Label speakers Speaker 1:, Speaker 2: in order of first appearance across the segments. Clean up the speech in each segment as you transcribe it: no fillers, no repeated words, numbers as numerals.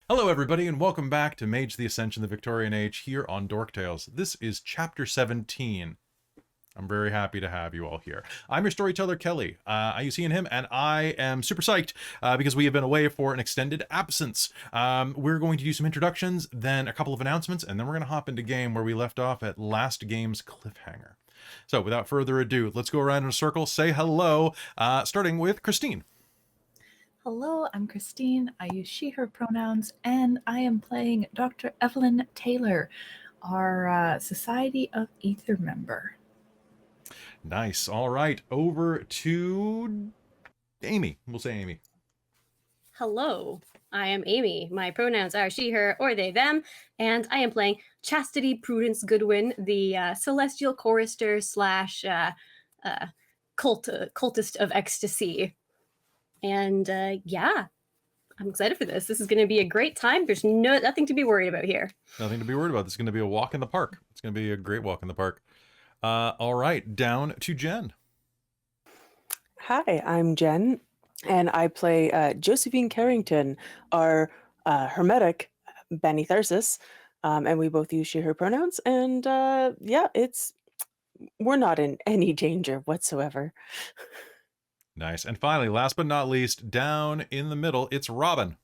Speaker 1: Hello everybody and welcome back to Mage the Ascension the Victorian Age here on Dork Tales. This is chapter 17. I'm very happy to have you all here. I'm your storyteller Kelly. You see him and I am super psyched because we have been away for an extended absence. We're going to do some introductions, then a couple of announcements, and then we're going to hop into game where we left off at last game's cliffhanger. So without further ado, let's go around in a circle, say hello, starting with Christine.
Speaker 2: Hello, I'm Christine. I use she, her pronouns, and I am playing Dr. Evelyn Taylor, our Society of Ether member.
Speaker 1: Nice. All right. Over to Amy. We'll say Amy.
Speaker 3: Hello, I am Amy. My pronouns are she, her, or they, them, and I am playing Chastity, Prudence, Goodwin, the celestial chorister slash cultist of ecstasy. And yeah, I'm excited for this. This is going to be a great time. There's nothing to be worried about here.
Speaker 1: Nothing to be worried about. This is going to be a walk in the park. It's going to be a great walk in the park. All right, down to Jen.
Speaker 4: Hi, I'm Jen, and I play Josephine Carrington, our hermetic Benny Tharsis, and we both use she, her pronouns. And yeah, we're not in any danger whatsoever.
Speaker 1: Nice. And finally, last but not least, down in the middle, it's Robin.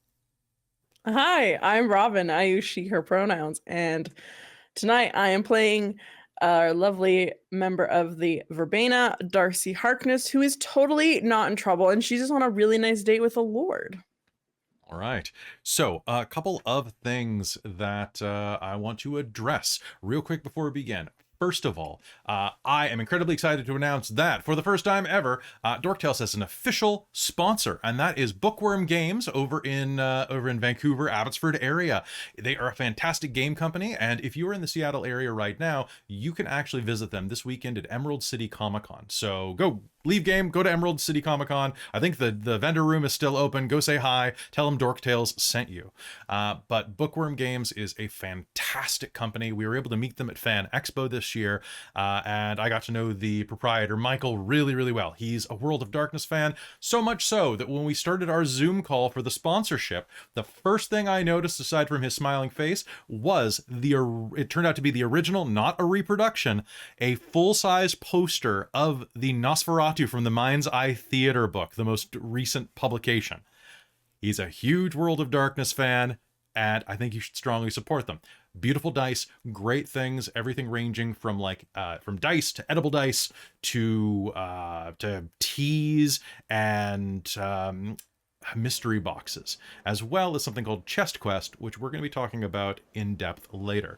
Speaker 5: Hi, I'm Robin. I use she, her pronouns. And tonight I am playing our lovely member of the Verbena, Darcie Harkness, who is totally not in trouble. And she's just on a really nice date with a lord.
Speaker 1: All right. So a couple of things that I want to address real quick before we begin. First of all, I am incredibly excited to announce that for the first time ever, Dork Tales has an official sponsor, and that is Bookwyrm Games over in Vancouver, Abbotsford area. They are a fantastic game company, and if you are in the Seattle area right now, you can actually visit them this weekend at Emerald City Comic Con. So go leave game, go to Emerald City Comic Con. I think the vendor room is still open. Go say hi. Tell them Dork Tales sent you. But Bookwyrm Games is a fantastic company. We were able to meet them at Fan Expo this year, and I got to know the proprietor, Michael, really, really well. He's a World of Darkness fan, so much so that when we started our Zoom call for the sponsorship, the first thing I noticed, aside from his smiling face, was it turned out to be the original, not a reproduction, a full-size poster of the Nosferatu from the Mind's Eye Theater book, the most recent publication. He's a huge World of Darkness fan, and I think you should strongly support them. Beautiful dice, great things, everything ranging from from dice to edible dice to teas and mystery boxes, as well as something called Chest Quest, which we're going to be talking about in depth later.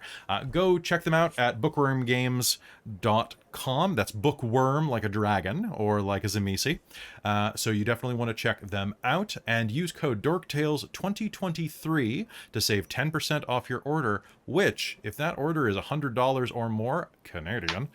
Speaker 1: Go check them out at bookwyrmgames.com. That's bookworm like a dragon or like a Zamisi. So you definitely want to check them out and use code DorkTales2023 to save 10% off your order, which, if that order is $100 or more Canadian,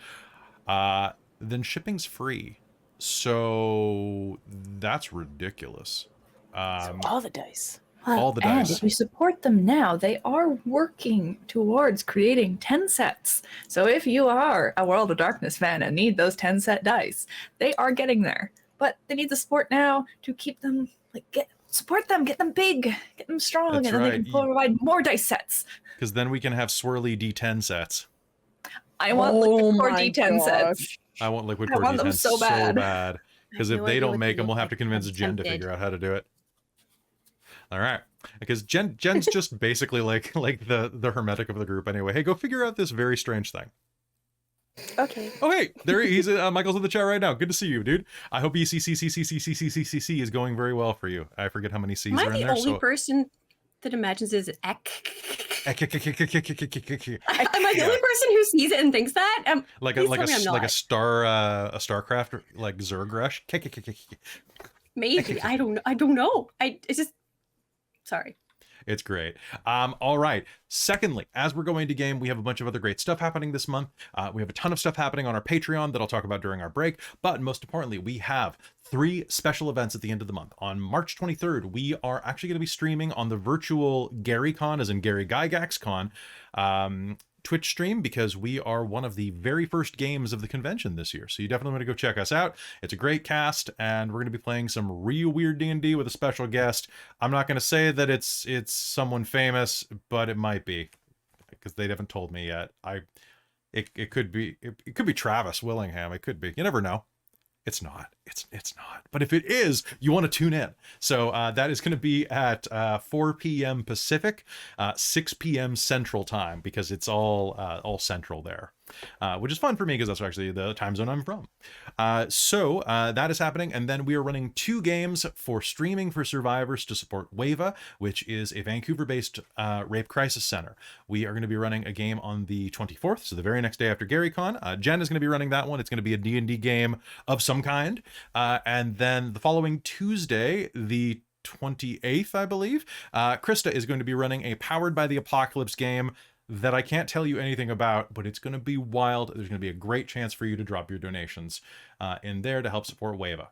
Speaker 1: then shipping's free. So that's ridiculous.
Speaker 4: So all the dice.
Speaker 1: All the
Speaker 2: and
Speaker 1: dice.
Speaker 2: if you support them now, they are working towards creating 10 sets. So if you are a World of Darkness fan and need those 10 set dice, they are getting there. But they need the support now to keep them, support them, get them big, get them strong,
Speaker 1: That's
Speaker 2: and then
Speaker 1: right.
Speaker 2: they can provide more dice sets.
Speaker 1: Because then we can have swirly D10 sets.
Speaker 2: I want liquid core D10 sets.
Speaker 1: I want liquid
Speaker 2: I
Speaker 1: core
Speaker 2: want them
Speaker 1: D10
Speaker 2: so bad.
Speaker 1: Because
Speaker 3: I
Speaker 1: if
Speaker 3: have no
Speaker 1: they
Speaker 3: idea
Speaker 1: don't
Speaker 3: what
Speaker 1: make
Speaker 3: they
Speaker 1: them, we'll
Speaker 3: look
Speaker 1: have to
Speaker 3: like.
Speaker 1: convince
Speaker 3: I'm
Speaker 1: Jen to
Speaker 3: tempted.
Speaker 1: figure out how to do it. All right. Because Jen's just basically like the hermetic of the group anyway. Hey, go figure out this very strange thing.
Speaker 4: Okay.
Speaker 1: Oh, hey, there he's Michael's in the chat right now. Good to see you, dude. I hope ECCCCCCCCC is going very well for you. I forget how many C's
Speaker 3: Am I
Speaker 1: are in
Speaker 3: the
Speaker 1: there.
Speaker 3: only person that imagines it as ek? Am I the only person who sees it and thinks that?
Speaker 1: like
Speaker 3: please tell me I'm
Speaker 1: a
Speaker 3: not.
Speaker 1: starcraft like Zergresh.
Speaker 3: Maybe I don't know. It's just sorry.
Speaker 1: It's great. All right. Secondly, as we're going to game, we have a bunch of other great stuff happening this month. We have a ton of stuff happening on our Patreon that I'll talk about during our break. But most importantly, we have 3 special events at the end of the month. On March 23rd, we are actually going to be streaming on the virtual GaryCon, as in Gary Gygax Con, Twitch stream because we are one of the very first games of the convention this year. So you definitely want to go check us out. It's a great cast, and we're going to be playing some real weird D&D with a special guest. I'm not going to say that it's someone famous, but it might be, because they haven't told me yet. It could be Travis Willingham. It could be. You never know. It's not. It's not. But if it is, you want to tune in. So that is going to be at 4 p.m. Pacific, 6 p.m. Central Time, because it's all Central there. Which is fun for me because that's actually the time zone I'm from. So that is happening. And then we are running 2 games for streaming for survivors to support WAVA, which is a Vancouver-based rape crisis center. We are going to be running a game on the 24th, so the very next day after GaryCon. Jen is going to be running that one. It's going to be a D&D game of some kind. And then the following Tuesday, the 28th, I believe, Krista is going to be running a Powered by the Apocalypse game that I can't tell you anything about, but it's going to be wild. There's going to be a great chance for you to drop your donations in there to help support WAVA.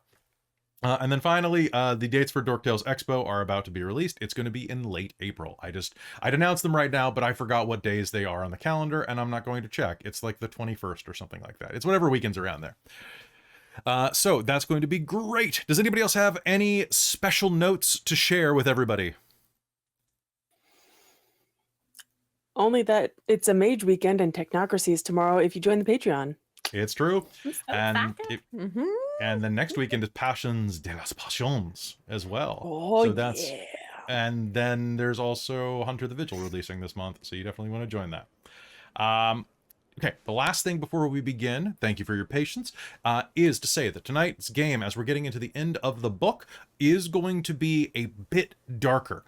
Speaker 1: And then finally, the dates for Dorktales Expo are about to be released. It's going to be in late April. I'd announce them right now, but I forgot what days they are on the calendar, and I'm not going to check. It's like the 21st or something like that. It's whatever weekends around there. So that's going to be great. Does anybody else have any special notes to share with everybody?
Speaker 4: Only that it's a mage weekend and Technocracy is tomorrow if you join the Patreon.
Speaker 1: It's true.
Speaker 3: So
Speaker 1: And
Speaker 3: excited.
Speaker 1: and the next weekend is Passions de las Passions as well.
Speaker 4: Oh,
Speaker 1: So that's
Speaker 4: yeah.
Speaker 1: And then there's also Hunter the Vigil releasing this month, so you definitely want to join that. Okay, the last thing before we begin, thank you for your patience, is to say that tonight's game, as we're getting into the end of the book, is going to be a bit darker.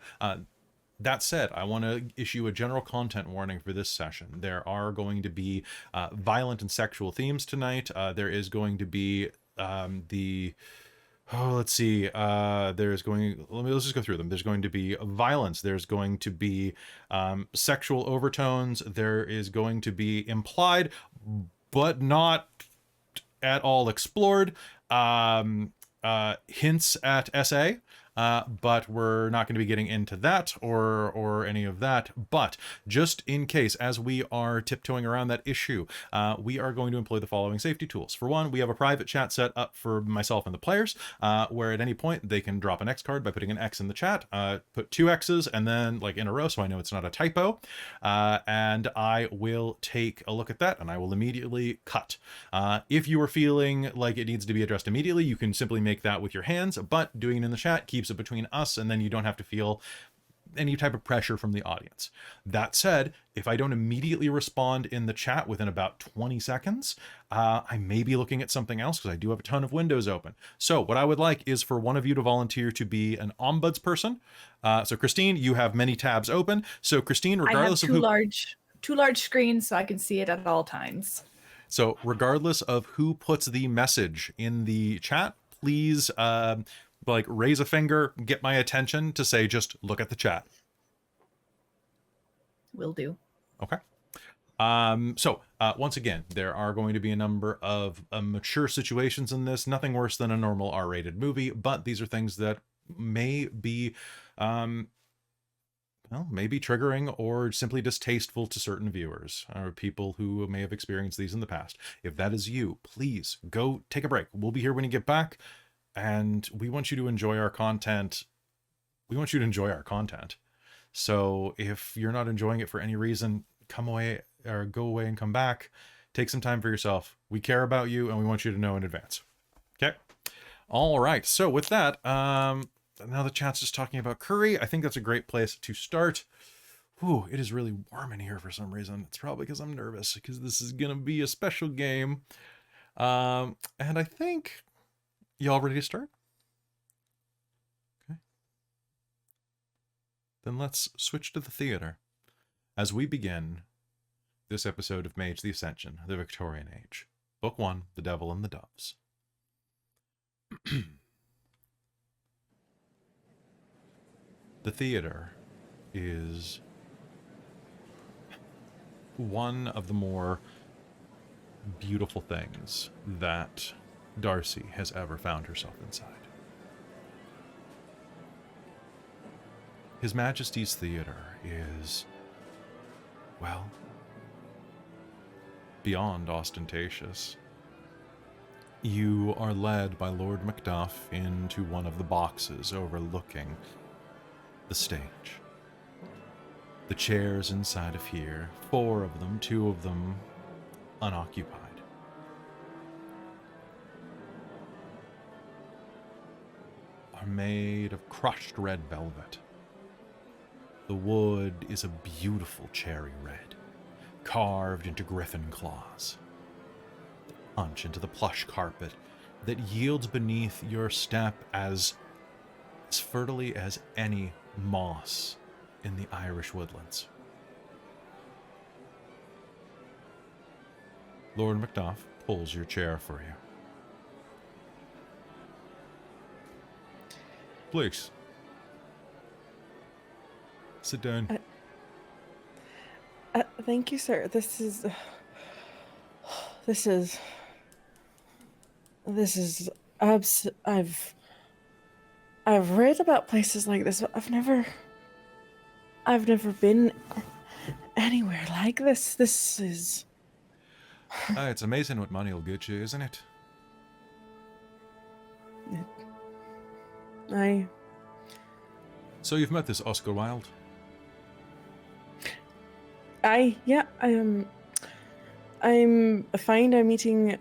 Speaker 1: That said, I want to issue a general content warning for this session. There are going to be violent and sexual themes tonight. There is going to be let's just go through them. There's going to be violence. There's going to be sexual overtones. There is going to be implied, but not at all explored, hints at SA. But we're not going to be getting into that or any of that. But just in case, as we are tiptoeing around that issue, we are going to employ the following safety tools. For one, we have a private chat set up for myself and the players, where at any point they can drop an X card by putting an X in the chat, put 2 X's and then like in a row, so I know it's not a typo. And I will take a look at that and I will immediately cut. If you are feeling like it needs to be addressed immediately, you can simply make that with your hands, but doing it in the chat keeps it between us, and then you don't have to feel any type of pressure from the audience. That said, if I don't immediately respond in the chat within about 20 seconds, I may be looking at something else because I do have a ton of windows open. So what I would like is for one of you to volunteer to be an ombuds person. So Christine, you have many tabs open. So Christine, regardless
Speaker 2: I have two large screens so I can see it at all times.
Speaker 1: So regardless of who puts the message in the chat, please like raise a finger, get my attention to say, just look at the chat.
Speaker 2: Will do.
Speaker 1: Okay. So once again, there are going to be a number of mature situations in this, nothing worse than a normal R-rated movie, but these are things that may be, maybe triggering or simply distasteful to certain viewers or people who may have experienced these in the past. If that is you, please go take a break. We'll be here when you get back. And we want you to enjoy our content. So if you're not enjoying it for any reason, come away or go away and come back. Take some time for yourself. We care about you and we want you to know in advance. Okay. All right. So with that, now the chat's just talking about curry. I think that's a great place to start. Ooh, it is really warm in here for some reason. It's probably because I'm nervous because this is going to be a special game. And I think... Y'all ready to start? Okay. Then let's switch to the theater as we begin this episode of Mage the Ascension, the Victorian Age. Book 1, The Devil and the Doves. The theater is one of the more beautiful things that Darcie has ever found herself inside. His Majesty's Theatre is, well, beyond ostentatious. You are led by Lord Macduff into one of the boxes overlooking the stage. The chairs inside of here, 4 of them, 2 of them unoccupied. Are made of crushed red velvet. The wood is a beautiful cherry red, carved into griffin claws. Punch into the plush carpet that yields beneath your step as fertily as any moss in the Irish woodlands. Lord Macduff pulls your chair for you. Please. Sit down.
Speaker 5: Thank you, sir. I've read about places like this, but I've never been anywhere like this. This is...
Speaker 1: It's amazing what money will get you, isn't it? So you've met this Oscar Wilde?
Speaker 5: I'm fine. I'm meeting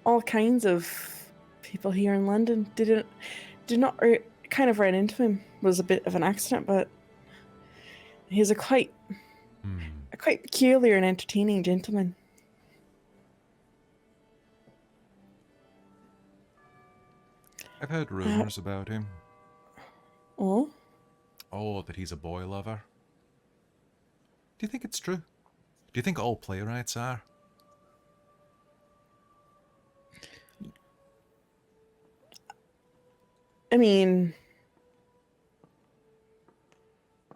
Speaker 5: all kinds of people here in London. Kind of ran into him. Was a bit of an accident, but he's a quite peculiar and entertaining gentleman.
Speaker 1: I've heard rumors about him.
Speaker 5: Oh?
Speaker 1: Oh, that he's a boy lover. Do you think it's true? Do you think all playwrights are?
Speaker 5: I mean,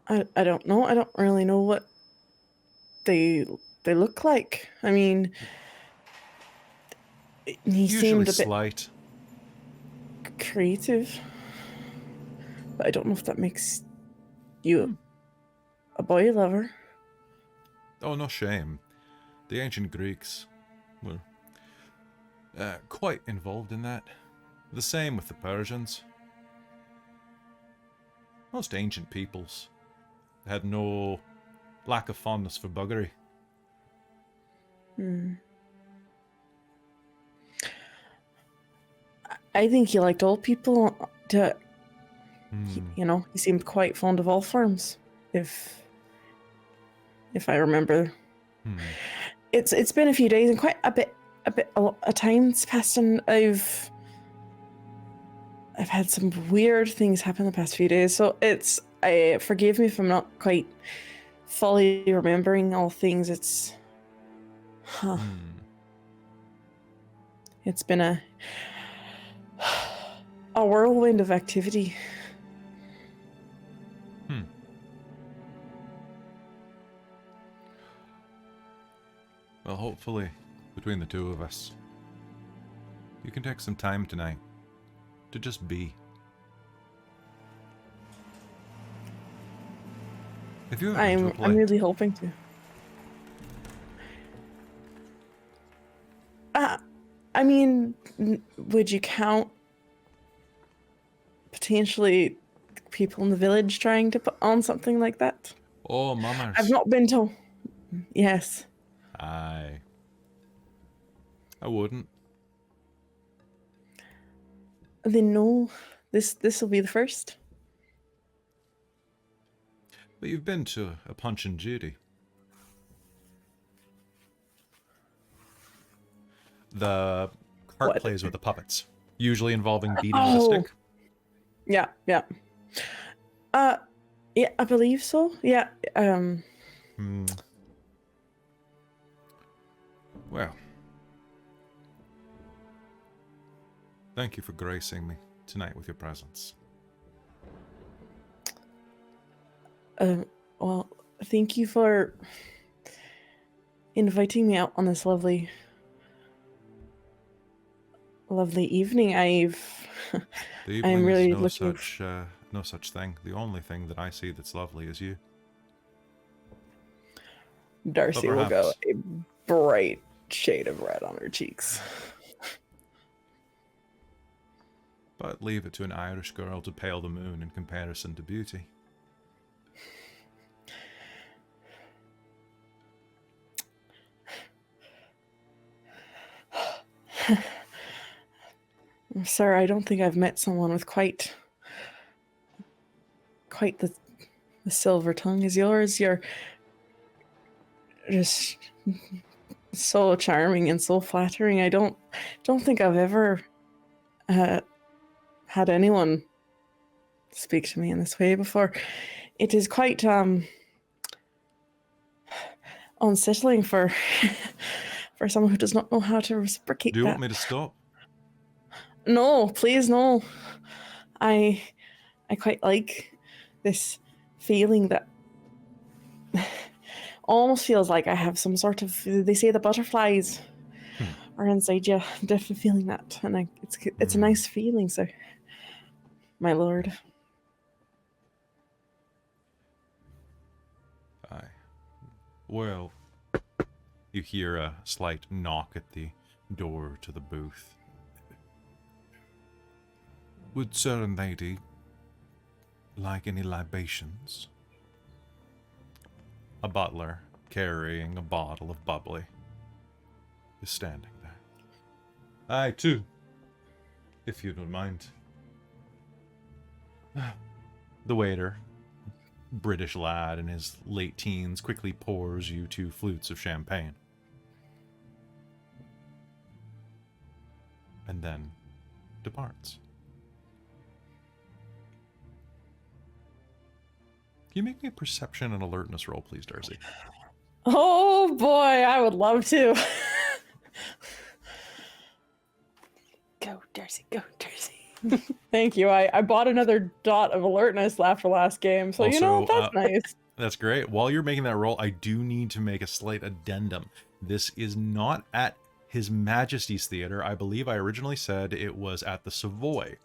Speaker 5: I don't know. I don't really know what they look like. I mean, he
Speaker 1: Usually
Speaker 5: seemed a bit
Speaker 1: slight.
Speaker 5: creative, but I don't know if that makes you a boy lover.
Speaker 1: Oh, no shame. The ancient Greeks were quite involved in that. The same with the Persians. Most ancient peoples had no lack of fondness for buggery.
Speaker 5: I think he liked all people. He seemed quite fond of all forms. If I remember, it's been a few days and quite a lot of time's passed, and I've had some weird things happen the past few days. So forgive me if I'm not quite fully remembering all things. It's been a whirlwind of activity.
Speaker 1: Well, hopefully, between the two of us, you can take some time tonight to just be. If you
Speaker 5: I'm really hoping to. I mean, would you count potentially people in the village trying to put on something like that?
Speaker 1: Oh, mammers.
Speaker 5: I've not been told. Yes.
Speaker 1: I wouldn't.
Speaker 5: Then no, this will be the first.
Speaker 1: But you've been to a Punch and Judy. The cart plays with the puppets, usually involving beating with a stick.
Speaker 5: Yeah. Yeah, I believe so. Yeah.
Speaker 1: Well, thank you for gracing me tonight with your presence.
Speaker 5: Well, thank you for inviting me out on this lovely evening.
Speaker 1: The evening
Speaker 5: I'm really
Speaker 1: is
Speaker 5: looking
Speaker 1: no such thing. The only thing that I see that's lovely is you.
Speaker 5: Darcie will go a bright shade of red on her cheeks.
Speaker 1: But leave it to an Irish girl to pale the moon in comparison to beauty.
Speaker 5: Sir, I don't think I've met someone with quite the silver tongue as yours. You're just so charming and so flattering. I don't think I've ever had anyone speak to me in this way before. It is quite unsettling for for someone who does not know how to reciprocate.
Speaker 1: Do you
Speaker 5: that.
Speaker 1: want me to stop?
Speaker 5: No, please, no. I quite like this feeling that almost feels like I have some sort of, they say the butterflies are inside you. I'm definitely feeling that, and it's a nice feeling, so my lord.
Speaker 1: Aye. Well, you hear a slight knock at the door to the booth. Would sir and lady like any libations? A butler, carrying a bottle of bubbly, is standing there. I, too, if you don't mind. The waiter, British lad in his late teens, quickly pours you 2 flutes of champagne. And then departs. Can you make me a perception and alertness roll, please, Darcie?
Speaker 5: Oh boy, I would love to.
Speaker 4: Go, Darcie, go, Darcie.
Speaker 5: Thank you. I bought another dot of alertness after last game, so you know,
Speaker 1: Also,
Speaker 5: that's nice.
Speaker 1: That's great. While you're making that roll, I do need to make a slight addendum. This is not at His Majesty's Theatre. I believe I originally said it was at the Savoy.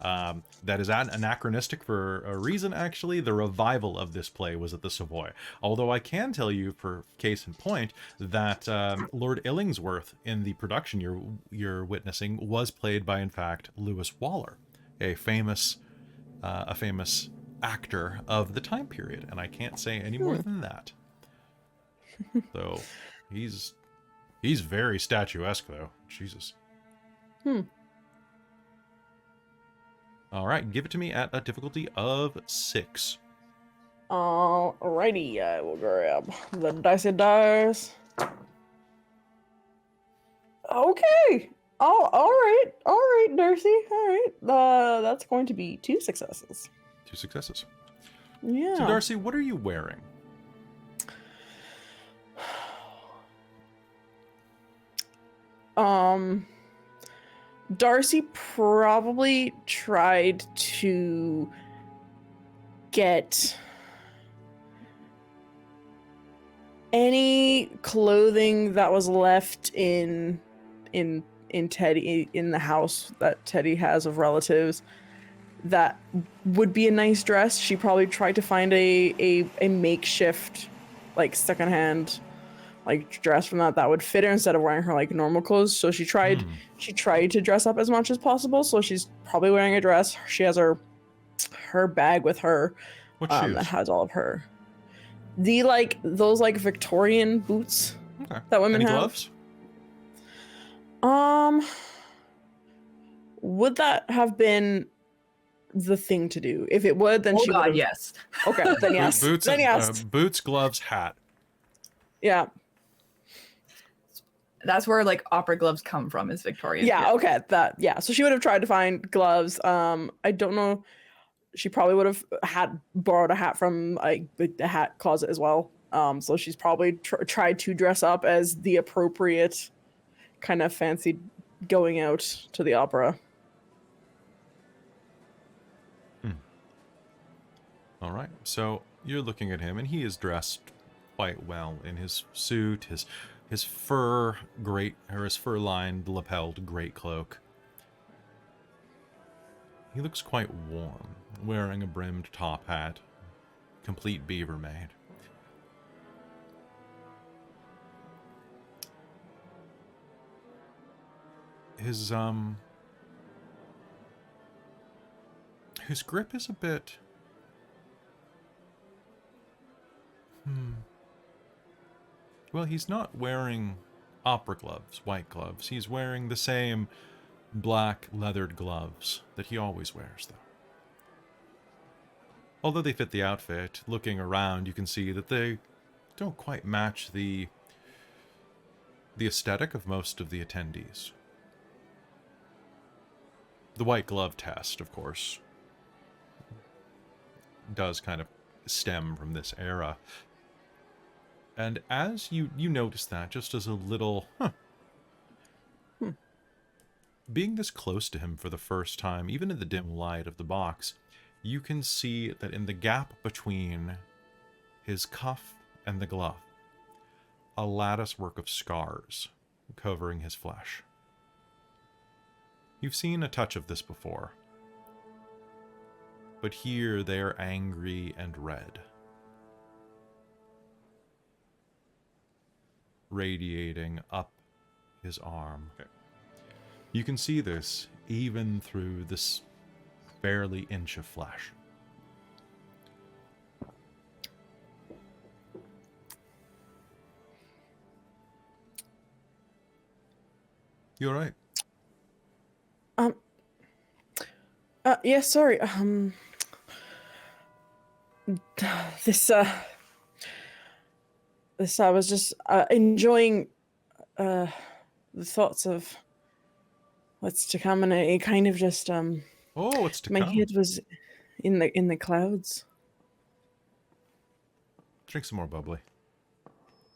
Speaker 1: That is anachronistic for a reason, actually. The revival of this play was at the Savoy. Although I can tell you, for case in point, that Lord Illingsworth in the production you're witnessing was played by, in fact, Lewis Waller, a famous actor of the time period. And I can't say any more than that. So he's very statuesque, though. Jesus. All right, give it to me at a difficulty of 6.
Speaker 5: Alrighty, I will grab the dicey dice. Okay. Oh, all right, Darcie. All right. That's going to be 2 successes.
Speaker 1: 2 successes.
Speaker 5: Yeah.
Speaker 1: So, Darcie, what are you wearing?
Speaker 5: Darcie probably tried to get any clothing that was left in Teddy, in the house that Teddy has of relatives, that would be a nice dress. She probably tried to find a makeshift, like, secondhand, like, dress from that would fit her instead of wearing her, like, normal clothes. So she tried to dress up as much as possible. So she's probably wearing a dress. She has her bag with her.
Speaker 1: What shoes?
Speaker 5: That has all of her. Those Victorian boots that women
Speaker 1: Any
Speaker 5: have.
Speaker 1: Gloves?
Speaker 5: Would that have been the thing to do? If it would, then she would have.
Speaker 2: Yes.
Speaker 5: Okay, then yes.
Speaker 1: Boots,
Speaker 5: then yes.
Speaker 1: Boots, gloves, hat.
Speaker 5: Yeah.
Speaker 2: That's where opera gloves come from, is Victorian.
Speaker 5: Yeah, okay. So she would have tried to find gloves. I don't know. She probably would have borrowed a hat from the hat closet as well. So she's probably tried to dress up as the appropriate kind of fancy going out to the opera.
Speaker 1: All right. So you're looking at him, and he is dressed quite well in his suit, his fur-lined, lapelled great cloak. He looks quite warm, wearing a brimmed top hat, complete beaver made. his grip is a bit... Well, he's not wearing opera gloves, white gloves. He's wearing the same black leathered gloves that he always wears, though. Although they fit the outfit, looking around, you can see that they don't quite match the aesthetic of most of the attendees. The white glove test, of course, does kind of stem from this era. And as you notice that, just as a little, being this close to him for the first time, even in the dim light of the box, you can see that in the gap between his cuff and the glove, a lattice work of scars covering his flesh. You've seen a touch of this before, but here they are angry and red, radiating up his arm. Okay. You can see this even through this barely inch of flesh. You all right?
Speaker 5: Yeah, sorry. This I was just enjoying the thoughts of what's to come, and it kind of just
Speaker 1: Oh, what's to
Speaker 5: my
Speaker 1: come?
Speaker 5: head was in the clouds.
Speaker 1: Drink some more bubbly.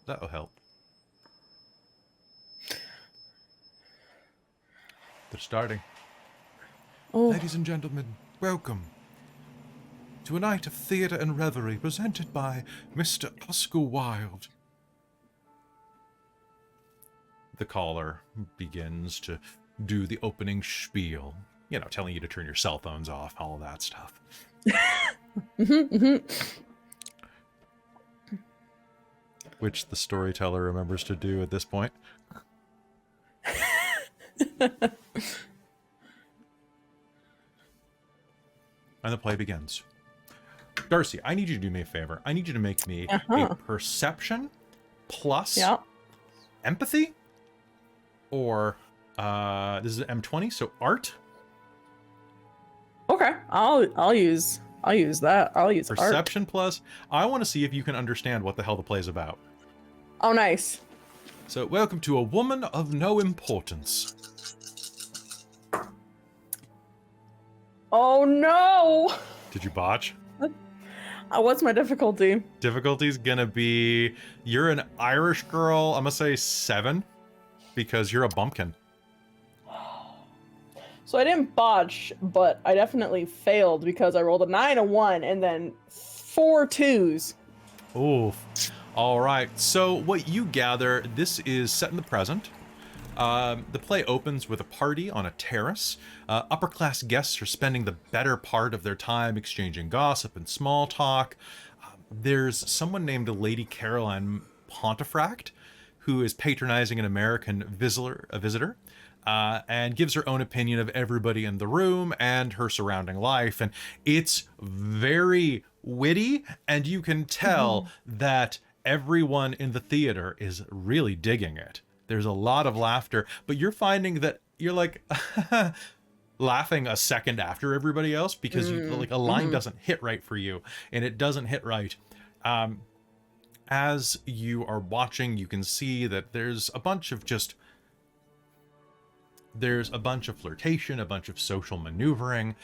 Speaker 1: That'll help. They're starting.
Speaker 5: Oh,
Speaker 1: Ladies and gentlemen, welcome to a night of theatre and revelry presented by Mr. Oscar Wilde. The caller begins to do the opening spiel, you know, telling you to turn your cell phones off, all of that stuff. Which the storyteller remembers to do at this point. And the play begins. Darcie, I need you to do me a favor. I need you to make me a perception plus empathy, or this is an M20, so art.
Speaker 5: okay. I'll use that. I'll use art.
Speaker 1: Perception plus. I want to see if you can understand what the hell the play's about.
Speaker 5: Oh, nice.
Speaker 1: So, welcome to A Woman of No Importance.
Speaker 5: Oh no!
Speaker 1: Did you botch?
Speaker 5: What's my difficulty?
Speaker 1: Difficulty's gonna be, you're an Irish girl, I'm gonna say 7, because you're a bumpkin.
Speaker 5: So I didn't botch, but I definitely failed because I rolled a 9, a 1, and then 4 2s.
Speaker 1: Oof. All right, so what you gather, this is set in the present. The play opens with a party on a terrace. Upper-class guests are spending the better part of their time exchanging gossip and small talk. There's someone named Lady Caroline Pontefract, who is patronizing an American visitor, and gives her own opinion of everybody in the room and her surrounding life. And it's very witty, and you can tell that everyone in the theater is really digging it. There's a lot of laughter, but you're finding that you're like laughing a second after everybody else because you, like, a line doesn't hit right for you, and it doesn't hit right. As you are watching, you can see that there's a bunch of flirtation, a bunch of social maneuvering,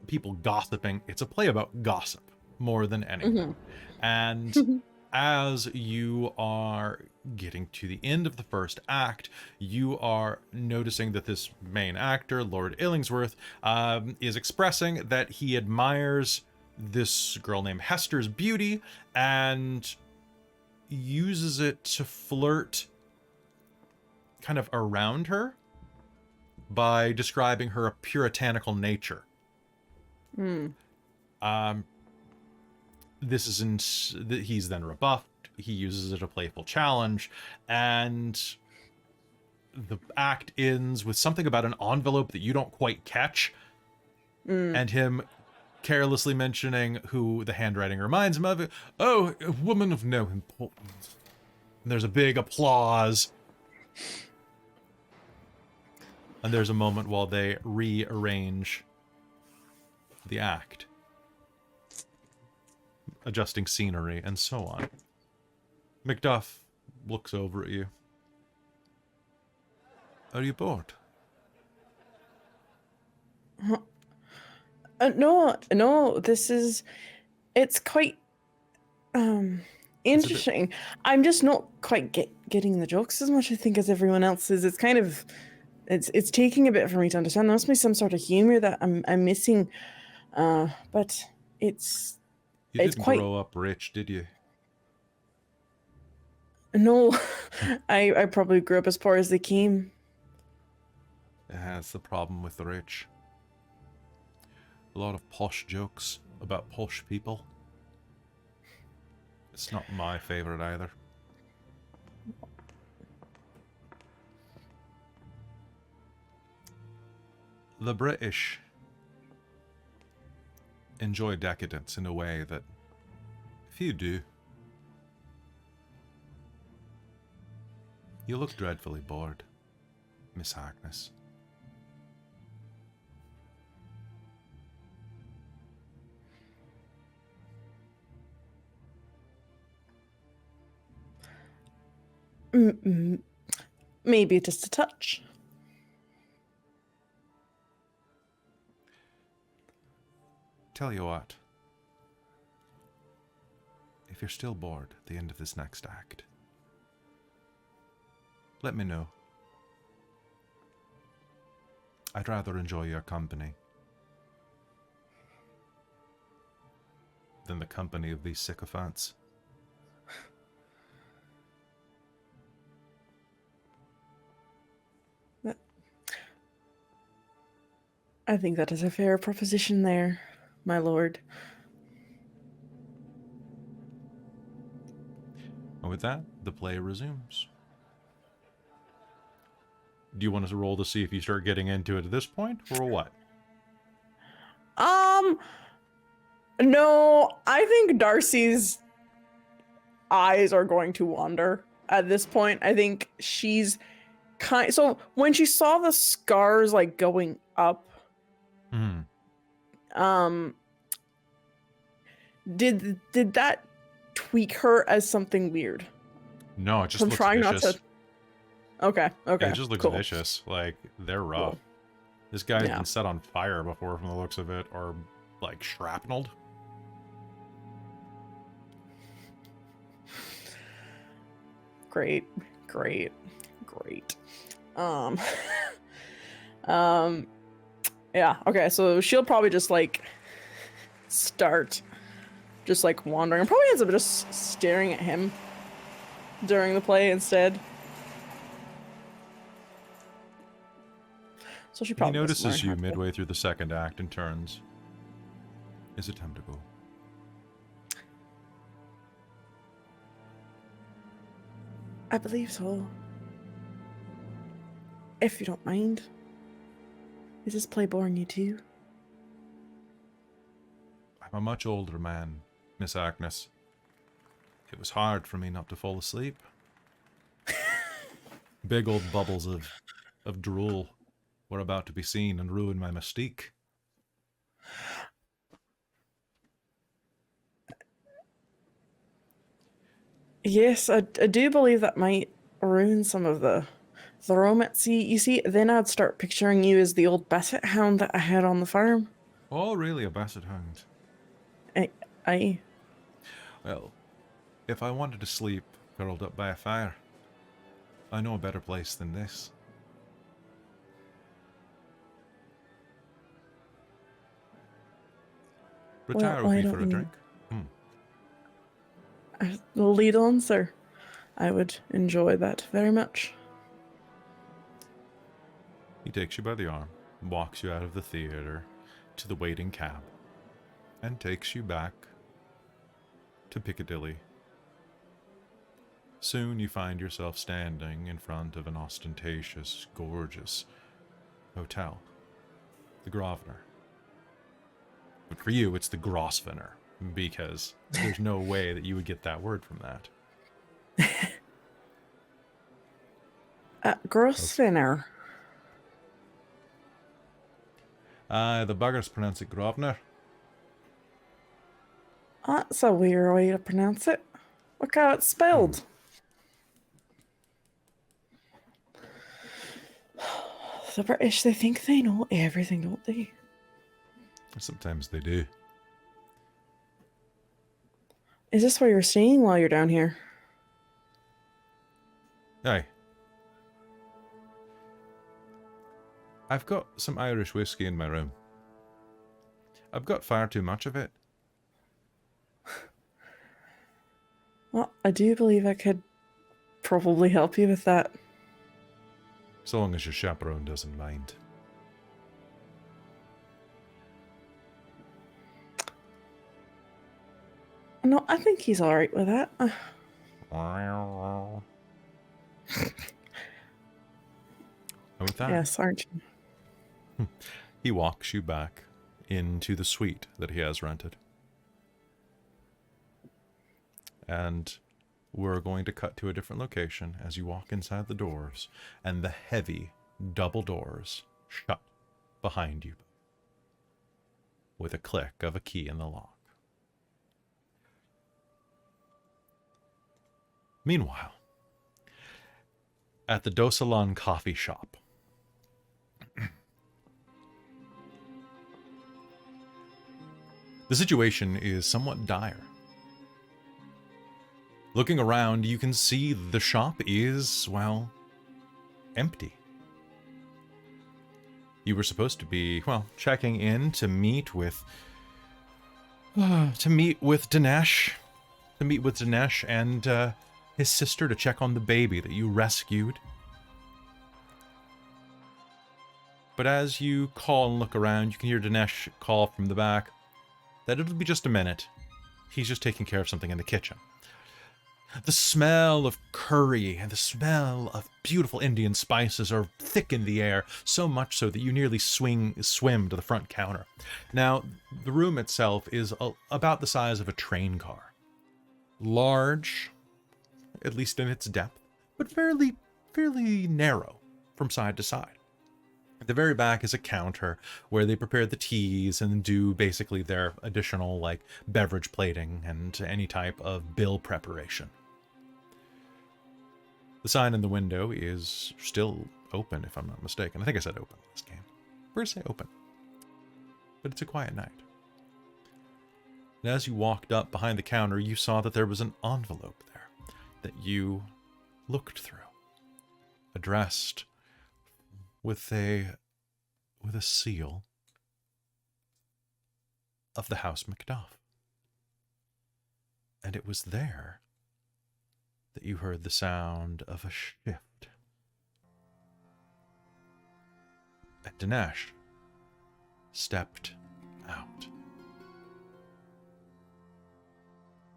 Speaker 1: people gossiping. It's a play about gossip more than anything. And as you are getting to the end of the first act, you are noticing that this main actor, Lord Illingsworth, is expressing that he admires this girl named Hester's beauty and uses it to flirt kind of around her by describing her puritanical nature. He's then rebuffed. He uses it as a playful challenge, and the act ends with something about an envelope that you don't quite catch, and him carelessly mentioning who the handwriting reminds him of. Oh, a woman of no importance. And there's a big applause. And there's a moment while they rearrange the act, adjusting scenery and so on. Macduff looks over at you. Are you bored?
Speaker 5: No, it's quite interesting. I'm just not quite getting the jokes as much, I think, as everyone else is. It's kind of, it's taking a bit for me to understand. There must be some sort of humor that I'm missing, but it's
Speaker 1: You didn't
Speaker 5: quite...
Speaker 1: grow up rich, did you?
Speaker 5: No, I probably grew up as poor as they came.
Speaker 1: Yeah, that's the problem with the rich. A lot of posh jokes about posh people. It's not my favorite either. The British enjoy decadence in a way that few do. You look dreadfully bored, Miss Harkness.
Speaker 5: Maybe just a touch.
Speaker 1: Tell you what. If you're still bored at the end of this next act, let me know. I'd rather enjoy your company than the company of these sycophants.
Speaker 5: I think that is a fair proposition there, my lord.
Speaker 1: And with that, the play resumes. Do you want us to roll to see if you start getting into it at this point, or what?
Speaker 5: No, I think Darcie's eyes are going to wander at this point. I think she's so when she saw the scars like going up, did that tweak her as something weird?
Speaker 1: No, it just looks vicious.
Speaker 5: Okay.
Speaker 1: Yeah, it just looks
Speaker 5: cool.
Speaker 1: vicious. Like, they're rough.
Speaker 5: Cool.
Speaker 1: This guy's been set on fire before from the looks of it, or, like, shrapnelled.
Speaker 5: Great. Yeah, okay, so she'll probably just, like, start just, like, wandering. Probably ends up just staring at him during the play instead. So she probably
Speaker 1: He notices you midway through the second act and turns. Is it time to go?
Speaker 5: I believe so. If you don't mind. Is this play boring you too?
Speaker 1: I'm a much older man, Miss Harkness. It was hard for me not to fall asleep. Big old bubbles of drool were about to be seen and ruin my mystique.
Speaker 5: Yes, I do believe that might ruin some of the romance. You see, then I'd start picturing you as the old basset hound that I had on the farm.
Speaker 1: Oh, really? A basset hound?
Speaker 5: Aye.
Speaker 1: Well, if I wanted to sleep curled up by a fire, I know a better place than this. Retire with me for a drink.
Speaker 5: Lead on, sir. I would enjoy that very much.
Speaker 1: He takes you by the arm, walks you out of the theater to the waiting cab, and takes you back to Piccadilly. Soon you find yourself standing in front of an ostentatious, gorgeous hotel. The Grosvenor. But for you, it's the Grosvenor, because there's no way that you would get that word from that.
Speaker 5: Grosvenor.
Speaker 1: The buggers pronounce it Grosvenor.
Speaker 5: That's a weird way to pronounce it. Look how it's spelled. The British, they think they know everything, don't they?
Speaker 1: Sometimes they do.
Speaker 5: Is this where you're staying while you're down here?
Speaker 1: Aye. I've got some Irish whiskey in my room. I've got far too much of it.
Speaker 5: Well, I do believe I could probably help you with that.
Speaker 1: So long as your chaperone doesn't mind.
Speaker 5: No, I think he's alright with that.
Speaker 1: And with that,
Speaker 5: Yes, aren't you?
Speaker 1: he walks you back into the suite that he has rented. And we're going to cut to a different location as you walk inside the doors, and the heavy double doors shut behind you with a click of a key in the lock. Meanwhile, at the Dosalon coffee shop, the situation is somewhat dire. Looking around, you can see the shop is, well, empty. You were supposed to be, well, checking in to meet with Dinesh. To meet with Dinesh and his sister to check on the baby that you rescued. But as you call and look around, you can hear Dinesh call from the back that it'll be just a minute. He's just taking care of something in the kitchen. The smell of curry and the smell of beautiful Indian spices are thick in the air, so much so that you nearly swim to the front counter. Now, the room itself is about the size of a train car. Large, at least in its depth, but fairly narrow from side to side. At the very back is a counter where they prepare the teas and do basically their additional, like, beverage plating and any type of bill preparation. The sign in the window is still open, if I'm not mistaken. I think I said open in this game. We're going to say open. But it's a quiet night. And as you walked up behind the counter, you saw that there was an envelope there that you looked through. Addressed with a seal of the House Macduff. And it was there that you heard the sound of a shift. And Dinesh stepped out.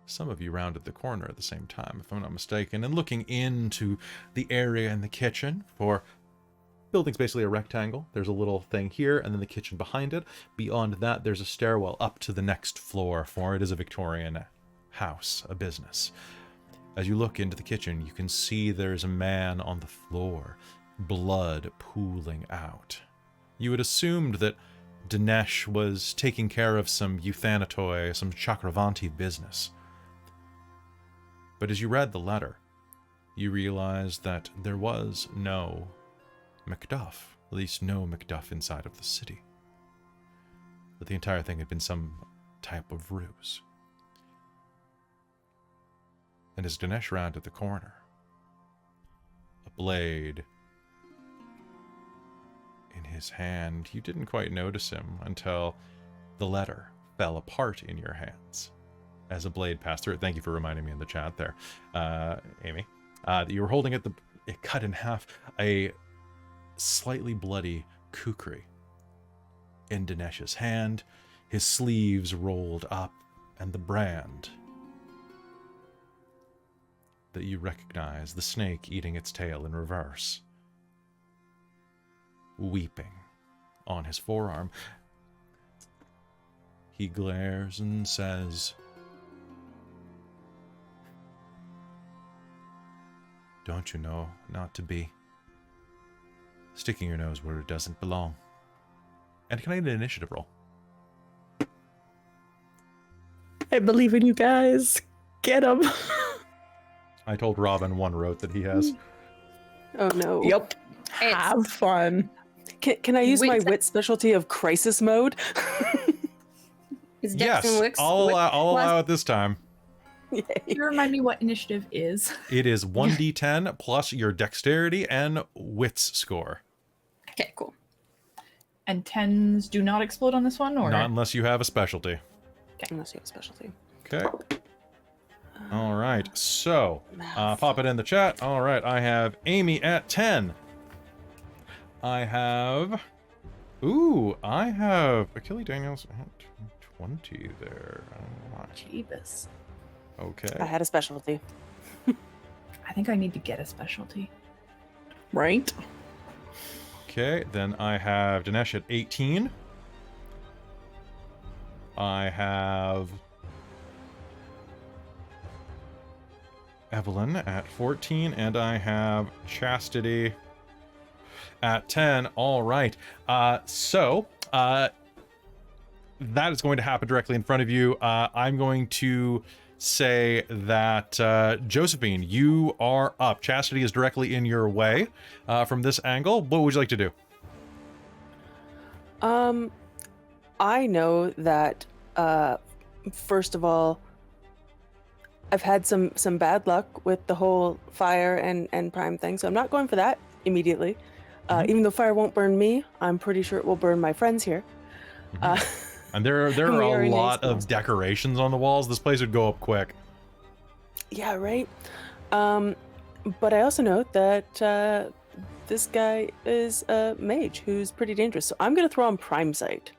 Speaker 1: Some of you rounded the corner at the same time, if I'm not mistaken, and looking into the area in the kitchen for... Building's basically a rectangle. There's a little thing here, and then the kitchen behind it. Beyond that, there's a stairwell up to the next floor, for it is a Victorian house, a business. As you look into the kitchen, you can see there's a man on the floor, blood pooling out. You had assumed that Dinesh was taking care of some Euthanatoi, some Chakravanti business. But as you read the letter, you realized that there was no Macduff, at least no Macduff inside of the city. That the entire thing had been some type of ruse. And as Dinesh rounded the corner, a blade in his hand, you didn't quite notice him until the letter fell apart in your hands as a blade passed through it. Thank you for reminding me in the chat there, Amy. That you were holding it cut in half, a slightly bloody kukri in Dinesh's hand, his sleeves rolled up, and the brand that you recognize the snake eating its tail in reverse, weeping on his forearm. He glares and says, "Don't you know not to be sticking your nose where it doesn't belong?" And can I get an initiative roll?
Speaker 5: I believe in you guys. Get him.
Speaker 1: I told Robin one rote that he has.
Speaker 4: Oh no.
Speaker 5: Yep.
Speaker 3: It's-
Speaker 5: Have fun.
Speaker 4: Can I use my
Speaker 3: Wait,
Speaker 4: wit specialty of crisis mode?
Speaker 3: It's
Speaker 1: Yes,
Speaker 3: Dex and Wix.
Speaker 1: I'll allow it this time.
Speaker 4: Yay.
Speaker 2: Can you remind me what initiative is?
Speaker 1: It is 1d10 plus your dexterity and wits score.
Speaker 3: Okay, cool.
Speaker 2: And tens do not explode on this one, or
Speaker 1: Not unless you have a specialty.
Speaker 4: Unless you have a specialty.
Speaker 1: Okay. All right. So,
Speaker 4: Math.
Speaker 1: pop it in the chat. All right. I have Amy at 10. I have... Ooh, I have Achilles Daniels at 20 there. I don't know why.
Speaker 2: Jeebus.
Speaker 1: Okay.
Speaker 4: I had a specialty.
Speaker 2: I think I need to get a specialty.
Speaker 5: Right?
Speaker 1: Okay, then I have Dinesh at 18. I have Evelyn at 14, and I have Chastity at 10. All right. So that is going to happen directly in front of you. I'm going to say that Josephine, you are up. Chastity is directly in your way from this angle. What would you like to do?
Speaker 4: I know that first of all, I've had some bad luck with the whole fire and prime thing, so I'm not going for that immediately. Even though fire won't burn me, I'm pretty sure it will burn my friends here.
Speaker 1: And there
Speaker 4: We
Speaker 1: are
Speaker 4: are
Speaker 1: a
Speaker 4: in a
Speaker 1: lot
Speaker 4: small
Speaker 1: of
Speaker 4: space.
Speaker 1: decorations on the walls. This place would go up quick.
Speaker 4: Yeah, right. But I also know that this guy is a mage who's pretty dangerous, so I'm gonna throw on prime sight.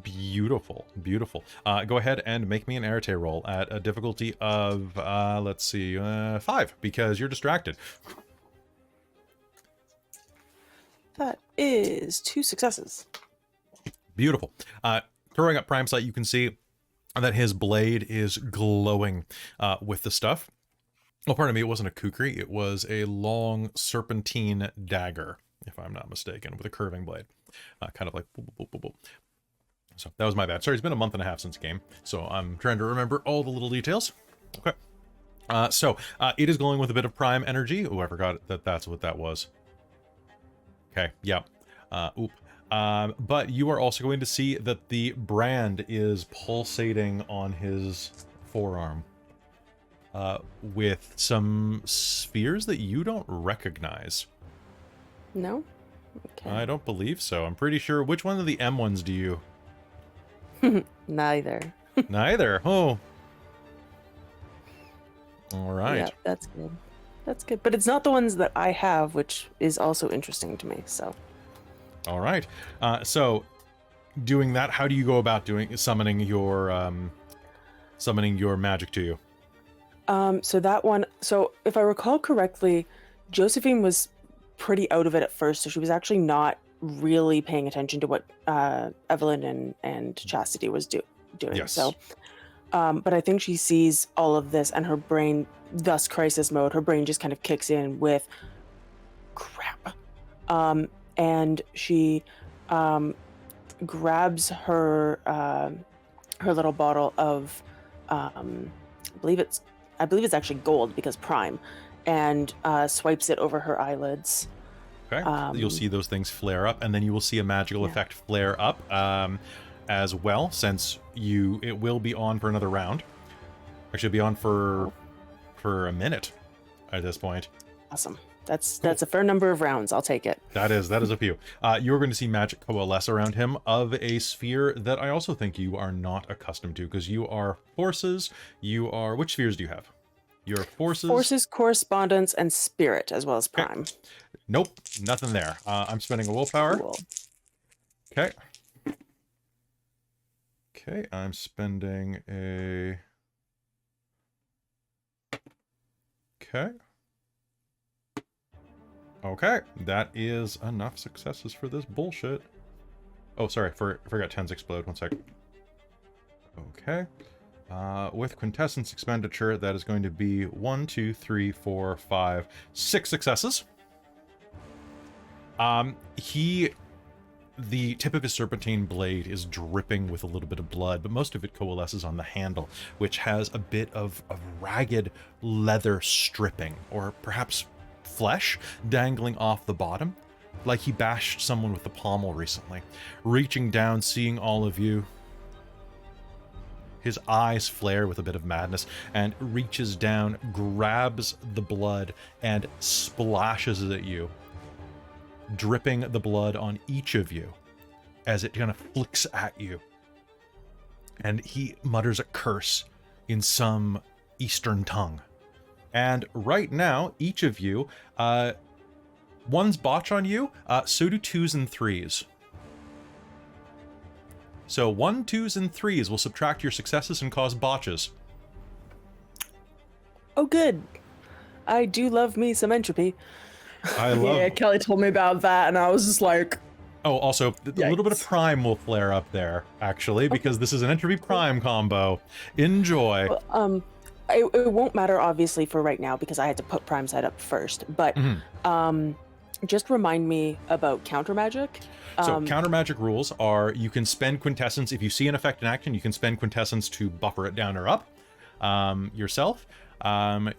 Speaker 1: Beautiful, beautiful. Go ahead and make me an Arete roll at a difficulty of, let's see, 5, because you're distracted.
Speaker 4: That is 2 successes.
Speaker 1: Beautiful. Throwing up Prime Sight, you can see that his blade is glowing with the stuff. Oh, pardon me, it wasn't a kukri. It was a long serpentine dagger, if I'm not mistaken, with a curving blade. Kind of like boop, boop, boop, boop. So that was my bad. Sorry, it's been a month and a half since game, so I'm trying to remember all the little details. Okay. So it is glowing with a bit of prime energy. Oh, I forgot that that's what that was. Okay, yeah. But you are also going to see that the brand is pulsating on his forearm with some spheres that you don't recognize.
Speaker 4: No? Okay.
Speaker 1: I don't believe so. I'm pretty sure. Which one of the M ones do you?
Speaker 4: Neither.
Speaker 1: Neither. Oh. All right.
Speaker 4: Yeah, that's good. That's good. But it's not the ones that I have, which is also interesting to me, so.
Speaker 1: All right. So doing that, how do you go about summoning your magic to you?
Speaker 4: So that one, so if I recall correctly, Josephine was pretty out of it at first, so she was actually not really paying attention to what Evelyn and Chastity was doing.
Speaker 1: Yes.
Speaker 4: So, but I think she sees all of this, and her brain, thus crisis mode, her brain just kind of kicks in with crap, and she grabs her her little bottle of I believe it's actually gold because prime, and swipes it over her eyelids.
Speaker 1: Okay. You'll see those things flare up, and then you will see a magical effect flare up as well, since it will be on for another round. Actually, it'll be on for a minute at this point.
Speaker 4: Awesome. That's a fair number of rounds. I'll take it.
Speaker 1: That is a few. You're going to see magic coalesce around him of a sphere that I also think you are not accustomed to, because you are forces. Which spheres do you have? Your forces.
Speaker 4: Forces, correspondence, and spirit, as well as prime.
Speaker 1: Nope, nothing there. I'm spending a willpower.
Speaker 4: Cool.
Speaker 1: Okay. Okay, I'm spending a Okay. Okay, that is enough successes for this bullshit. Oh, sorry, forgot 10s explode. 1 sec. Okay. With quintessence expenditure, that is going to be 1, 2, 3, 4, 5, 6 successes. The tip of his serpentine blade is dripping with a little bit of blood, but most of it coalesces on the handle, which has a bit of ragged leather stripping, or perhaps flesh dangling off the bottom, like he bashed someone with the pommel recently. Reaching down, seeing all of you, his eyes flare with a bit of madness, and reaches down, grabs the blood, and splashes it at you, dripping the blood on each of you as it kind of flicks at you. And he mutters a curse in some Eastern tongue. And right now, each of you, one's botch on you, so do 2s and 3s. So 1, 2s, and 3s will subtract your successes and cause botches.
Speaker 4: Oh, good. I do love me some entropy.
Speaker 1: I love...
Speaker 5: Yeah, Kelly told me about that, and I was just like...
Speaker 1: Oh, also, a little bit of prime will flare up there, actually, because this is an entropy prime combo. Enjoy.
Speaker 4: Well, it won't matter, obviously, for right now, because I had to put prime side up first, but just remind me about counter magic.
Speaker 1: So counter magic rules are you can spend quintessence. If you see an effect in action, you can spend quintessence to buffer it down or up yourself.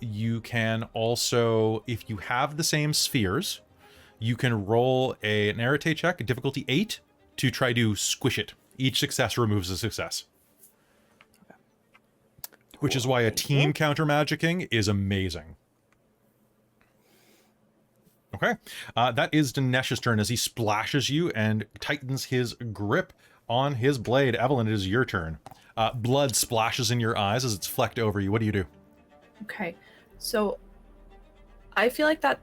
Speaker 1: You can also, if you have the same spheres, you can roll an arete check, a difficulty 8, to try to squish it. Each success removes a success. Okay. Which is why a team counter magicking is amazing. Okay, that is Dinesh's turn as he splashes you and tightens his grip on his blade. Evelyn, it is your turn. Blood splashes in your eyes as it's flecked over you. What do you do?
Speaker 2: Okay, so I feel like that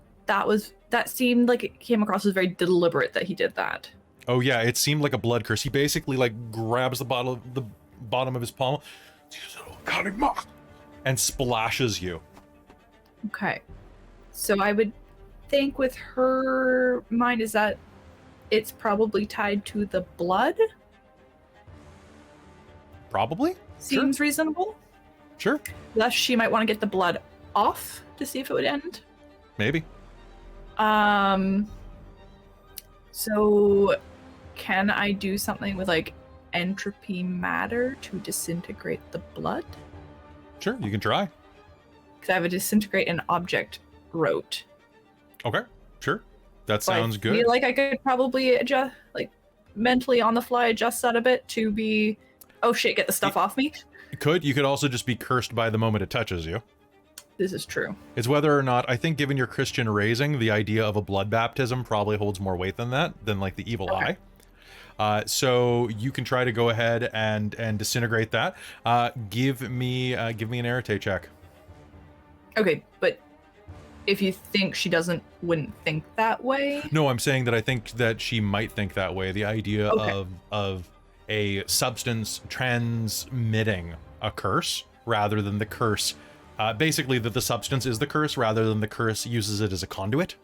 Speaker 2: seemed like it came across as very deliberate that he did that.
Speaker 1: Oh yeah, it seemed like a blood curse. He basically like grabs the bottom of his palm and splashes you.
Speaker 2: Okay, so I would think with her mind is that it's probably tied to the blood.
Speaker 1: Probably.
Speaker 2: Seems reasonable.
Speaker 1: Sure.
Speaker 2: Thus, she might want to get the blood off to see if it would end.
Speaker 1: Maybe.
Speaker 2: So can I do something with like entropy matter to disintegrate the blood?
Speaker 1: Sure, you can try.
Speaker 2: Because I have a disintegrate an object rote.
Speaker 1: Okay, sure. That sounds good.
Speaker 2: I feel like I could probably adjust, like mentally on the fly, adjust that a bit to be, oh shit, get the stuff off me.
Speaker 1: You could also just be cursed by the moment it touches you.
Speaker 2: This is true.
Speaker 1: It's whether or not, I think given your Christian raising, the idea of a blood baptism probably holds more weight than that, than like the evil eye. So you can try to go ahead and disintegrate that. Give me an arete check.
Speaker 2: Okay, but if you think she wouldn't think that way.
Speaker 1: No, I'm saying that I think that she might think that way. The idea of a substance transmitting a curse rather than the curse. Basically that the substance is the curse rather than the curse uses it as a conduit.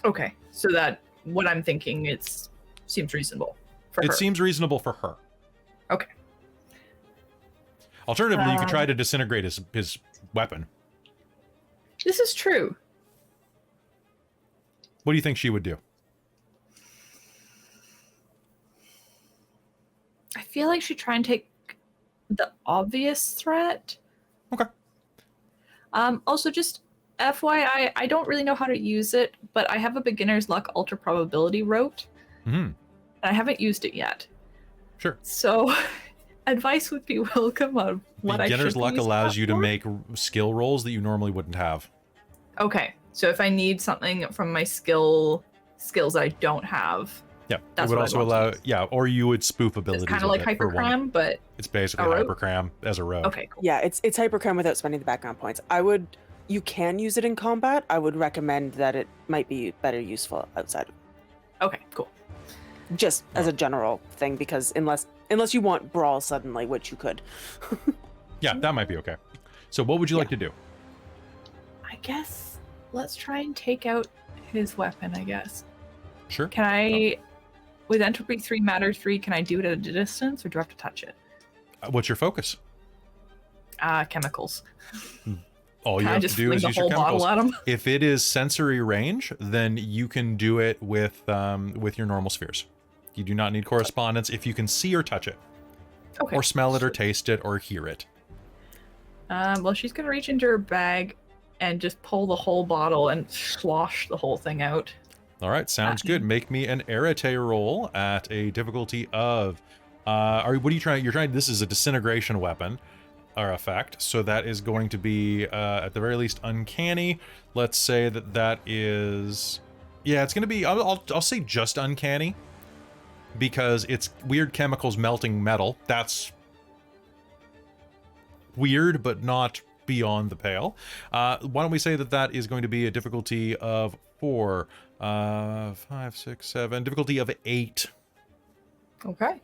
Speaker 2: Okay, so that what I'm thinking seems reasonable for her.
Speaker 1: It seems reasonable for her.
Speaker 2: Okay.
Speaker 1: Alternatively, you could try to disintegrate his weapon.
Speaker 2: This is true.
Speaker 1: What do you think she would do?
Speaker 2: I feel like she'd try and take the obvious threat.
Speaker 1: Okay.
Speaker 2: Also, just FYI, I don't really know how to use it, but I have a beginner's luck ultra probability rote. And I haven't used it yet.
Speaker 1: Sure.
Speaker 2: So, advice would be welcome on what I should
Speaker 1: Beginner's luck
Speaker 2: use
Speaker 1: allows
Speaker 2: that
Speaker 1: you to
Speaker 2: for.
Speaker 1: make skill rolls that you normally wouldn't have.
Speaker 2: Okay, so if I need something from my skills that I don't have,
Speaker 1: Yeah,
Speaker 2: that's
Speaker 1: it would
Speaker 2: what
Speaker 1: also
Speaker 2: I'd want
Speaker 1: allow,
Speaker 2: to use.
Speaker 1: yeah, or you would spoof abilities.
Speaker 2: It's kind of like
Speaker 1: with it for one.
Speaker 2: hypercram, but
Speaker 1: It's basically
Speaker 2: a rogue?
Speaker 1: hypercram as a rogue.
Speaker 2: okay, cool.
Speaker 4: Yeah, it's hypercram without spending the background points. You can use it in combat. I would recommend that it might be better useful outside.
Speaker 2: Okay, cool.
Speaker 4: Just as a general thing, because unless you want brawl suddenly, which you could.
Speaker 1: Yeah, that might be okay. So what would you like to do?
Speaker 2: I I guess let's try and take out his weapon, I guess.
Speaker 1: Sure.
Speaker 2: Can I, with Entropy 3, Matter 3, can I do it at a distance, or do I have to touch it?
Speaker 1: What's your focus?
Speaker 2: Chemicals.
Speaker 1: All you
Speaker 2: Can I
Speaker 1: have to
Speaker 2: just
Speaker 1: do
Speaker 2: fling
Speaker 1: is
Speaker 2: the
Speaker 1: use your
Speaker 2: whole bottle
Speaker 1: chemicals.
Speaker 2: at him?
Speaker 1: If it is sensory range, then you can do it with your normal spheres. You do not need correspondence if you can see or touch it,
Speaker 2: Okay.
Speaker 1: or smell it, or taste it, or hear it.
Speaker 2: Well, she's gonna reach into her bag and just pull the whole bottle and slosh the whole thing out.
Speaker 1: All right, sounds good. Make me an Rattray roll at a difficulty of. What are you trying? You're trying. This is a disintegration weapon, or effect. So that is going to be at the very least uncanny. Let's say that is. Yeah, it's going to be. I'll say just uncanny, because it's weird chemicals melting metal. That's weird, but not beyond the pale. Why don't we say that is going to be a difficulty of 4, 5, 6, 7, difficulty of 8.
Speaker 2: Okay.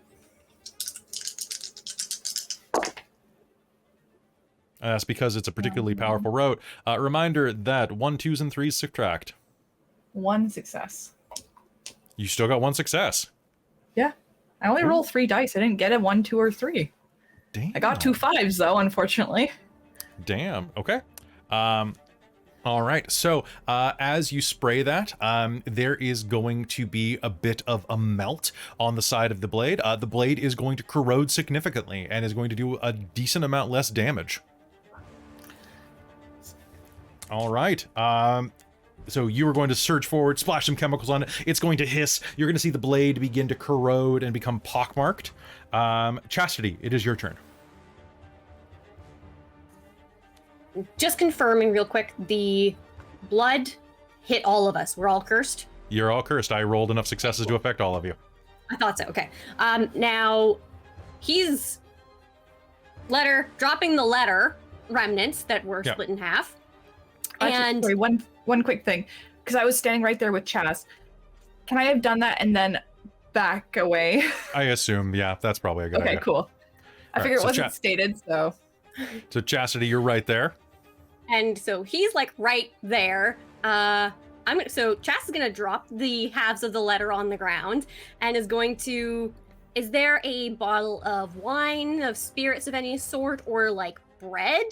Speaker 1: That's because it's a particularly powerful route. Reminder that 1, 2s, and 3s subtract.
Speaker 2: 1 success.
Speaker 1: You still got 1 success.
Speaker 2: Yeah. I only rolled 3 dice. I didn't get a 1, 2, or 3.
Speaker 1: Damn.
Speaker 2: I got 2 5s though, unfortunately.
Speaker 1: Damn. Okay. All right. So as you spray that, there is going to be a bit of a melt on the side of the blade. The blade is going to corrode significantly and is going to do a decent amount less damage. All right. So you are going to surge forward, splash some chemicals on it. It's going to hiss. You're going to see the blade begin to corrode and become pockmarked. Chastity, it is your turn.
Speaker 3: Just confirming real quick, the blood hit all of us. We're all cursed.
Speaker 1: You're all cursed. I rolled enough successes to affect all of you.
Speaker 3: I thought so. Okay. Now he's dropping the letter remnants that were split in half. And
Speaker 2: sorry, one quick thing, because I was standing right there with Chaz. Can I have done that and then back away?
Speaker 1: I assume, yeah, that's probably a good idea.
Speaker 2: Okay, cool. I figured it wasn't stated, so.
Speaker 1: So Chastity, you're right there.
Speaker 3: And so he's like right there. So Chas is gonna drop the halves of the letter on the ground and is going to. Is there a bottle of wine, of spirits of any sort, or like bread?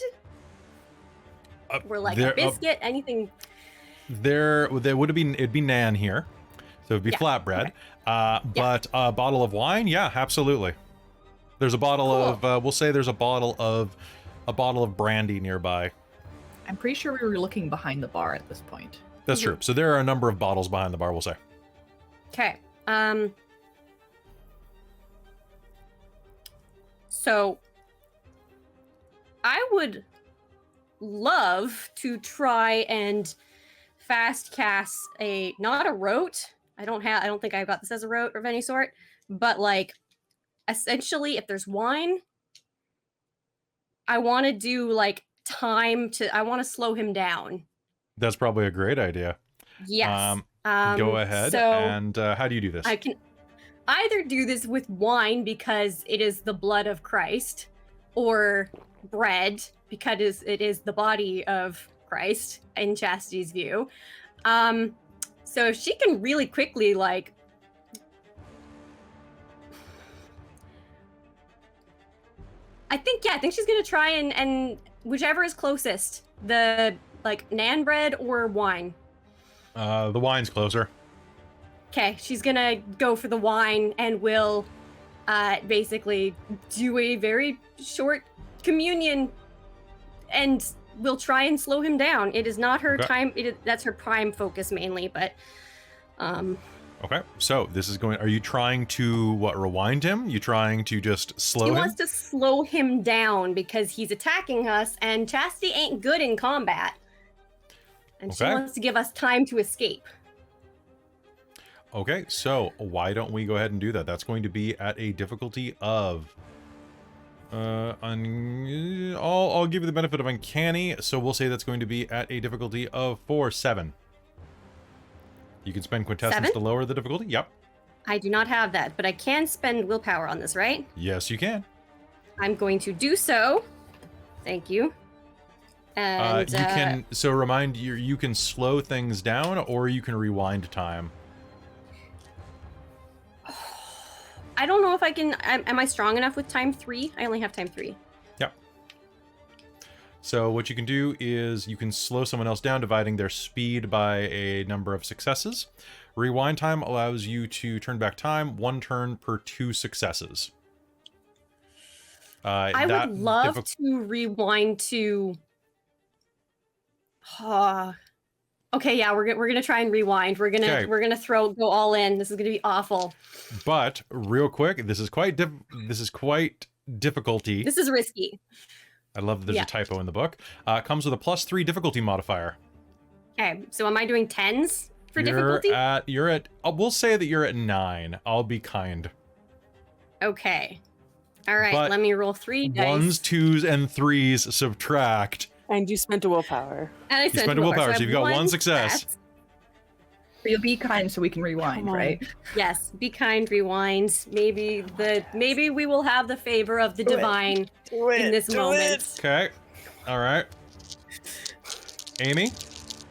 Speaker 3: Or like a biscuit, anything?
Speaker 1: There would have been, it'd be Nan here. So it'd be flatbread. Okay. But a bottle of wine, yeah, absolutely. There's a bottle of, we'll say there's a bottle of brandy nearby.
Speaker 2: I'm pretty sure we were looking behind the bar at this point.
Speaker 1: That's true. So there are a number of bottles behind the bar, we'll say.
Speaker 3: Okay. So I would love to try and fast cast not a rote. I don't think I've got this as a rote of any sort, but like essentially if there's wine, I want to do like I want to slow him down.
Speaker 1: That's probably a great idea.
Speaker 3: Yes.
Speaker 1: Go ahead. And how do you do this?
Speaker 3: I can either do this with wine because it is the blood of Christ, or bread because it is the body of Christ in Chastity's view. So she can really quickly like I think she's gonna try and whichever is closest, the like nan bread or wine.
Speaker 1: The wine's closer.
Speaker 3: Okay, she's gonna go for the wine and will basically do a very short communion and will try and slow him down. It is not her time. That's her prime focus mainly, but
Speaker 1: Okay, so this is going. Are you trying to rewind him? You trying to just slow him?
Speaker 3: He wants to slow him down because he's attacking us, and Chastity ain't good in combat, and she wants to give us time to escape.
Speaker 1: Okay, so why don't we go ahead and do that? That's going to be at a difficulty of. I'll give you the benefit of uncanny, so we'll say that's going to be at a difficulty of 7. You can spend quintessence to lower the difficulty. Yep.
Speaker 3: I do not have that, but I can spend willpower on this, right?
Speaker 1: Yes, you can.
Speaker 3: I'm going to do so. Thank you. And
Speaker 1: you can remind you can slow things down or you can rewind time.
Speaker 3: I don't know if I can. Am I strong enough with time 3? I only have time 3.
Speaker 1: Yep. So what you can do is you can slow someone else down, dividing their speed by a number of successes. Rewind time allows you to turn back time 1 turn per 2 successes.
Speaker 3: I would love to rewind to. Okay, yeah, we're gonna try and rewind. We're gonna go all in. This is gonna be awful.
Speaker 1: But real quick, this is quite difficulty.
Speaker 3: This is risky.
Speaker 1: I love that there's a typo in the book. Comes with a +3 difficulty modifier.
Speaker 3: Okay, so am I doing 10s for difficulty?
Speaker 1: We'll say that you're at 9. I'll be kind.
Speaker 3: Okay. All right,
Speaker 1: But
Speaker 3: let me roll 3 dice.
Speaker 1: 1s, 2s, and 3s subtract.
Speaker 4: And you spent a willpower.
Speaker 3: And I
Speaker 1: You spent a willpower, so you've got 1 success.
Speaker 3: success.
Speaker 2: But you'll be kind so we can rewind, right?
Speaker 3: Yes, be kind, rewind. Maybe we will have the favor of the divine in this moment.
Speaker 1: Okay. All right. Amy,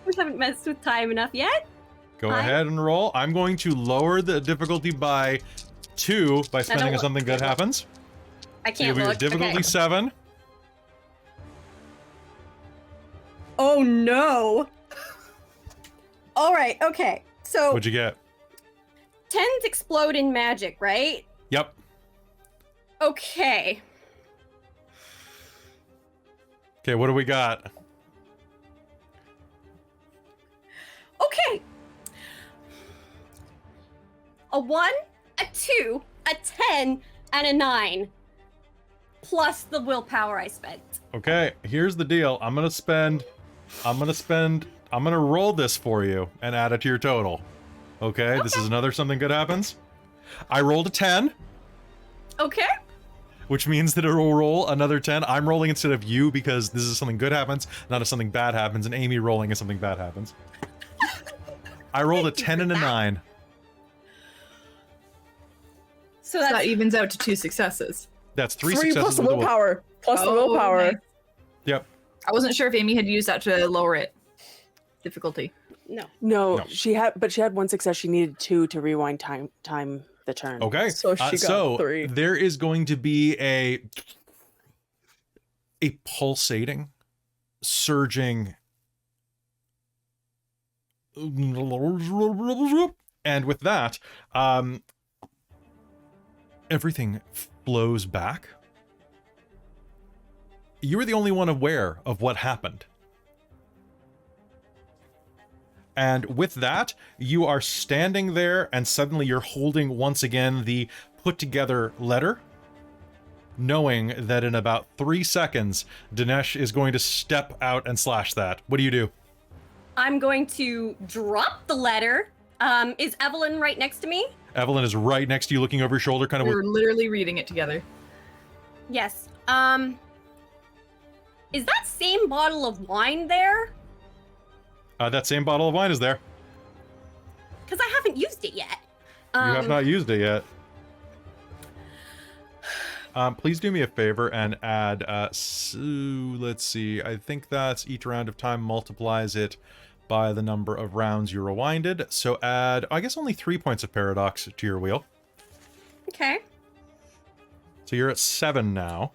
Speaker 3: We haven't messed with time enough yet.
Speaker 1: go ahead and roll. I'm going to lower the difficulty by 2 by spending on something good happens.
Speaker 3: I can't
Speaker 1: Your
Speaker 3: look.
Speaker 1: difficulty
Speaker 3: Okay.
Speaker 1: 7.
Speaker 3: Oh no. All right, okay. So
Speaker 1: What'd you get?
Speaker 3: 10s explode in magic, right?
Speaker 1: Yep.
Speaker 3: Okay.
Speaker 1: Okay, what do we got?
Speaker 3: Okay. A 1, a 2, a 10, and a 9. Plus the willpower I spent.
Speaker 1: Okay, here's the deal. I'm gonna roll this for you and add it to your total. Okay, this is another something good happens. I rolled a 10,
Speaker 3: Okay.
Speaker 1: which means that it will roll another 10. I'm rolling instead of you because this is something good happens, not if something bad happens, and Amy rolling if something bad happens. I rolled a 10 and a 9.
Speaker 3: So
Speaker 2: That
Speaker 3: that's
Speaker 2: evens out to 2 successes.
Speaker 1: That's 3
Speaker 5: 3
Speaker 1: successes
Speaker 5: plus the
Speaker 1: with
Speaker 5: willpower. Plus the
Speaker 2: Oh,
Speaker 5: willpower.
Speaker 2: nice.
Speaker 1: Yep.
Speaker 2: I wasn't sure if Amy had used that to lower it. Difficulty.
Speaker 3: no.
Speaker 4: No, she had 1 success. She needed 2 to rewind time the turn.
Speaker 1: Okay.
Speaker 5: So she got 3.
Speaker 1: There is going to be a pulsating, surging, and with that, everything flows back. You were the only one aware of what happened. And with that, you are standing there and suddenly you're holding once again the put together letter, knowing that in about 3 seconds, Dinesh is going to step out and slash that. What do you do?
Speaker 3: I'm going to drop the letter. Is Evelyn right next to me?
Speaker 1: Evelyn is right next to you looking over your shoulder, kind of
Speaker 2: We were literally reading it together.
Speaker 3: Yes. Is that same bottle of wine there?
Speaker 1: that same bottle of wine is there.
Speaker 3: Because I haven't used it yet.
Speaker 1: You have not used it yet. Please do me a favor and add, let's see, I think that's each round of time multiplies it by the number of rounds you rewinded. So add, I guess, only 3 points of paradox to your wheel.
Speaker 3: Okay.
Speaker 1: So you're at 7 now.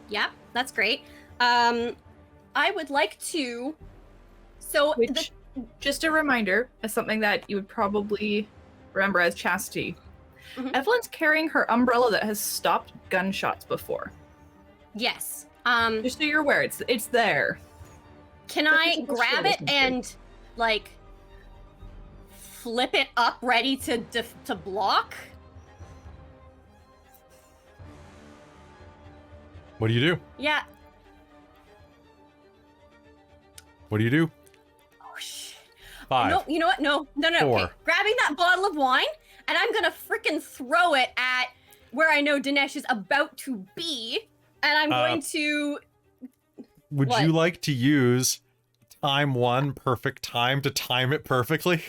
Speaker 3: Yep, that's great. I would like to. So
Speaker 2: Which, just a reminder, as something that you would probably remember as Chastity.
Speaker 3: Mhm.
Speaker 2: Evelyn's carrying her umbrella that has stopped gunshots before.
Speaker 3: yes.
Speaker 2: Just so you're aware, it's there.
Speaker 3: Can
Speaker 2: That's
Speaker 3: I
Speaker 2: what the
Speaker 3: grab
Speaker 2: shield
Speaker 3: it
Speaker 2: is
Speaker 3: and like flip it up, ready to block?
Speaker 1: What do you do?
Speaker 3: Yeah.
Speaker 1: What do you do?
Speaker 3: Oh shit.
Speaker 1: 5.
Speaker 3: No, you know what? No.
Speaker 1: 4.
Speaker 3: Okay. Grabbing that bottle of wine, and I'm gonna frickin' throw it at where I know Dinesh is about to be, and I'm going to.
Speaker 1: Would
Speaker 3: What?
Speaker 1: you like to use time 1 perfect time to time it perfectly?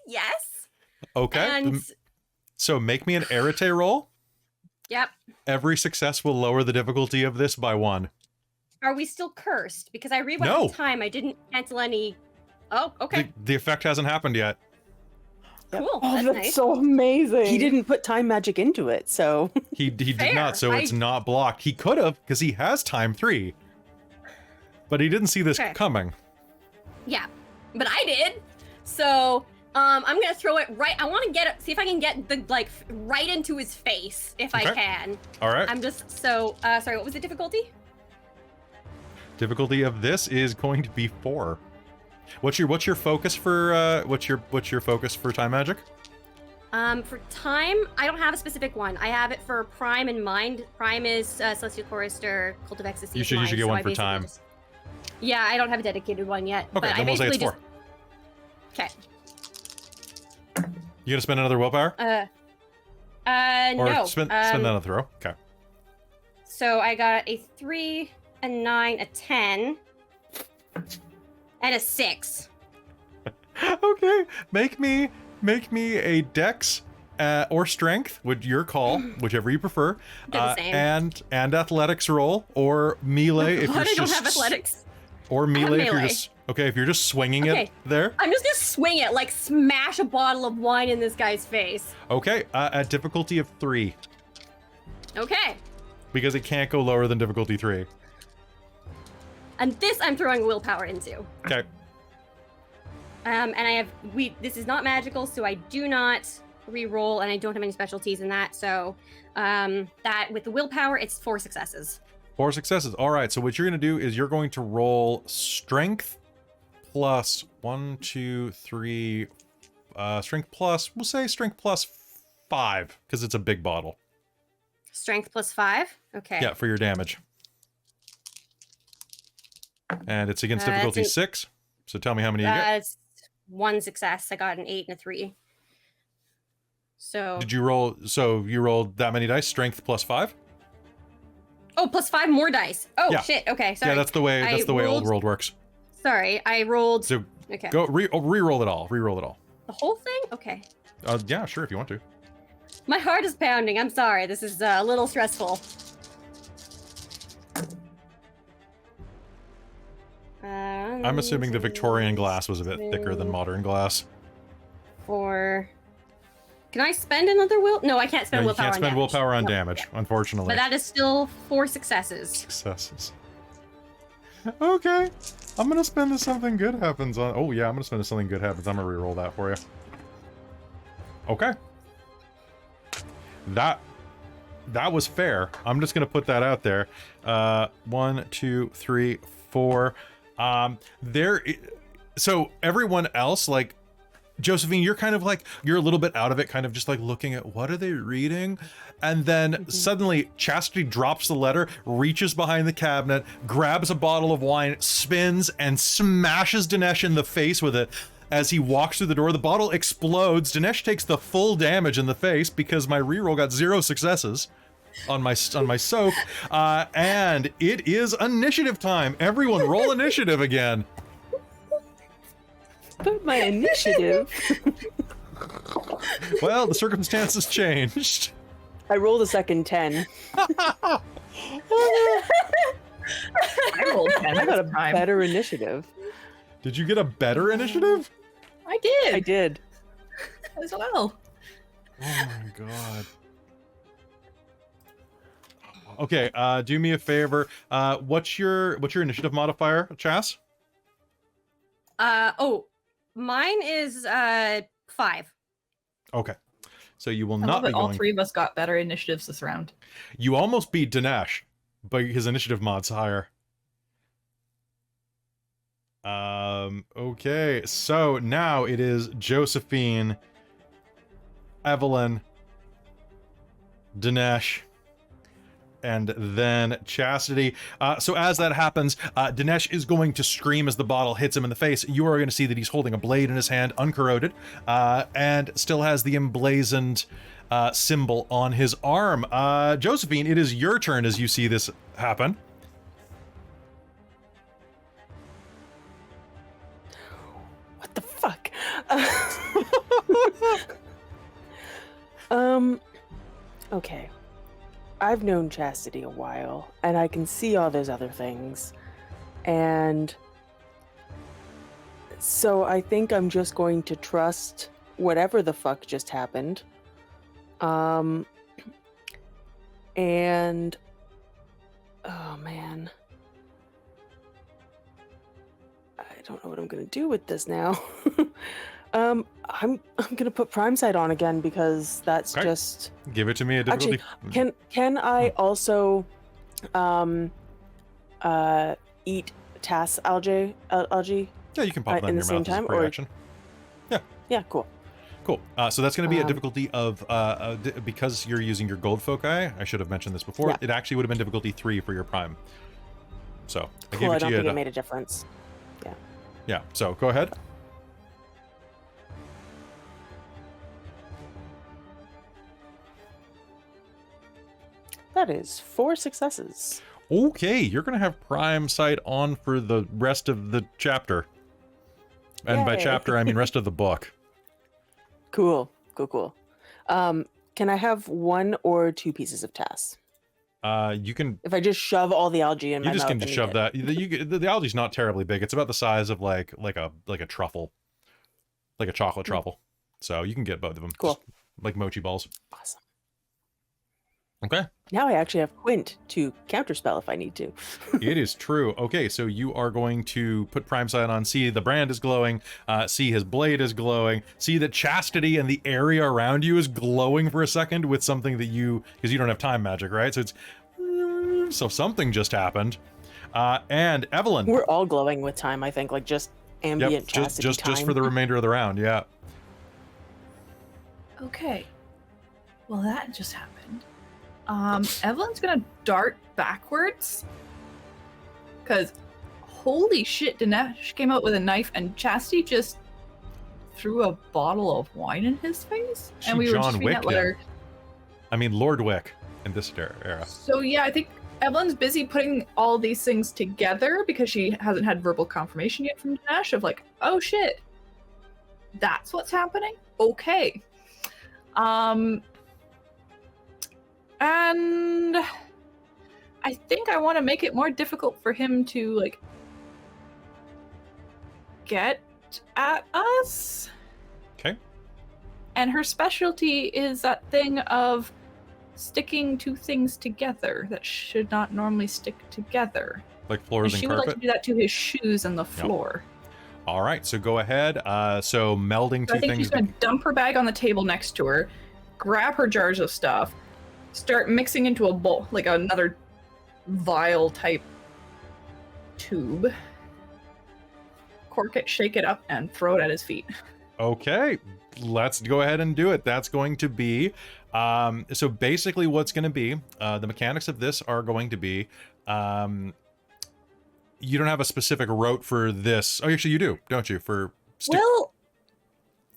Speaker 3: Yes.
Speaker 1: Okay.
Speaker 3: And
Speaker 1: So make me an arete roll.
Speaker 3: yep.
Speaker 1: Every success will lower the difficulty of this by 1.
Speaker 3: Are we still cursed? Because I rewound
Speaker 1: No.
Speaker 3: the time. I didn't cancel any. Oh, okay.
Speaker 1: The effect hasn't happened yet.
Speaker 3: Cool.
Speaker 5: Oh,
Speaker 3: that's
Speaker 5: that's
Speaker 3: nice.
Speaker 5: so amazing.
Speaker 4: He didn't put time magic into it, so
Speaker 1: He did
Speaker 3: Fair.
Speaker 1: not, so it's not blocked. He could have, because he has time 3. But he didn't see this
Speaker 3: Okay.
Speaker 1: coming.
Speaker 3: Yeah, but I did. So I'm gonna throw it right. I want to get it. See if I can get the right into his face if I
Speaker 1: Okay.
Speaker 3: can.
Speaker 1: All right.
Speaker 3: I'm just so sorry. What was the difficulty?
Speaker 1: Difficulty of this is going to be 4. What's your focus for what's your focus for time magic?
Speaker 3: For time, I don't have a specific one. I have it for Prime and Mind. Prime is Celestial Chorister, Cult of Ecstasy.
Speaker 1: You should
Speaker 3: Mind,
Speaker 1: get
Speaker 3: so
Speaker 1: one
Speaker 3: I
Speaker 1: for
Speaker 3: basically
Speaker 1: time.
Speaker 3: Yeah, I don't have a dedicated one yet.
Speaker 1: Okay,
Speaker 3: but I
Speaker 1: then we'll say it's
Speaker 3: basically
Speaker 1: 4.
Speaker 3: just. Okay.
Speaker 1: You gonna spend another willpower?
Speaker 3: No.
Speaker 1: Or spend that on the throw? Okay.
Speaker 3: So I got a 3, a 9, a 10, and a 6.
Speaker 1: Okay. Make me a dex or strength, with your call, whichever you prefer.
Speaker 3: They're the same.
Speaker 1: And athletics roll or melee if
Speaker 3: God,
Speaker 1: you're
Speaker 3: I don't
Speaker 1: just
Speaker 3: have athletics.
Speaker 1: or melee if you're
Speaker 3: melee.
Speaker 1: just okay, if you're just swinging
Speaker 3: Okay.
Speaker 1: it there.
Speaker 3: I'm just gonna swing it, like smash a bottle of wine in this guy's face.
Speaker 1: Okay, at difficulty of 3
Speaker 3: Okay.
Speaker 1: because it can't go lower than difficulty 3.
Speaker 3: And this I'm throwing willpower into.
Speaker 1: Okay.
Speaker 3: And I have this is not magical, so I do not re-roll, and I don't have any specialties in that. So that with the willpower, it's 4 successes.
Speaker 1: 4 successes. All right. So what you're going to do is you're going to roll strength plus 1, 2, 3. Strength plus, we'll say strength plus 5 because it's a big bottle.
Speaker 3: Strength plus 5. Okay.
Speaker 1: Yeah, for your damage. And it's against
Speaker 3: That's
Speaker 1: difficulty
Speaker 3: an-
Speaker 1: 6. So tell me how many you get.
Speaker 3: It's 1 success. I got an 8 and a 3. So.
Speaker 1: Did you roll? So you rolled that many dice? Strength plus 5?
Speaker 3: Oh, plus 5 more dice. Oh
Speaker 1: Yeah.
Speaker 3: shit. Okay. Sorry.
Speaker 1: Yeah, that's the way. That's the way old world works.
Speaker 3: Sorry, I rolled.
Speaker 1: So
Speaker 3: Okay.
Speaker 1: go re-roll it all. Re-roll it all.
Speaker 3: The whole thing. Okay.
Speaker 1: Yeah, sure, if you want to.
Speaker 3: My heart is pounding. I'm sorry. This is a little stressful.
Speaker 1: I'm assuming the Victorian glass was a bit thicker than modern glass.
Speaker 3: 4. Can I spend another will? No, I can't
Speaker 1: No,
Speaker 3: spend
Speaker 1: you
Speaker 3: willpower
Speaker 1: can't
Speaker 3: on
Speaker 1: spend
Speaker 3: damage.
Speaker 1: willpower on
Speaker 3: No.
Speaker 1: damage, unfortunately.
Speaker 3: But that is still 4 successes.
Speaker 1: Successes. Okay. I'm gonna spend this something good happens on. Oh yeah, I'm gonna spend this something good happens. I'm gonna re-roll that for you. Okay. That was fair. I'm just gonna put that out there. 1, 2, 3, 4. So everyone else, like Josephine, you're kind of like, you're a little bit out of it, kind of just like looking at what are they reading? And then suddenly Chastity drops the letter, reaches behind the cabinet, grabs a bottle of wine, spins, and smashes Dinesh in the face with it. As he walks through the door, the bottle explodes. Dinesh takes the full damage in the face because my reroll got 0 successes on my soak. And it is initiative time. Everyone roll initiative again.
Speaker 4: but my initiative.
Speaker 1: Well, the circumstances changed.
Speaker 4: I rolled a second 10.
Speaker 2: I rolled 10
Speaker 4: I got a
Speaker 2: this time.
Speaker 4: better initiative.
Speaker 1: Did you get a better initiative?
Speaker 2: I did
Speaker 4: I did.
Speaker 2: as well.
Speaker 1: Oh my god. Okay, do me a favor. What's your initiative modifier, Chas?
Speaker 3: Mine is 5.
Speaker 1: Okay. So you will
Speaker 2: I
Speaker 1: not
Speaker 2: love
Speaker 1: be
Speaker 2: it. All
Speaker 1: going.
Speaker 2: 3 of us got better initiatives this round.
Speaker 1: You almost beat Dinesh, but his initiative mod's higher. Okay, so now it is Josephine, Evelyn, Dinesh, and then Chastity. So as that happens, Dinesh is going to scream as the bottle hits him in the face. You are going to see that he's holding a blade in his hand, uncorroded, and still has the emblazoned symbol on his arm. Josephine, it is your turn as you see this happen.
Speaker 4: What the fuck? Okay. I've known Chastity a while, and I can see all those other things. And so I think I'm just going to trust whatever the fuck just happened. And oh man, I don't know what I'm gonna do with this now. I'm gonna put Prime Sight on again because that's
Speaker 1: Okay.
Speaker 4: just
Speaker 1: Give it to me at difficulty.
Speaker 4: Actually, can I also eat TAS algae?
Speaker 1: Yeah, you can pop them
Speaker 4: in
Speaker 1: in
Speaker 4: the
Speaker 1: your
Speaker 4: same
Speaker 1: mouth as a
Speaker 4: time,
Speaker 1: free
Speaker 4: or-
Speaker 1: action.
Speaker 4: Yeah, cool.
Speaker 1: Cool. So that's going to be a
Speaker 4: Um,
Speaker 1: difficulty of because you're using your gold foci. I should have mentioned this before.
Speaker 4: Yeah.
Speaker 1: It actually would have been difficulty 3 for your prime. So I
Speaker 4: Cool.
Speaker 1: gave
Speaker 4: I
Speaker 1: it to
Speaker 4: don't
Speaker 1: you.
Speaker 4: think it made a difference.
Speaker 1: Yeah. So go ahead.
Speaker 4: That is 4 successes.
Speaker 1: Okay, you're going to have prime sight on for the rest of the chapter. And by
Speaker 4: Yay.
Speaker 1: chapter, I mean rest of the book.
Speaker 4: Cool. Can I have 1 or 2 pieces of TAS?
Speaker 1: You can.
Speaker 4: If I just shove all the algae in my
Speaker 1: You just
Speaker 4: mouth
Speaker 1: can just shove that. The algae's not terribly big. It's about the size of like a truffle, like a chocolate truffle. So you can get both of them.
Speaker 4: Cool.
Speaker 1: Just like mochi balls.
Speaker 4: Awesome.
Speaker 1: Okay.
Speaker 4: Now I actually have Quint to counterspell if I need to.
Speaker 1: It is true. Okay, so you are going to put prime sight on. See, the brand is glowing. See, his blade is glowing. See that Chastity and the area around you is glowing for a second with something that because you don't have time magic, right? So something just happened. And Evelyn.
Speaker 4: We're all glowing with time, I think, like just ambient Chastity time.
Speaker 1: just for the remainder of the round, yeah.
Speaker 2: Okay. Well, that just happened. Evelyn's gonna dart backwards. Because, holy shit, Dinesh came out with a knife and Chastity just threw a bottle of wine in his face?
Speaker 1: She
Speaker 2: And we were
Speaker 1: John
Speaker 2: just reading
Speaker 1: Wicked
Speaker 2: that letter.
Speaker 1: I mean, Lord Wick in this era.
Speaker 2: So yeah, I think Evelyn's busy putting all these things together because she hasn't had verbal confirmation yet from Dinesh of like, oh shit, that's what's happening? Okay. And I think I want to make it more difficult for him to like get at us.
Speaker 1: Okay.
Speaker 2: And her specialty is that thing of sticking two things together that should not normally stick together.
Speaker 1: Like floors
Speaker 2: And she
Speaker 1: and
Speaker 2: would like
Speaker 1: carpet.
Speaker 2: to do that to his shoes and the floor.
Speaker 1: All right, so go ahead. So melding
Speaker 2: So
Speaker 1: two
Speaker 2: I think
Speaker 1: things.
Speaker 2: she's going to dump her bag on the table next to her, grab her jars of stuff, start mixing into a bowl, like another vial type tube, cork it, shake it up, and throw it at his feet.
Speaker 1: Okay, let's go ahead and do it. That's going to be, so basically what's going to be, the mechanics of this are going to be, you don't have a specific route for this. Oh, actually you do, don't you?
Speaker 2: Well,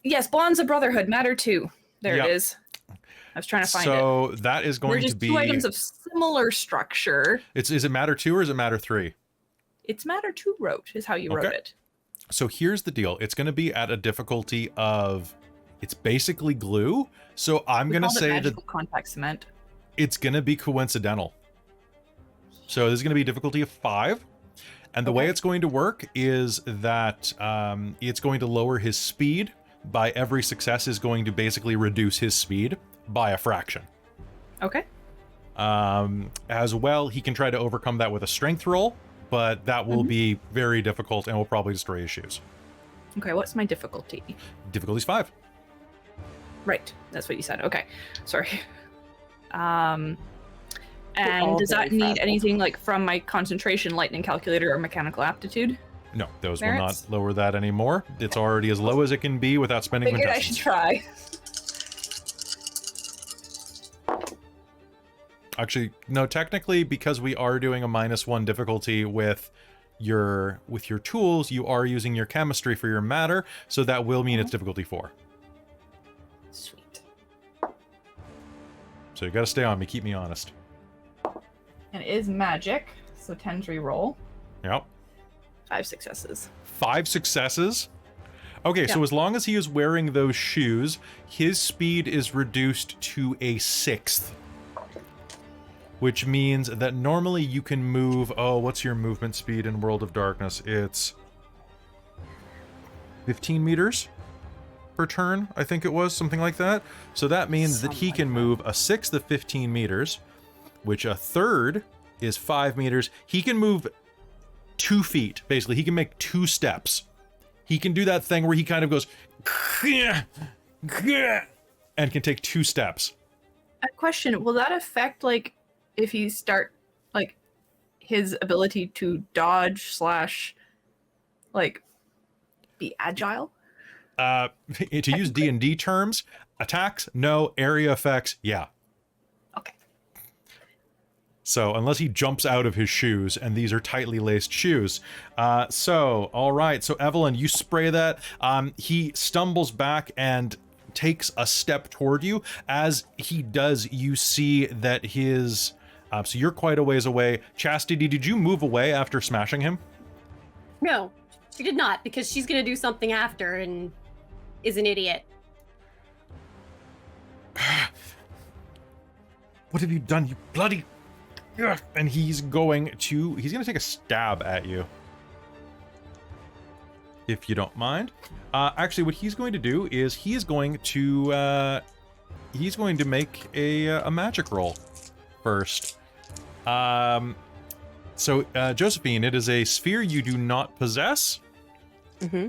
Speaker 2: yes, Bonds of Brotherhood, matter too. There
Speaker 1: Yep.
Speaker 2: it is. I was trying to find it.
Speaker 1: So that is
Speaker 2: We're
Speaker 1: going
Speaker 2: just
Speaker 1: to be,
Speaker 2: two items of similar structure.
Speaker 1: is it matter 2 or is it matter 3?
Speaker 2: It's matter 2 wrote, is how you wrote
Speaker 1: Okay.
Speaker 2: it.
Speaker 1: So here's the deal. It's going to be at a difficulty of, it's basically glue. So I'm
Speaker 2: We
Speaker 1: going to
Speaker 2: called it
Speaker 1: say that
Speaker 2: magical contact cement.
Speaker 1: it's going to be coincidental. So this is going to be a difficulty of 5. And the way
Speaker 2: Okay.
Speaker 1: it's going to work is that it's going to lower his speed by every success is going to basically reduce his speed by a fraction.
Speaker 2: Okay.
Speaker 1: As well, he can try to overcome that with a strength roll, but that will be very difficult and will probably destroy his shoes.
Speaker 2: Okay, what's my difficulty?
Speaker 1: Difficulty's 5.
Speaker 2: Right, that's what you said. Okay, sorry.
Speaker 4: all
Speaker 2: And does that
Speaker 4: very
Speaker 2: need
Speaker 4: fragile.
Speaker 2: anything like from my concentration, lightning calculator, or mechanical aptitude?
Speaker 1: No, those
Speaker 2: Merits?
Speaker 1: will not lower that anymore. It's already as low as it can be without spending
Speaker 2: Figured I should
Speaker 1: quintessence.
Speaker 2: try.
Speaker 1: Actually, no, technically, because we are doing a -1 difficulty with your tools, you are using your chemistry for your matter, so that will mean it's difficulty 4.
Speaker 2: Sweet.
Speaker 1: So you gotta stay on me, keep me honest.
Speaker 2: And it is magic, so 10's reroll.
Speaker 1: Yep.
Speaker 2: 5 successes.
Speaker 1: 5 successes. Okay, so
Speaker 2: Yeah.
Speaker 1: as long as he is wearing those shoes, his speed is reduced to a 1/6. which means that normally you can move... Oh, what's your movement speed in World of Darkness? It's 15 meters per turn, I think it was, something like that. So that means that he can move a sixth of 15 meters, which a third is 5 meters. He can move 2 feet, basically. He can make 2 steps. He can do that thing where he kind of goes... and can take 2 steps.
Speaker 2: A question, will that affect, like, if you start, like, his ability to dodge slash, like, be agile?
Speaker 1: To use D&D terms, attacks, no. Area effects, yeah.
Speaker 2: Okay.
Speaker 1: So, unless he jumps out of his shoes, and these are tightly laced shoes. All right. So, Evelyn, you spray that. He stumbles back and takes a step toward you. As he does, you see that his... so you're quite a ways away. Chastity, did you move away after smashing him?
Speaker 3: No, she did not, because she's going to do something after and is an idiot.
Speaker 1: What have you done, you bloody... Ugh. And he's going to take a stab at you, if you don't mind. Actually, what he's going to do is he's going to make a magic roll first. So Josephine, it is a sphere you do not possess.
Speaker 4: Mm-hmm.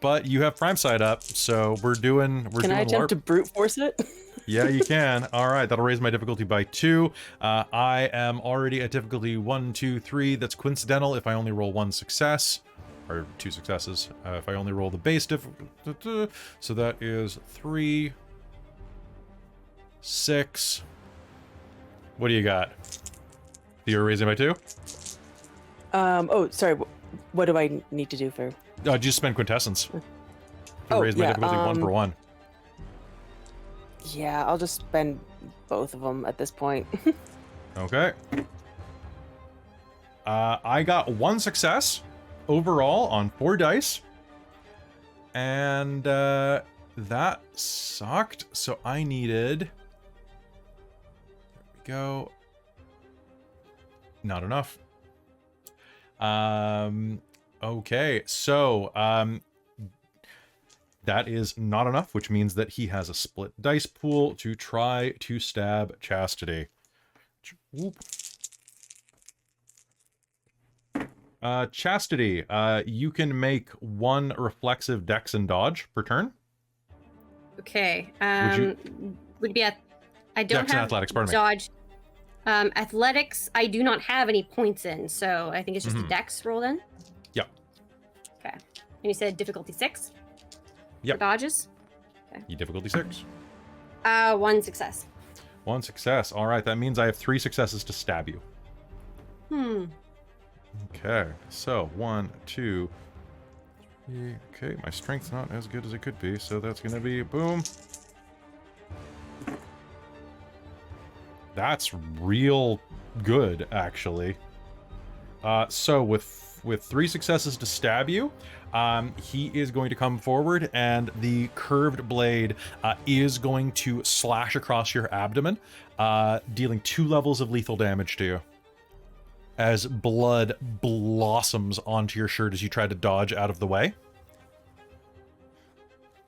Speaker 1: But you have Prime Side up, so we're doing
Speaker 4: Can I attempt to brute force it?
Speaker 1: Yeah, you can. All right, that'll raise my difficulty by 2. I am already at difficulty 1, 2, 3. That's coincidental if I only roll 1 success. Or 2 successes. If I only roll the base difficulty. So that is 3, 6. What do you got? You're raising by 2?
Speaker 4: Oh, sorry. What do I need to do for...
Speaker 1: Just spend quintessence. To raise my difficulty 1 for 1.
Speaker 4: Yeah, I'll just spend both of them at this point.
Speaker 1: Okay. I got 1 success overall on 4 dice. And that sucked. So I needed... There we go. Not enough. Okay, so that is not enough, which means that he has a split dice pool to try to stab Chastity. Whoop. Chastity, you can make 1 reflexive dex and dodge per turn.
Speaker 3: Okay. Would be at... I don't
Speaker 1: Dex and
Speaker 3: have
Speaker 1: athletics, pardon me.
Speaker 3: dodge. Athletics, I do not have any points in, so I think it's just a dex roll then.
Speaker 1: Yep.
Speaker 3: Okay. And you said difficulty 6?
Speaker 1: Yep.
Speaker 3: For dodges? Okay.
Speaker 1: You difficulty 6.
Speaker 3: 1 success.
Speaker 1: 1 success. All right, that means I have 3 successes to stab you. Okay, so 1, 2, 3. Okay, my strength's not as good as it could be, so that's gonna be boom. That's real good, actually. So with 3 successes to stab you, he is going to come forward, and the curved blade is going to slash across your abdomen, dealing 2 levels of lethal damage to you, as blood blossoms onto your shirt as you try to dodge out of the way.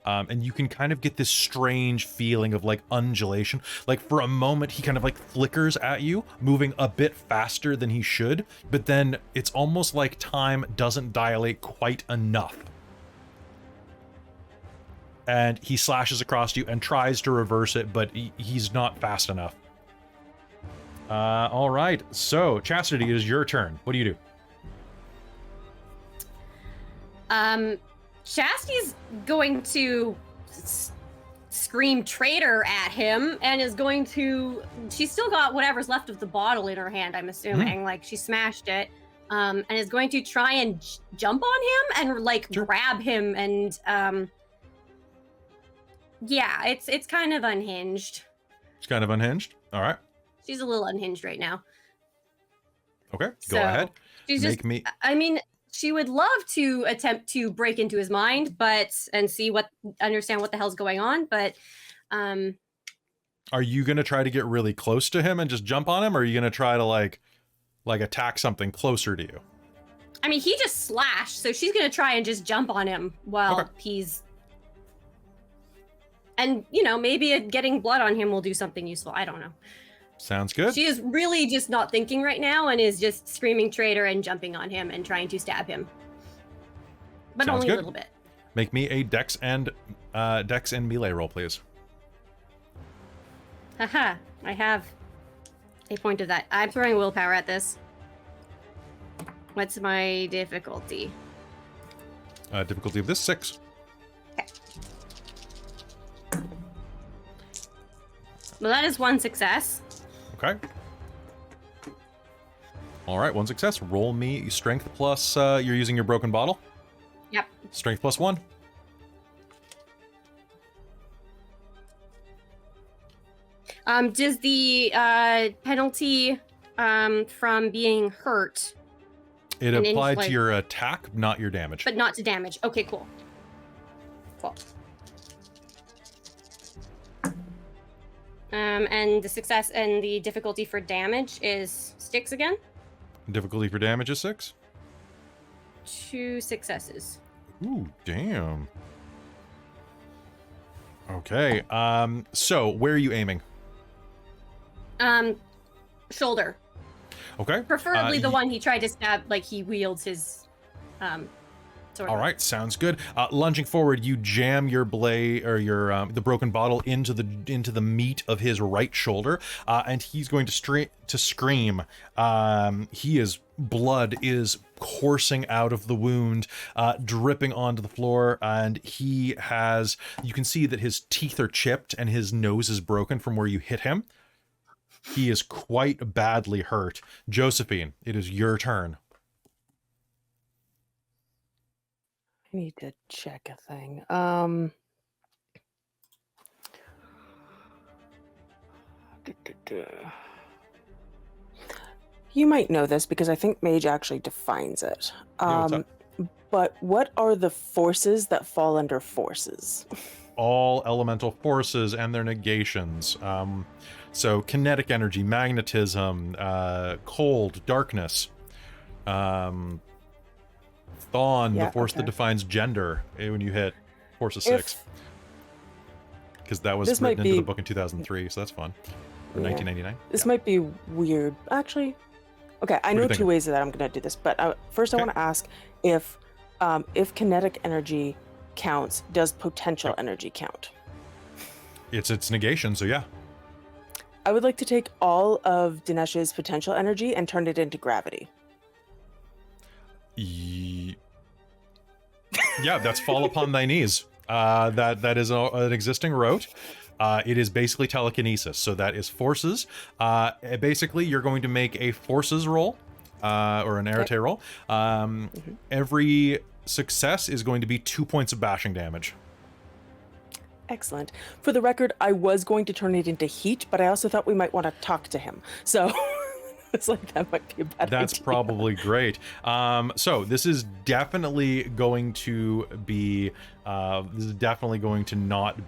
Speaker 1: And you can kind of get this strange feeling of like undulation. Like for a moment, he kind of like flickers at you, moving a bit faster than he should, but then it's almost like time doesn't dilate quite enough. And he slashes across you and tries to reverse it, but he's not fast enough. All right, so Chastity, it is your turn. What do you do?
Speaker 3: Chastity's going to scream traitor at him and is going to... She's still got whatever's left of the bottle in her hand, I'm assuming. Like, she smashed it. And is going to try and jump on him and, like, grab him and... yeah, it's kind of unhinged.
Speaker 1: It's kind of unhinged? All right.
Speaker 3: She's a little unhinged right now.
Speaker 1: Okay, go ahead.
Speaker 3: She's
Speaker 1: Make me...
Speaker 3: I mean... She would love to attempt to break into his mind, and understand what the hell's going on, but
Speaker 1: Are you going to try to get really close to him and just jump on him? Or are you going to try to like attack something closer to you?
Speaker 3: I mean, he just slashed, so she's going to try and just jump on him while he's... And, you know, maybe getting blood on him will do something useful. I don't know.
Speaker 1: Sounds good.
Speaker 3: She is really just not thinking right now and is just screaming traitor and jumping on him and trying to stab him. But
Speaker 1: Sounds
Speaker 3: only
Speaker 1: good.
Speaker 3: a little bit.
Speaker 1: Make me a dex and melee roll, please.
Speaker 3: Haha, I have a point of that. I'm throwing willpower at this. What's my difficulty?
Speaker 1: Difficulty of this 6.
Speaker 3: Okay. Well, that is 1 success.
Speaker 1: Okay. All right, 1 success. Roll me strength plus. You're using your broken bottle.
Speaker 3: Yep.
Speaker 1: Strength plus 1.
Speaker 3: Does the penalty from being hurt?
Speaker 1: It applied to your attack, not your damage.
Speaker 3: But not to damage. Okay, cool. Cool. And the success and the difficulty for damage is 6 again?
Speaker 1: Difficulty for damage is 6?
Speaker 3: 2 successes.
Speaker 1: Ooh, damn. Okay, so where are you aiming?
Speaker 3: Shoulder.
Speaker 1: Okay.
Speaker 3: Preferably the one he tried to stab, like he wields his sword.
Speaker 1: All right, sounds good. Lunging forward, you jam your blade or your the broken bottle into the meat of his right shoulder, and he's going to scream. Blood is coursing out of the wound, dripping onto the floor, and you can see that his teeth are chipped and his nose is broken from where you hit him. He is quite badly hurt. Josephine, it is your turn.
Speaker 4: I need to check a thing. You might know this because I think Mage actually defines it.
Speaker 1: Yeah, what's up?
Speaker 4: But what are the forces that fall under forces?
Speaker 1: All elemental forces and their negations. So kinetic energy, magnetism, cold, darkness, thawne, the force that defines gender when you hit force of 6. Because that was written into the book in 2003, so that's fun. Or 1999.
Speaker 4: This might be weird. Actually, okay, I know 2 ways that I'm going to do this, but first I want to ask if kinetic energy counts, does potential energy count?
Speaker 1: It's its negation, so yeah.
Speaker 4: I would like to take all of Dinesh's potential energy and turn it into gravity.
Speaker 1: Yeah, that's fall upon thy knees. That is an existing rote. It is basically telekinesis, so that is forces. Basically, you're going to make a forces roll, or an arete roll. Every success is going to be 2 points of bashing damage.
Speaker 4: Excellent. For the record, I was going to turn it into heat, but I also thought we might want to talk to him. So it's like that might be a bad idea.
Speaker 1: That's probably great. So this is definitely going to be not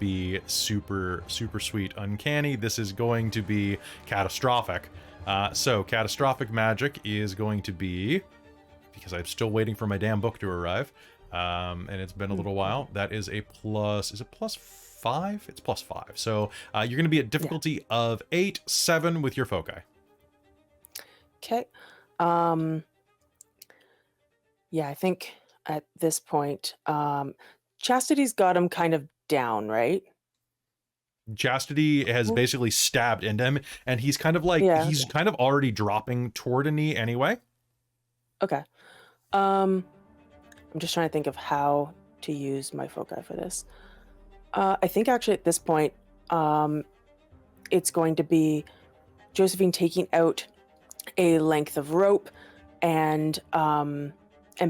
Speaker 1: be super sweet uncanny. This is going to be catastrophic. So catastrophic magic is going to be, because I'm still waiting for my damn book to arrive, and it's been a little while. That is a plus. Is it plus 5? It's plus 5. So you're going to be at difficulty of 8, 7 with your foci.
Speaker 4: Okay. Yeah, I think at this point, Chastity's got him kind of down, right?
Speaker 1: Chastity has basically stabbed into him, and he's kind of like, he's kind of already dropping toward a knee anyway. Okay.
Speaker 4: I'm just trying to think of how to use my foci for this. I think actually at this point, it's going to be Josephine taking out a length of rope and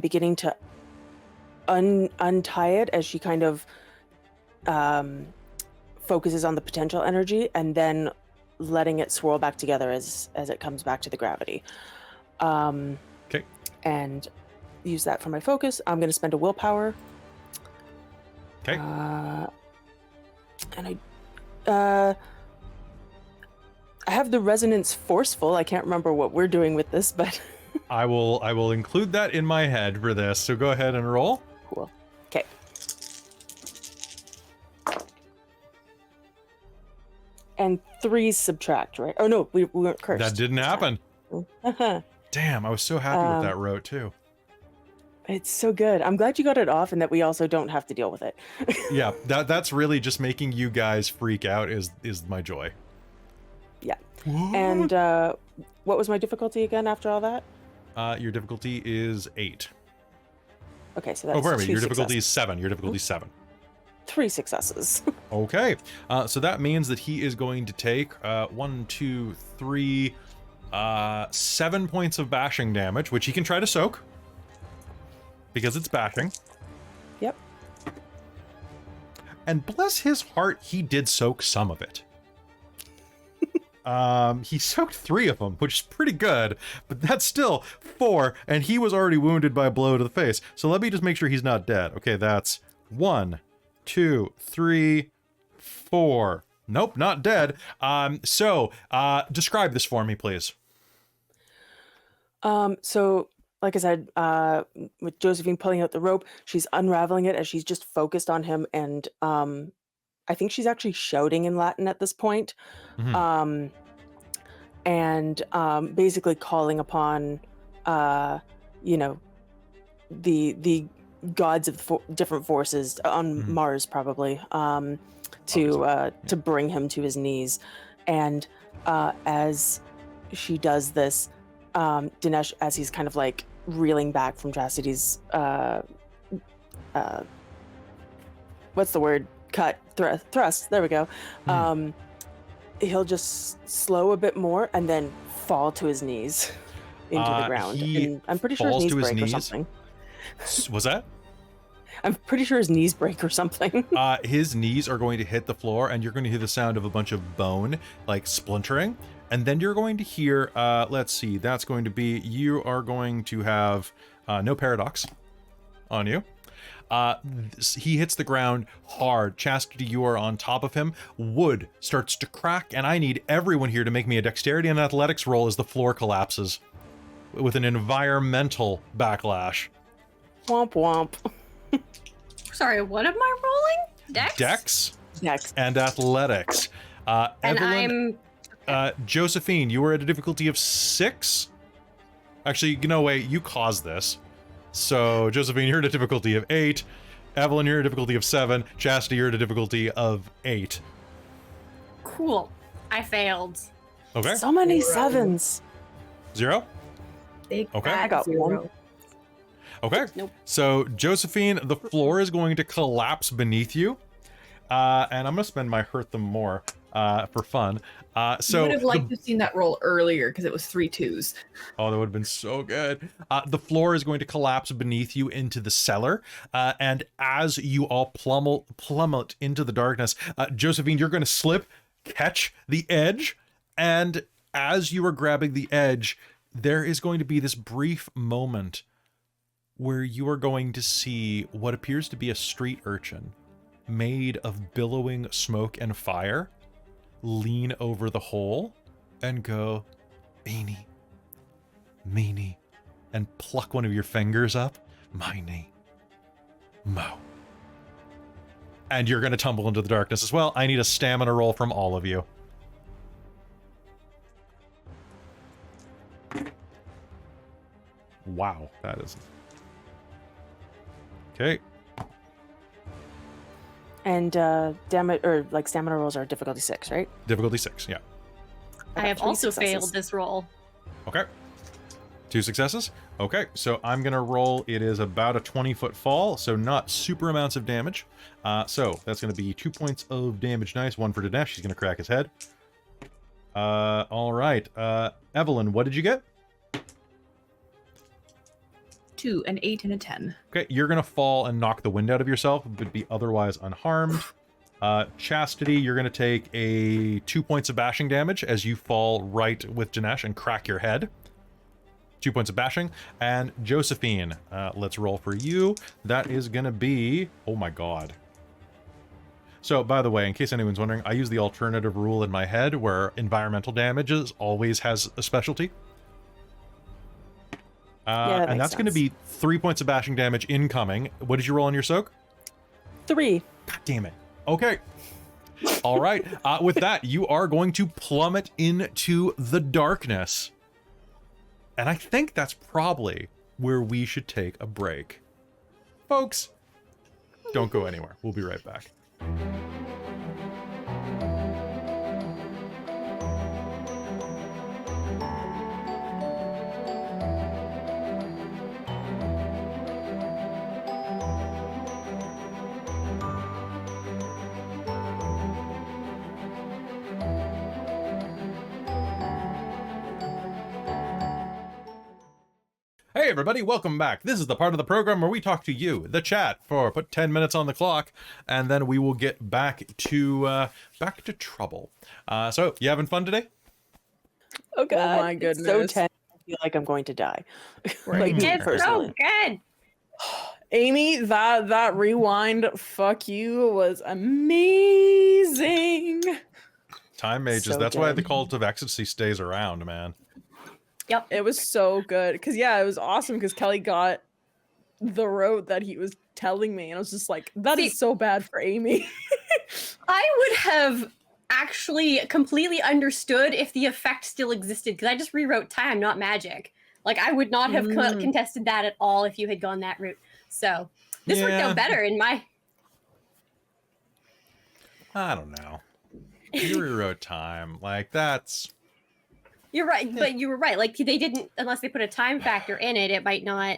Speaker 4: beginning to untie it as she kind of focuses on the potential energy, and then letting it swirl back together as it comes back to the gravity.
Speaker 1: Okay.
Speaker 4: And use that for my focus. I'm going to spend a willpower.
Speaker 1: Okay.
Speaker 4: And I have the resonance forceful. I can't remember what we're doing with this, but
Speaker 1: I will include that in my head for this. So go ahead and roll.
Speaker 4: cool. Okay. And 3 subtract, right? Oh no, we weren't cursed.
Speaker 1: That didn't happen. Damn, I was so happy with that rote too.
Speaker 4: It's so good. I'm glad you got it off and that we also don't have to deal with it.
Speaker 1: Yeah, that's really just making you guys freak out is my joy.
Speaker 4: Yeah. And what was my difficulty again after all that?
Speaker 1: Your difficulty is 8.
Speaker 4: Okay, so that's
Speaker 1: pardon me.
Speaker 4: 2
Speaker 1: Your difficulty is
Speaker 4: successes.
Speaker 1: 7. Your difficulty is 7.
Speaker 4: 3 successes.
Speaker 1: Okay, so that means that he is going to take 1, 2, 3, 7 points of bashing damage, which he can try to soak because it's bashing.
Speaker 4: Yep.
Speaker 1: And bless his heart, he did soak some of it. He soaked 3 of them, which is pretty good, but that's still 4, and he was already wounded by a blow to the face. So let me just make sure he's not dead. Okay, that's 1, 2, 3, 4. Nope, not dead. So describe this for me, please.
Speaker 4: So like I said, with Josephine pulling out the rope, she's unraveling it as she's just focused on him, and I think she's actually shouting in Latin at this point.
Speaker 1: Mhm.
Speaker 4: And basically calling upon, you know, the gods of the different forces on Mars, probably, to bring him to his knees. And as she does this, Dinesh, as he's kind of like reeling back from Chastity's, what's the word? Thrust. There we go. He'll just slow a bit more and then fall to his knees into the ground. And I'm pretty sure his knees break or something.
Speaker 1: Was that?
Speaker 4: I'm pretty sure his knees break or something.
Speaker 1: His knees are going to hit the floor, and you're going to hear the sound of a bunch of bone, like splintering. And then you're going to hear, let's see, that's going to be, you are going to have no paradox on you. He hits the ground hard. Chastity, you are on top of him. Wood starts to crack, and I need everyone here to make me a dexterity and athletics roll as the floor collapses with an environmental backlash.
Speaker 4: Womp womp.
Speaker 3: Sorry, what am I rolling? Dex?
Speaker 4: Dex.
Speaker 1: And athletics.
Speaker 3: And
Speaker 1: Evelyn, Josephine, you were at a difficulty of 6. Actually, no, wait, you caused this. So, Josephine, you're at a difficulty of 8. Evelyn, you're at a difficulty of 7. Chastity, you're at a difficulty of 8.
Speaker 3: Cool. I failed.
Speaker 1: Okay.
Speaker 4: So many 7s.
Speaker 1: 0?
Speaker 2: Big
Speaker 1: Okay.
Speaker 2: fat
Speaker 4: I got
Speaker 2: zero.
Speaker 4: 1.
Speaker 1: Okay.
Speaker 3: Nope.
Speaker 1: So, Josephine, the floor is going to collapse beneath you. And I'm going to spend my hurt them more for fun. So
Speaker 2: I would have liked to have seen that roll earlier because it was 3 2s.
Speaker 1: Oh, that would have been so good. The floor is going to collapse beneath you into the cellar. And as you all plummet into the darkness, Josephine, you're going to slip, catch the edge. And as you are grabbing the edge, there is going to be this brief moment where you are going to see what appears to be a street urchin made of billowing smoke and fire lean over the hole and go, "Eeny, meeny," and pluck one of your fingers up. "Miny, mo." And you're going to tumble into the darkness as well. I need a stamina roll from all of you. Wow, that is... Okay.
Speaker 4: And damage or like stamina rolls are difficulty 6, right?
Speaker 1: Difficulty 6, yeah.
Speaker 3: I
Speaker 4: got
Speaker 3: have
Speaker 4: 3
Speaker 3: also
Speaker 4: successes.
Speaker 3: failed this roll.
Speaker 1: Okay. 2 successes. Okay, so I'm gonna roll. It is about a 20-foot fall, so not super amounts of damage. So that's gonna be 2 points of damage. Nice. 1 for Dinesh. He's gonna crack his head. All right. Evelyn, what did you get?
Speaker 2: 2, an 8, and a 10.
Speaker 1: Okay, you're gonna fall and knock the wind out of yourself, but be otherwise unharmed. Chastity, you're gonna take a 2 points of bashing damage as you fall right with Dinesh and crack your head. 2 points of bashing. And Josephine, let's roll for you. That is gonna be, oh my god. So, by the way, in case anyone's wondering, I use the alternative rule in my head where environmental damages always has a specialty.
Speaker 4: That
Speaker 1: and
Speaker 4: makes
Speaker 1: that's going to
Speaker 4: sense.
Speaker 1: be 3 points of bashing damage incoming. What did you roll on your soak?
Speaker 4: 3.
Speaker 1: God damn it. Okay. All right. With that, you are going to plummet into the darkness. And I think that's probably where we should take a break. Folks, don't go anywhere. We'll be right back. Hey everybody, welcome back. This is the part of the program where we talk to you, the chat, for put 10 minutes on the clock, and then we will get back to trouble. So, you having fun today?
Speaker 4: Oh god,
Speaker 5: my
Speaker 4: it's so
Speaker 5: goodness.
Speaker 4: tense. I feel like I'm going to die.
Speaker 5: Right.
Speaker 4: me
Speaker 3: It's so
Speaker 4: personally.
Speaker 3: good.
Speaker 5: Amy, that rewind, fuck you, was amazing.
Speaker 1: Time mages,
Speaker 4: So
Speaker 1: that's why the
Speaker 4: good.
Speaker 1: cult of ecstasy stays around, man.
Speaker 3: Yep.
Speaker 5: It was so good. Because, yeah, it was awesome because Kelly got the road that he was telling me. And I was just like, that is
Speaker 3: See-
Speaker 5: so bad for Amy.
Speaker 3: I would have actually completely understood if the effect still existed because I just rewrote time, not magic. Like I would not have contested that at all if you had gone that route. So this worked
Speaker 1: Yeah.
Speaker 3: out better in my.
Speaker 1: I don't know. You rewrote time. Like, that's...
Speaker 3: You're right, but you were right. Like they didn't, unless they put a time factor in it, it might not.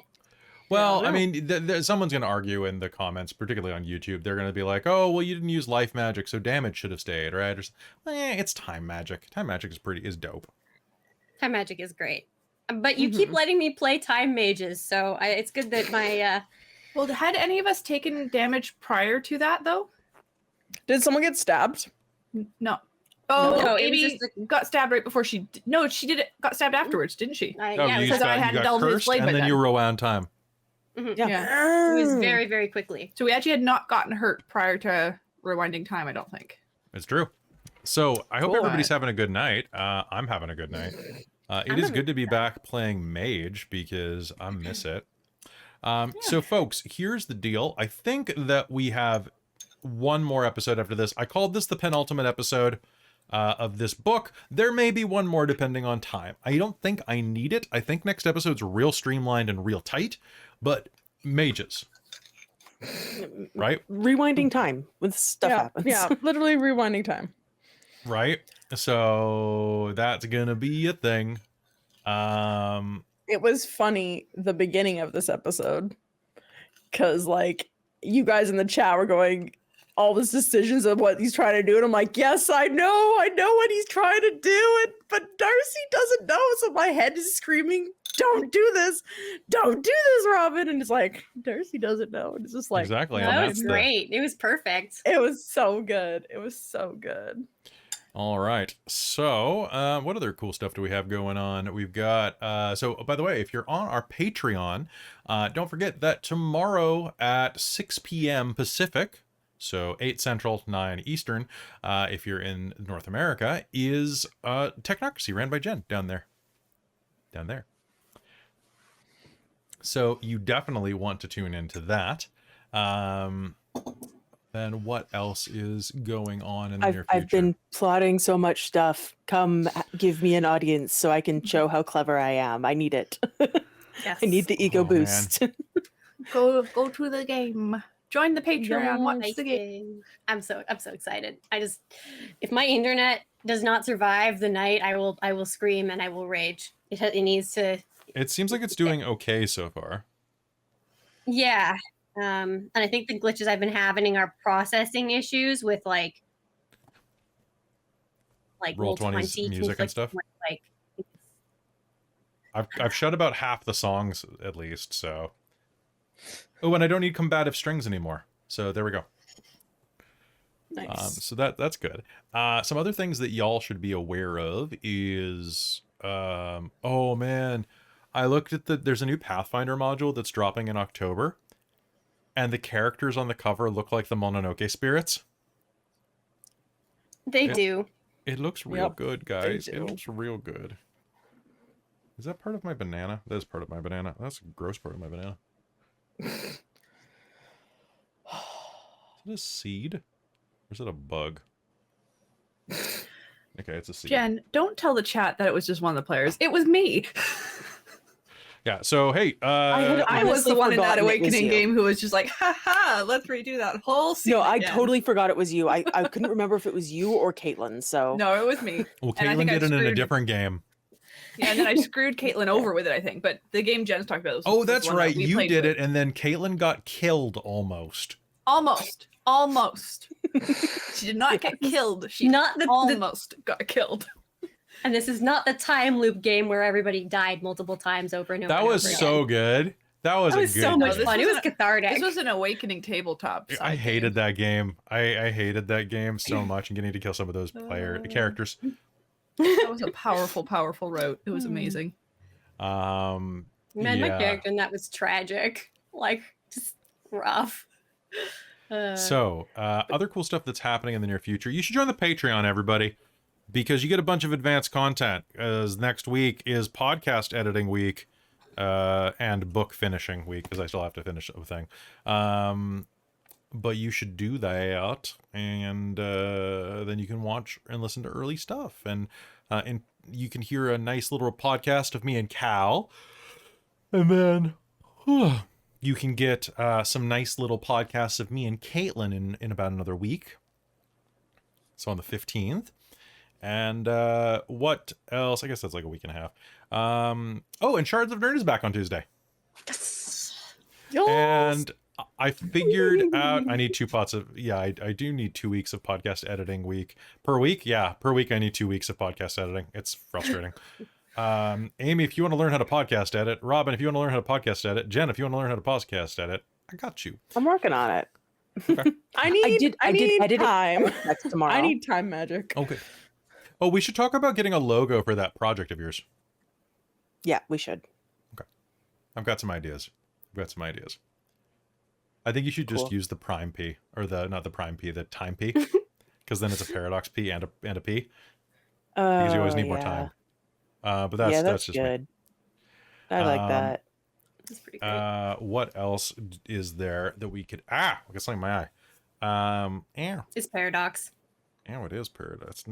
Speaker 1: Well,
Speaker 3: Yeah,
Speaker 1: I mean, someone's going to argue in the comments, particularly on YouTube. They're going to be like, oh, well, you didn't use life magic, so damage should have stayed, right? Or, it's time magic. Time magic is dope.
Speaker 3: Time magic is great, but you keep letting me play time mages, so it's good that my.
Speaker 2: Well, had any of us taken damage prior to that, though?
Speaker 5: Did someone get stabbed?
Speaker 2: No. Oh,
Speaker 3: No, it was
Speaker 2: Amy
Speaker 3: just
Speaker 2: got stabbed right before she... No, she did it. Got stabbed afterwards, didn't she?
Speaker 1: Oh,
Speaker 3: yeah,
Speaker 1: you
Speaker 3: it was,
Speaker 2: because I had
Speaker 1: got
Speaker 2: indulged in
Speaker 1: cursed,
Speaker 2: enslavement
Speaker 1: and then
Speaker 2: then.
Speaker 1: you rewound time.
Speaker 2: Yeah.
Speaker 3: it was very, very quickly.
Speaker 2: So we actually had not gotten hurt prior to rewinding time, I don't think.
Speaker 1: It's true. So I hope
Speaker 5: Cool.
Speaker 1: everybody's having a good night. I'm having a good night. It is good to be back playing Mage because I miss it. So folks, here's the deal. I think that we have one more episode after this. I called this the penultimate episode of this book. There may be one more depending on time. I don't think I need it. I think next episode's real streamlined and real tight, but mages. Right?
Speaker 4: Rewinding time when stuff happens.
Speaker 5: Yeah, literally rewinding time.
Speaker 1: Right? So that's gonna be a thing.
Speaker 5: It was funny, the beginning of this episode, because, like, you guys in the chat were going, all these decisions of what he's trying to do, and I'm like, yes, I know what he's trying to do, but Darcie doesn't know, so my head is screaming, don't do this, Robin, and it's like, Darcie doesn't know, and it's just like,
Speaker 1: Exactly.
Speaker 3: That
Speaker 1: and
Speaker 3: was
Speaker 1: that's
Speaker 3: great. It was perfect.
Speaker 5: it was so good,
Speaker 1: All right. So, what other cool stuff do we have going on? We've got, so by the way, if you're on our Patreon, don't forget that tomorrow at 6 p.m. Pacific, so 8 Central, 9 Eastern, if you're in North America, is Technocracy ran by Jen down there. So you definitely want to tune into that. Then what else is going on in the near future?
Speaker 4: I've been plotting so much stuff. Come give me an audience so I can show how clever I am. I need it.
Speaker 3: Yes.
Speaker 4: I need the ego
Speaker 1: Oh, man.
Speaker 4: boost.
Speaker 2: Go to the game. Join the Patreon. Watch the game.
Speaker 3: I'm so excited. If my internet does not survive the night, I will scream and I will rage. It needs to.
Speaker 1: It seems like it's doing okay so far.
Speaker 3: Yeah. And I think the glitches I've been having are processing issues with like
Speaker 1: Roll20's music and stuff?
Speaker 3: Like,
Speaker 1: I've shut about half the songs at least, so. Oh, and I don't need combative strings anymore. So there we go.
Speaker 5: Nice.
Speaker 1: So that's good. Some other things that y'all should be aware of is, oh man, I looked at there's a new Pathfinder module that's dropping in October, and the characters on the cover look like the Mononoke spirits.
Speaker 3: They do.
Speaker 1: It looks real
Speaker 5: Yep,
Speaker 1: good, guys.
Speaker 5: do.
Speaker 1: It looks real good. Is that part of my banana? That is part of my banana. That's a gross part of my banana. Is it a seed? Or is it a bug? Okay, it's a seed.
Speaker 2: Jen, don't tell the chat that it was just one of the players. It was me.
Speaker 1: Yeah, so hey,
Speaker 2: I was the
Speaker 4: honestly
Speaker 2: one in that
Speaker 4: forgotten it was
Speaker 2: Awakening
Speaker 4: you.
Speaker 2: game who was just like, ha, let's redo that whole scene.
Speaker 4: No, I
Speaker 2: again."
Speaker 4: totally forgot it was you. I couldn't remember if it was you or Caitlin. So
Speaker 2: No, it was me.
Speaker 1: well,
Speaker 2: and I
Speaker 1: Caitlin
Speaker 2: think I
Speaker 1: did it in a
Speaker 2: screwed-
Speaker 1: different game.
Speaker 2: Yeah, and then I screwed Caitlin over with it, I think. But the game Jen's talking about was
Speaker 1: Oh,
Speaker 2: was
Speaker 1: that's
Speaker 2: one that
Speaker 1: right.
Speaker 2: we
Speaker 1: You
Speaker 2: played
Speaker 1: did
Speaker 2: with.
Speaker 1: it, and then Caitlin got killed almost.
Speaker 2: Almost. She did not get killed. She
Speaker 3: Not the
Speaker 2: almost got killed.
Speaker 3: and this is not the time loop game where everybody died multiple times over and over.
Speaker 1: That
Speaker 3: and
Speaker 1: was
Speaker 3: over
Speaker 1: so
Speaker 3: again.
Speaker 1: good. That was
Speaker 3: That
Speaker 1: a
Speaker 3: was
Speaker 1: good
Speaker 3: so much
Speaker 2: this
Speaker 3: fun. It
Speaker 2: was
Speaker 3: was
Speaker 2: a-
Speaker 3: cathartic.
Speaker 2: This was an Awakening tabletop.
Speaker 1: I
Speaker 2: side
Speaker 1: hated
Speaker 2: game.
Speaker 1: that game. I hated that game so much, and getting to kill some of those characters.
Speaker 2: That was a powerful route. It was
Speaker 3: Hmm.
Speaker 2: amazing.
Speaker 3: Man, my
Speaker 1: yeah.
Speaker 3: character in that was tragic. Like, just rough.
Speaker 1: So, other cool stuff that's happening in the near future. You should join the Patreon, everybody, because you get a bunch of advanced content. As next week is podcast editing week, and book finishing week, because I still have to finish a thing. But you should do that, and then you can watch and listen to early stuff, and you can hear a nice little podcast of me and Cal, and then you can get some nice little podcasts of me and Caitlin in about another week. So on the 15th. And what else? I guess that's like a week and a half. Oh, and Shards of Nerd is back on Tuesday. And I figured out I need 2 pots of, I do need 2 weeks of podcast editing week per week. Yeah, per week I need 2 weeks of podcast editing. It's frustrating. Amy, if you want to learn how to podcast edit, Robin, if you want to learn how to podcast edit, Jen, if you want to learn how to podcast edit, I got you.
Speaker 4: I'm working on it.
Speaker 1: Okay.
Speaker 5: I need
Speaker 4: edit it
Speaker 5: time.
Speaker 4: next tomorrow.
Speaker 5: I need time magic.
Speaker 1: Okay. Oh, we should talk about getting a logo for that project of yours.
Speaker 4: Yeah, we should.
Speaker 1: I've got some ideas. I think you should just
Speaker 4: Cool.
Speaker 1: use the prime P, or not the prime P, the time P, because then it's a paradox P and a P, because you always need more time. But that's just
Speaker 4: good. I like that.
Speaker 3: It's pretty great.
Speaker 1: What else is there that we could? I got something in my eye.
Speaker 3: It's paradox.
Speaker 1: It is paradox.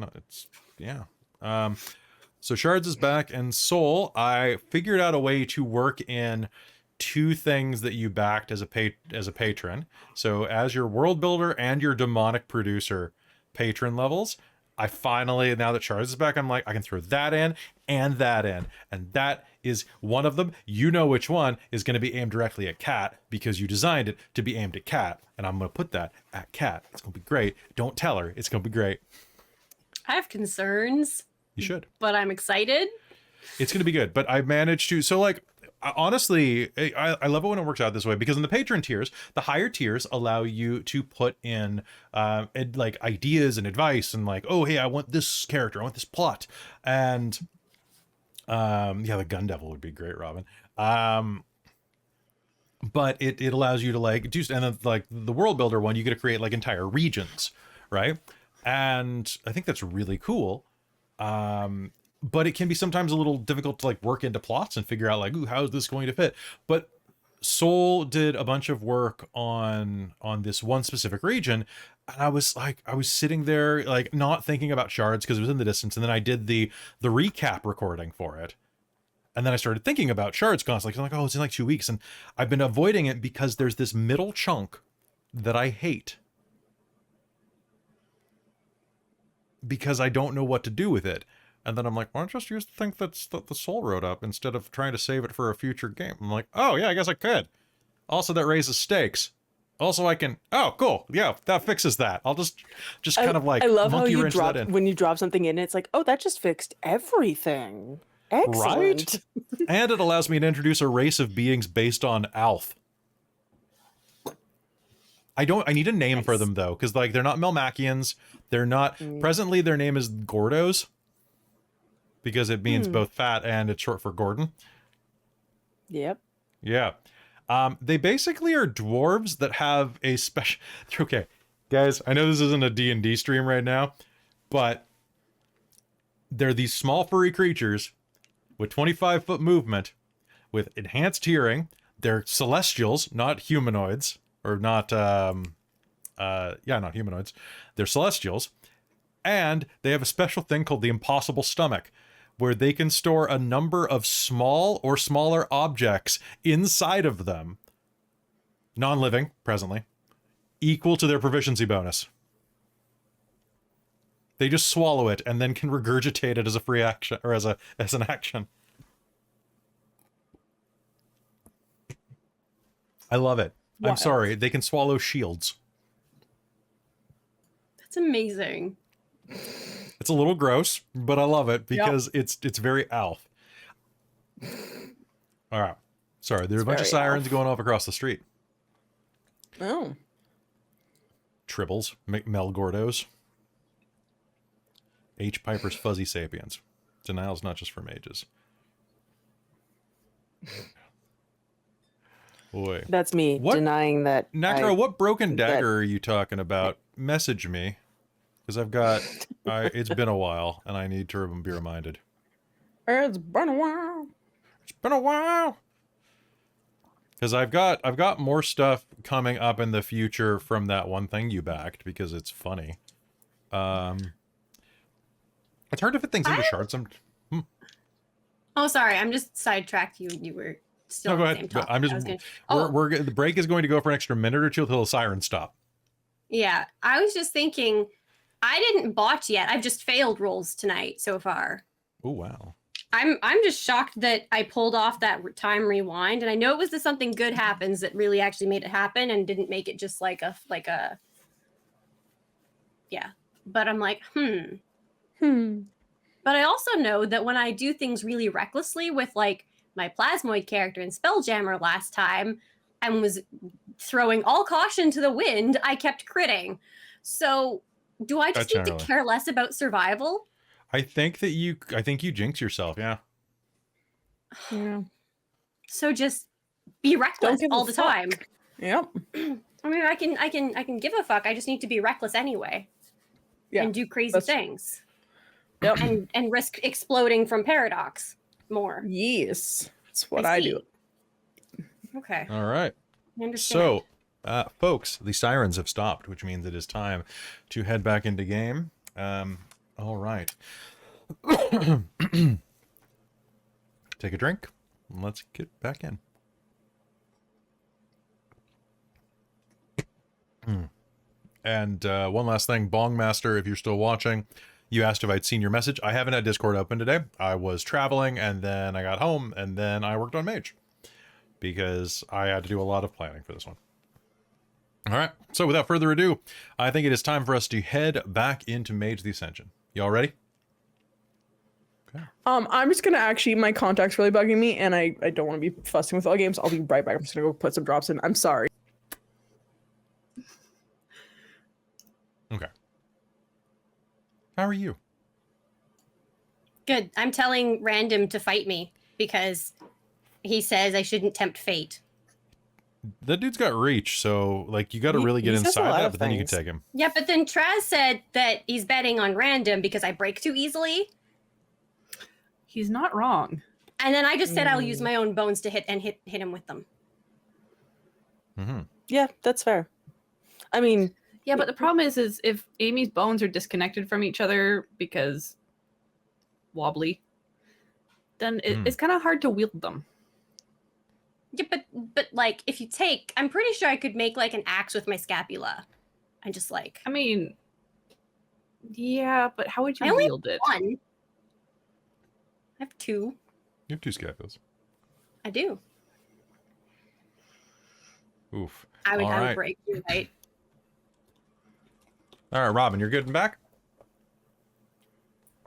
Speaker 1: So Shards is back, and Soul, I figured out a way to work in 2 things that you backed as a patron. So as your world builder and your demonic producer patron levels, I finally, now that Shards is back, I'm like, I can throw that in and that in. And that is one of them. You know which one is going to be aimed directly at Cat, because you designed it to be aimed at Cat. And I'm going to put that at Cat. It's going to be great. Don't tell her. It's going to be great.
Speaker 3: I have concerns,
Speaker 1: You should.
Speaker 3: but I'm excited.
Speaker 1: It's going to be good. But I managed to, so like, honestly, I love it when it works out this way, because in the patron tiers, the higher tiers allow you to put in like ideas and advice, and like, oh, hey, I want this character, I want this plot. And the Gun Devil would be great, Robin. But it allows you to like do, and then like the world builder one, you get to create like entire regions, right? And I think that's really cool. But it can be sometimes a little difficult to like work into plots and figure out like, ooh, how is this going to fit? But Soul did a bunch of work on this one specific region, and I was sitting there like not thinking about Shards because it was in the distance, and then I did the recap recording for it, and then I started thinking about Shards constantly. I'm like, oh, it's in like 2 weeks, and I've been avoiding it because there's this middle chunk that I hate because I don't know what to do with it. And then I'm like, why don't you just use the thing that the Soul wrote up instead of trying to save it for a future game? I'm like, oh yeah, I guess I could. Also, that raises stakes. Also, I can. Oh, cool. Yeah, that fixes that. I'll just kind of like.
Speaker 4: I love how
Speaker 1: monkey
Speaker 4: you
Speaker 1: wrench
Speaker 4: drop
Speaker 1: that in.
Speaker 4: when you drop something in. It's like, oh, that just fixed everything. Excellent.
Speaker 1: And it allows me to introduce a race of beings based on Alf. I need a name for them though, because like they're not Melmacians. They're not. Presently, their name is Gordos, because it means both fat and it's short for Gordon.
Speaker 4: Yep.
Speaker 1: Yeah. They basically are dwarves that have a special... Okay, guys, I know this isn't a D&D stream right now, But they're these small furry creatures with 25-foot movement, with enhanced hearing. They're celestials, not humanoids, or not, not humanoids. They're celestials. And they have a special thing called the impossible stomach, where they can store a number of small or smaller objects inside of them, non-living, presently, equal to their proficiency bonus. They just swallow it and then can regurgitate it as a free action, or as an action. I love it. I'm
Speaker 5: Wild.
Speaker 1: sorry, they can swallow shields.
Speaker 3: That's amazing.
Speaker 1: It's a little gross, but I love it because it's very Alf. All right. Sorry, there's a bunch of
Speaker 4: very
Speaker 1: sirens
Speaker 4: Alf.
Speaker 1: going off across the street.
Speaker 5: Oh.
Speaker 1: Tribbles, Melgordos. H. Piper's Fuzzy Sapiens. Denial's not just for mages. Boy.
Speaker 4: That's me
Speaker 1: What-
Speaker 4: denying that.
Speaker 1: Nacro, what broken
Speaker 4: that-
Speaker 1: dagger are you talking about? Message me. Because I've got... it's been a while, and I need to be reminded.
Speaker 5: It's been a while.
Speaker 1: It's been a while. Because I've got more stuff coming up in the future from that one thing you backed, because it's funny. It's hard to fit things into shards.
Speaker 3: Oh, sorry. I'm just sidetracked. You were still
Speaker 1: No, go
Speaker 3: on the
Speaker 1: ahead.
Speaker 3: same
Speaker 1: But
Speaker 3: topic.
Speaker 1: I'm just...
Speaker 3: I was gonna-
Speaker 1: We're the break is going to go for an extra minute or two until the sirens stop.
Speaker 3: Yeah, I was just thinking, I didn't botch yet. I've just failed rolls tonight so far.
Speaker 1: Oh, wow.
Speaker 3: I'm just shocked that I pulled off that time rewind, and I know it was the something good happens that really actually made it happen and didn't make it just like a yeah. But I'm like, But I also know that when I do things really recklessly with like my plasmoid character in Spelljammer last time and was throwing all caution to the wind, I kept critting. So do I just need
Speaker 1: Generally.
Speaker 3: to care less about survival?
Speaker 1: I think you jinx yourself, yeah.
Speaker 5: Yeah.
Speaker 3: So just be reckless
Speaker 5: give a
Speaker 3: all the
Speaker 5: fuck.
Speaker 3: time.
Speaker 5: Yep.
Speaker 3: I mean, I can give a fuck. I just need to be reckless anyway.
Speaker 5: Yeah.
Speaker 3: And do crazy
Speaker 5: that's-
Speaker 3: things.
Speaker 5: Yep.
Speaker 3: And risk exploding from paradox more.
Speaker 5: Yes. That's what
Speaker 3: I
Speaker 5: I
Speaker 3: see.
Speaker 5: do.
Speaker 3: Okay.
Speaker 1: All right.
Speaker 3: I understand.
Speaker 1: So, folks, the sirens have stopped, which means it is time to head back into game. All right. Take a drink, and let's get back in. And one last thing, Bongmaster, if you're still watching, you asked if I'd seen your message. I haven't had Discord open today. I was traveling, and then I got home, and then I worked on Mage, because I had to do a lot of planning for this one. All right, so without further ado, I think it is time for us to head back into Mage the Ascension. Y'all ready?
Speaker 5: I'm just gonna actually, my contact's really bugging me, and I don't want to be fussing with all games. I'll be right back. I'm just gonna go put some drops in. I'm sorry.
Speaker 1: Okay. How are you?
Speaker 3: Good. I'm telling Random to fight me because he says I shouldn't tempt fate.
Speaker 1: That dude's got reach, so like you got to
Speaker 4: He-
Speaker 1: really get
Speaker 4: he says a
Speaker 1: inside
Speaker 4: lot
Speaker 1: that,
Speaker 4: of
Speaker 1: but then you can
Speaker 4: things.
Speaker 1: take him.
Speaker 3: Yeah, but then Traz said that he's betting on Random because I break too easily.
Speaker 2: He's not wrong.
Speaker 3: And then I just said I'll use my own bones to hit him with them.
Speaker 1: Mm-hmm.
Speaker 4: Yeah, that's fair. I mean,
Speaker 2: Yeah, but the problem is if Amy's bones are disconnected from each other because wobbly, then it's kind of hard to wield them.
Speaker 3: Yeah, but like if you take, I'm pretty sure I could make like an axe with my scapula. And just like
Speaker 2: I mean, yeah, but how would
Speaker 3: I
Speaker 2: you
Speaker 3: only
Speaker 2: wield it?
Speaker 3: one. I have two.
Speaker 1: You have 2 scapulas.
Speaker 3: I do.
Speaker 1: Oof.
Speaker 3: I would
Speaker 1: All
Speaker 3: have
Speaker 1: right.
Speaker 3: a break, you're right?
Speaker 1: All right, Robin, you're good and back?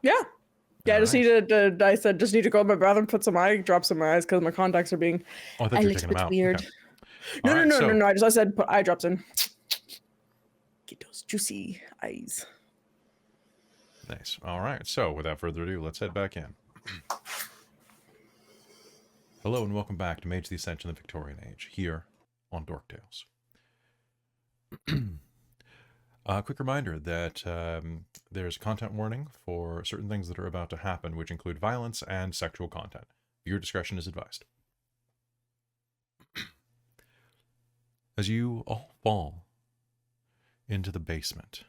Speaker 5: Yeah. Yeah, I
Speaker 1: All
Speaker 5: just
Speaker 1: right.
Speaker 5: need to, I said, just need to go to my brother and put some eye drops in my eyes because my contacts are being
Speaker 1: Oh, I thought
Speaker 5: a
Speaker 1: you were
Speaker 5: little
Speaker 1: taking
Speaker 5: bit
Speaker 1: them out.
Speaker 5: weird.
Speaker 1: Okay.
Speaker 5: No,
Speaker 1: All
Speaker 5: no,
Speaker 1: right,
Speaker 5: no,
Speaker 1: so-
Speaker 5: no, no. I said put eye drops in. Get those juicy eyes.
Speaker 1: Nice. All right. So, without further ado, let's head back in. Hello and welcome back to Mage the Ascension the Victorian Age, here on Dork Tales. Quick reminder that there's content warning for certain things that are about to happen, which include violence and sexual content. Your discretion is advised. As you all fall into the basement,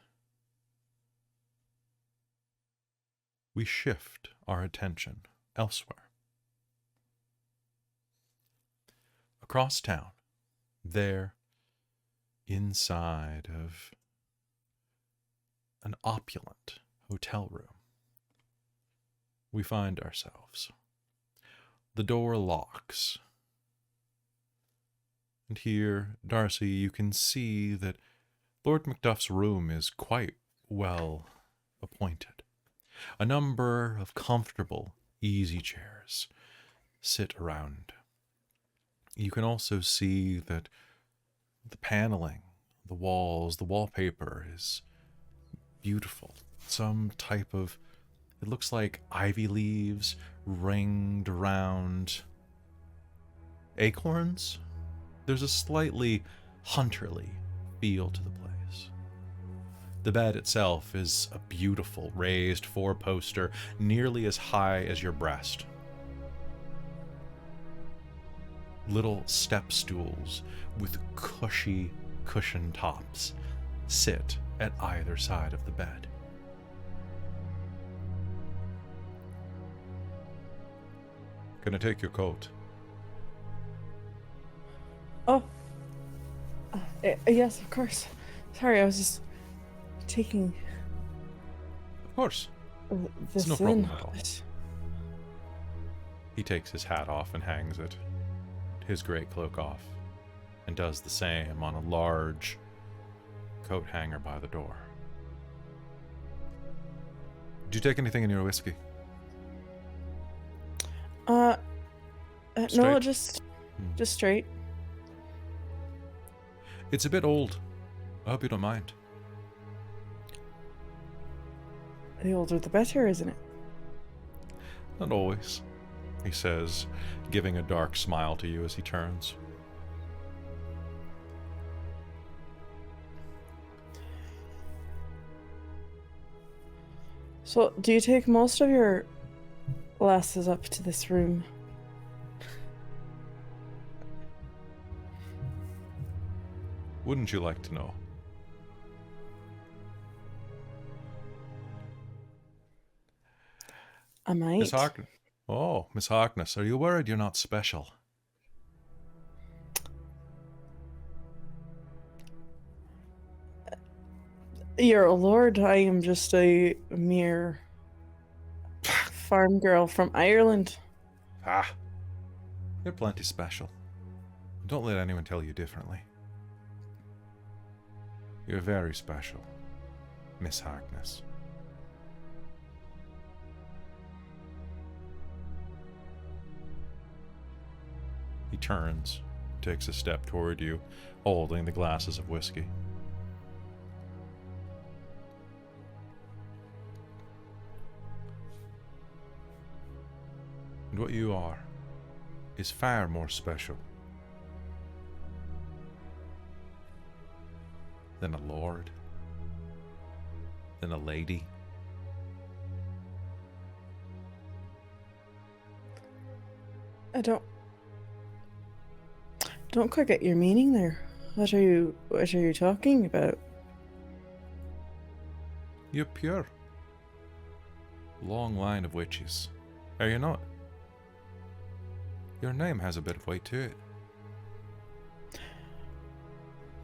Speaker 1: we shift our attention elsewhere. Across town, there, inside of an opulent hotel room, we find ourselves. The door locks. And here, Darcie, you can see that Lord Macduff's room is quite well appointed. A number of comfortable, easy chairs sit around. You can also see that the paneling, the walls, the wallpaper is beautiful. Some type of, it looks like ivy leaves ringed around acorns. There's a slightly hunterly feel to the place. The bed itself is a beautiful raised four-poster, nearly as high as your breast. Little step stools with cushy cushion tops sit at either side of the bed. Can I take your coat?
Speaker 5: Oh. Yes, of course. Sorry, I was just taking
Speaker 1: Of course.
Speaker 5: this
Speaker 1: no
Speaker 5: in.
Speaker 1: problem at all. He takes his hat off and hangs it, his great cloak off, and does the same on a large coat hanger by the door. Did you take anything in your whiskey?
Speaker 5: No,
Speaker 1: Straight?
Speaker 5: just straight.
Speaker 1: It's a bit old. I hope you don't mind.
Speaker 5: The older the better, isn't it?
Speaker 1: Not always, he says, giving a dark smile to you as he turns.
Speaker 5: So, do you take most of your lasses up to this room?
Speaker 1: Wouldn't you like to know?
Speaker 5: I might.
Speaker 1: Miss Harkness. Oh, Miss Harkness, are you worried you're not special?
Speaker 5: Your lord, I am just a mere farm girl from Ireland.
Speaker 1: Ah, you're plenty special. Don't let anyone tell you differently. You're very special, Miss Harkness. He turns, takes a step toward you, holding the glasses of whiskey. And what you are is far more special than a lord, than a lady.
Speaker 5: I don't quite get your meaning there. What are you talking about?
Speaker 1: You're pure. Long line of witches. Are you not? Your name has a bit of weight to it.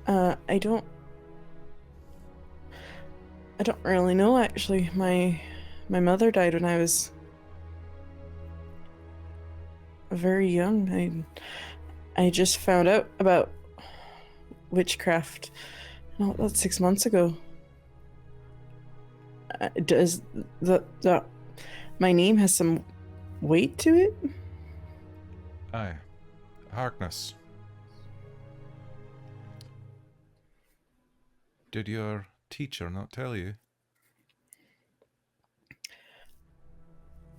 Speaker 5: I don't really know, actually. My mother died when I was very young. I just found out about witchcraft about 6 months ago. Does the my name has some weight to it?
Speaker 1: Aye. Harkness. Did your teacher not tell you?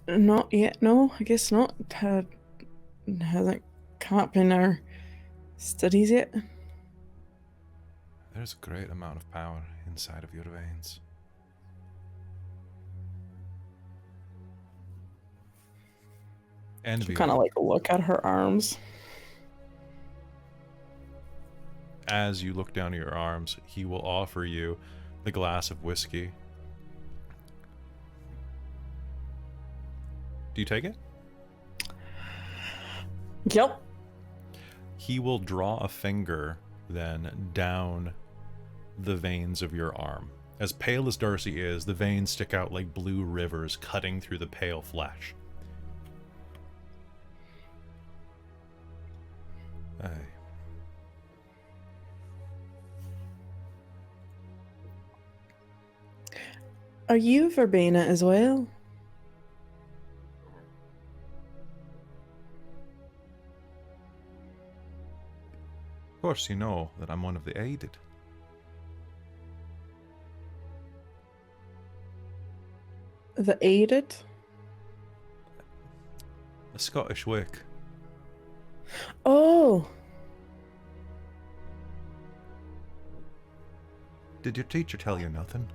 Speaker 5: Not yet, no. I guess not. Hasn't come up in our studies yet.
Speaker 1: There's a great amount of power inside of your veins. Envy.
Speaker 5: Kind of like look at her arms.
Speaker 1: As you look down at your arms, he will offer you the glass of whiskey. Do you take it?
Speaker 5: Yep.
Speaker 1: He will draw a finger then down the veins of your arm. As pale as Darcie is, the veins stick out like blue rivers cutting through the pale flesh. Aye.
Speaker 5: Are you Verbena as well?
Speaker 1: Of course you know that I'm one of the aided.
Speaker 5: The aided?
Speaker 1: The Scottish Wick.
Speaker 5: Oh,
Speaker 1: Did your teacher tell you nothing?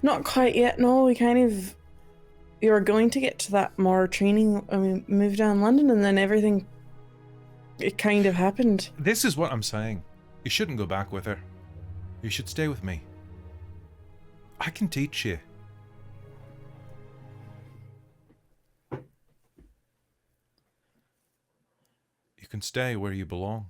Speaker 5: not quite yet. No, you were going to get to that more training. I mean, moved down London, and then everything, it kind of happened.
Speaker 1: This is what I'm saying. You shouldn't go back with her. You should stay with me. I can teach you. You can stay where you belong.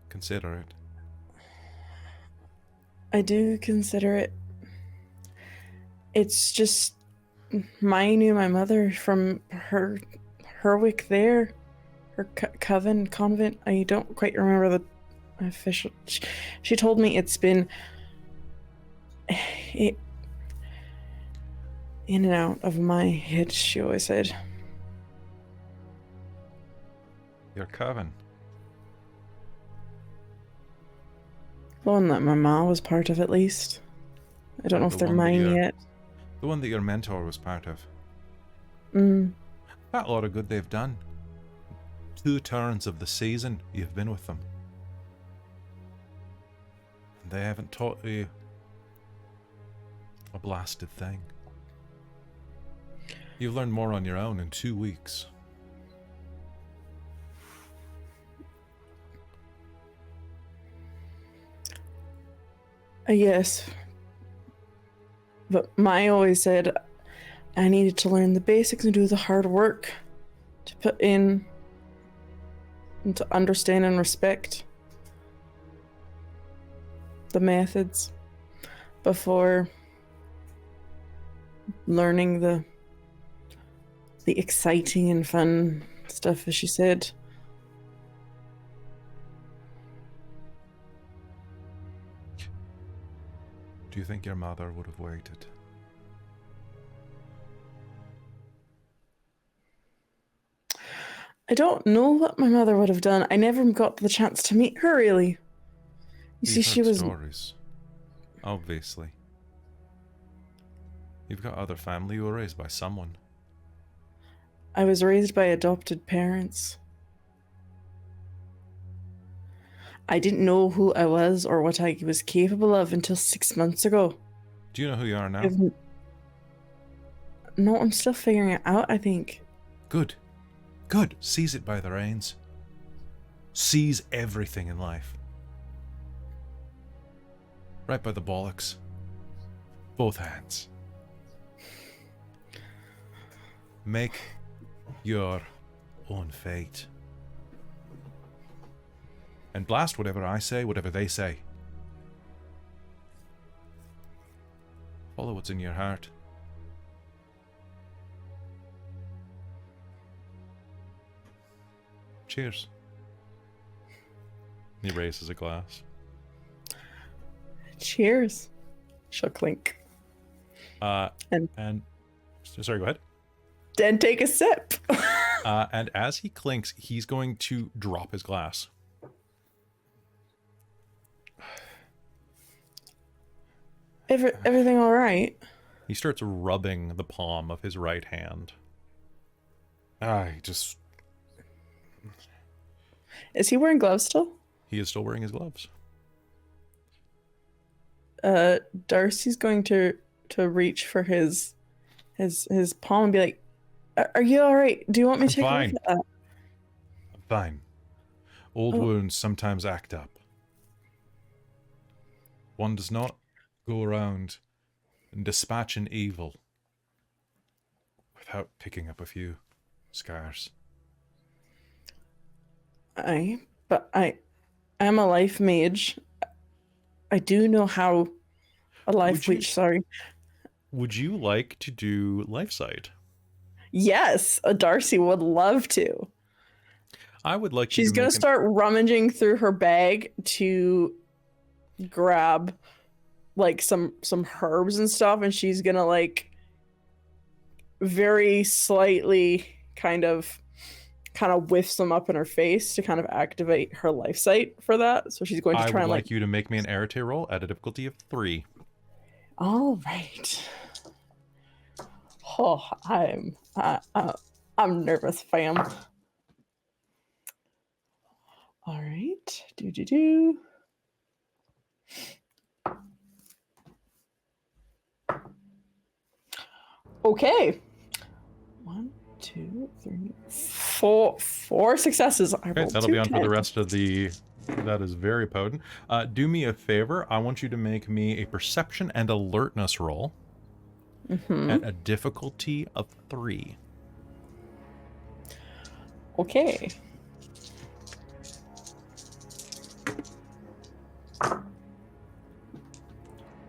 Speaker 1: Consider it.
Speaker 5: I do consider it. It's just, I knew my mother from her wick there, her convent. I don't quite remember the official. She told me it's been in and out of my head. She always said.
Speaker 1: Your coven.
Speaker 5: The one that my mom was part of, at least. I don't know if
Speaker 1: The
Speaker 5: they're
Speaker 1: one that
Speaker 5: mine
Speaker 1: you're-
Speaker 5: yet.
Speaker 1: The one that your mentor was part of.
Speaker 5: Mm.
Speaker 1: That lot of good they've done. 2 turns of the season you've been with them. And they haven't taught you a blasted thing. You've learned more on your own in 2 weeks.
Speaker 5: Yes. But Mai always said I needed to learn the basics and do the hard work to put in and to understand and respect the methods before learning the exciting and fun stuff, as she said.
Speaker 1: Do you think your mother would have waited?
Speaker 5: I don't know what my mother would have done. I never got the chance to meet her, really. You see,
Speaker 1: You've
Speaker 5: she
Speaker 1: heard
Speaker 5: was...
Speaker 1: stories. Obviously. You've got other family. You were raised by someone.
Speaker 5: I was raised by adopted parents. I didn't know who I was or what I was capable of until 6 months ago.
Speaker 1: Do you know who you are now?
Speaker 5: No, I'm still figuring it out, I think.
Speaker 1: Good. Good. Seize it by the reins. Seize everything in life. Right by the bollocks. Both hands. Make your own fate. And blast whatever I say, whatever they say. Follow what's in your heart. Cheers. He raises a glass.
Speaker 5: Cheers. She'll clink.
Speaker 1: And sorry, go ahead.
Speaker 5: Then take a sip.
Speaker 1: And as he clinks, he's going to drop his glass.
Speaker 5: Everything all right?
Speaker 1: He starts rubbing the palm of his right hand. He
Speaker 5: Is he wearing gloves still?
Speaker 1: is still wearing his gloves.
Speaker 5: Darcy's going to reach for his palm and be like, "Are you all right? Do you want me to take a
Speaker 1: Fine.
Speaker 5: look at that?"
Speaker 1: I'm fine. Old wounds sometimes act up. One does not go around and dispatch an evil without picking up a few scars.
Speaker 5: But I am a life mage. I do know how a life leech. Sorry.
Speaker 1: Would you like to do life sight?
Speaker 5: Yes, a Darcy would love to.
Speaker 1: I would like.
Speaker 5: She's gonna start rummaging through her bag to grab like some herbs and stuff, and she's gonna like very slightly kind of whiff some up in her face to kind of activate her life sight for that. So she's going to try
Speaker 1: I would
Speaker 5: and
Speaker 1: like you to make me an arete roll at a difficulty of 3.
Speaker 5: All right. Oh, I'm nervous, fam. All right. Do. Okay. 1, 2, 3, 4. 4 successes.
Speaker 1: Okay, that'll be on for the rest of the... That is very potent. Do me a favor. I want you to make me a perception and alertness roll at a difficulty of 3.
Speaker 5: Okay.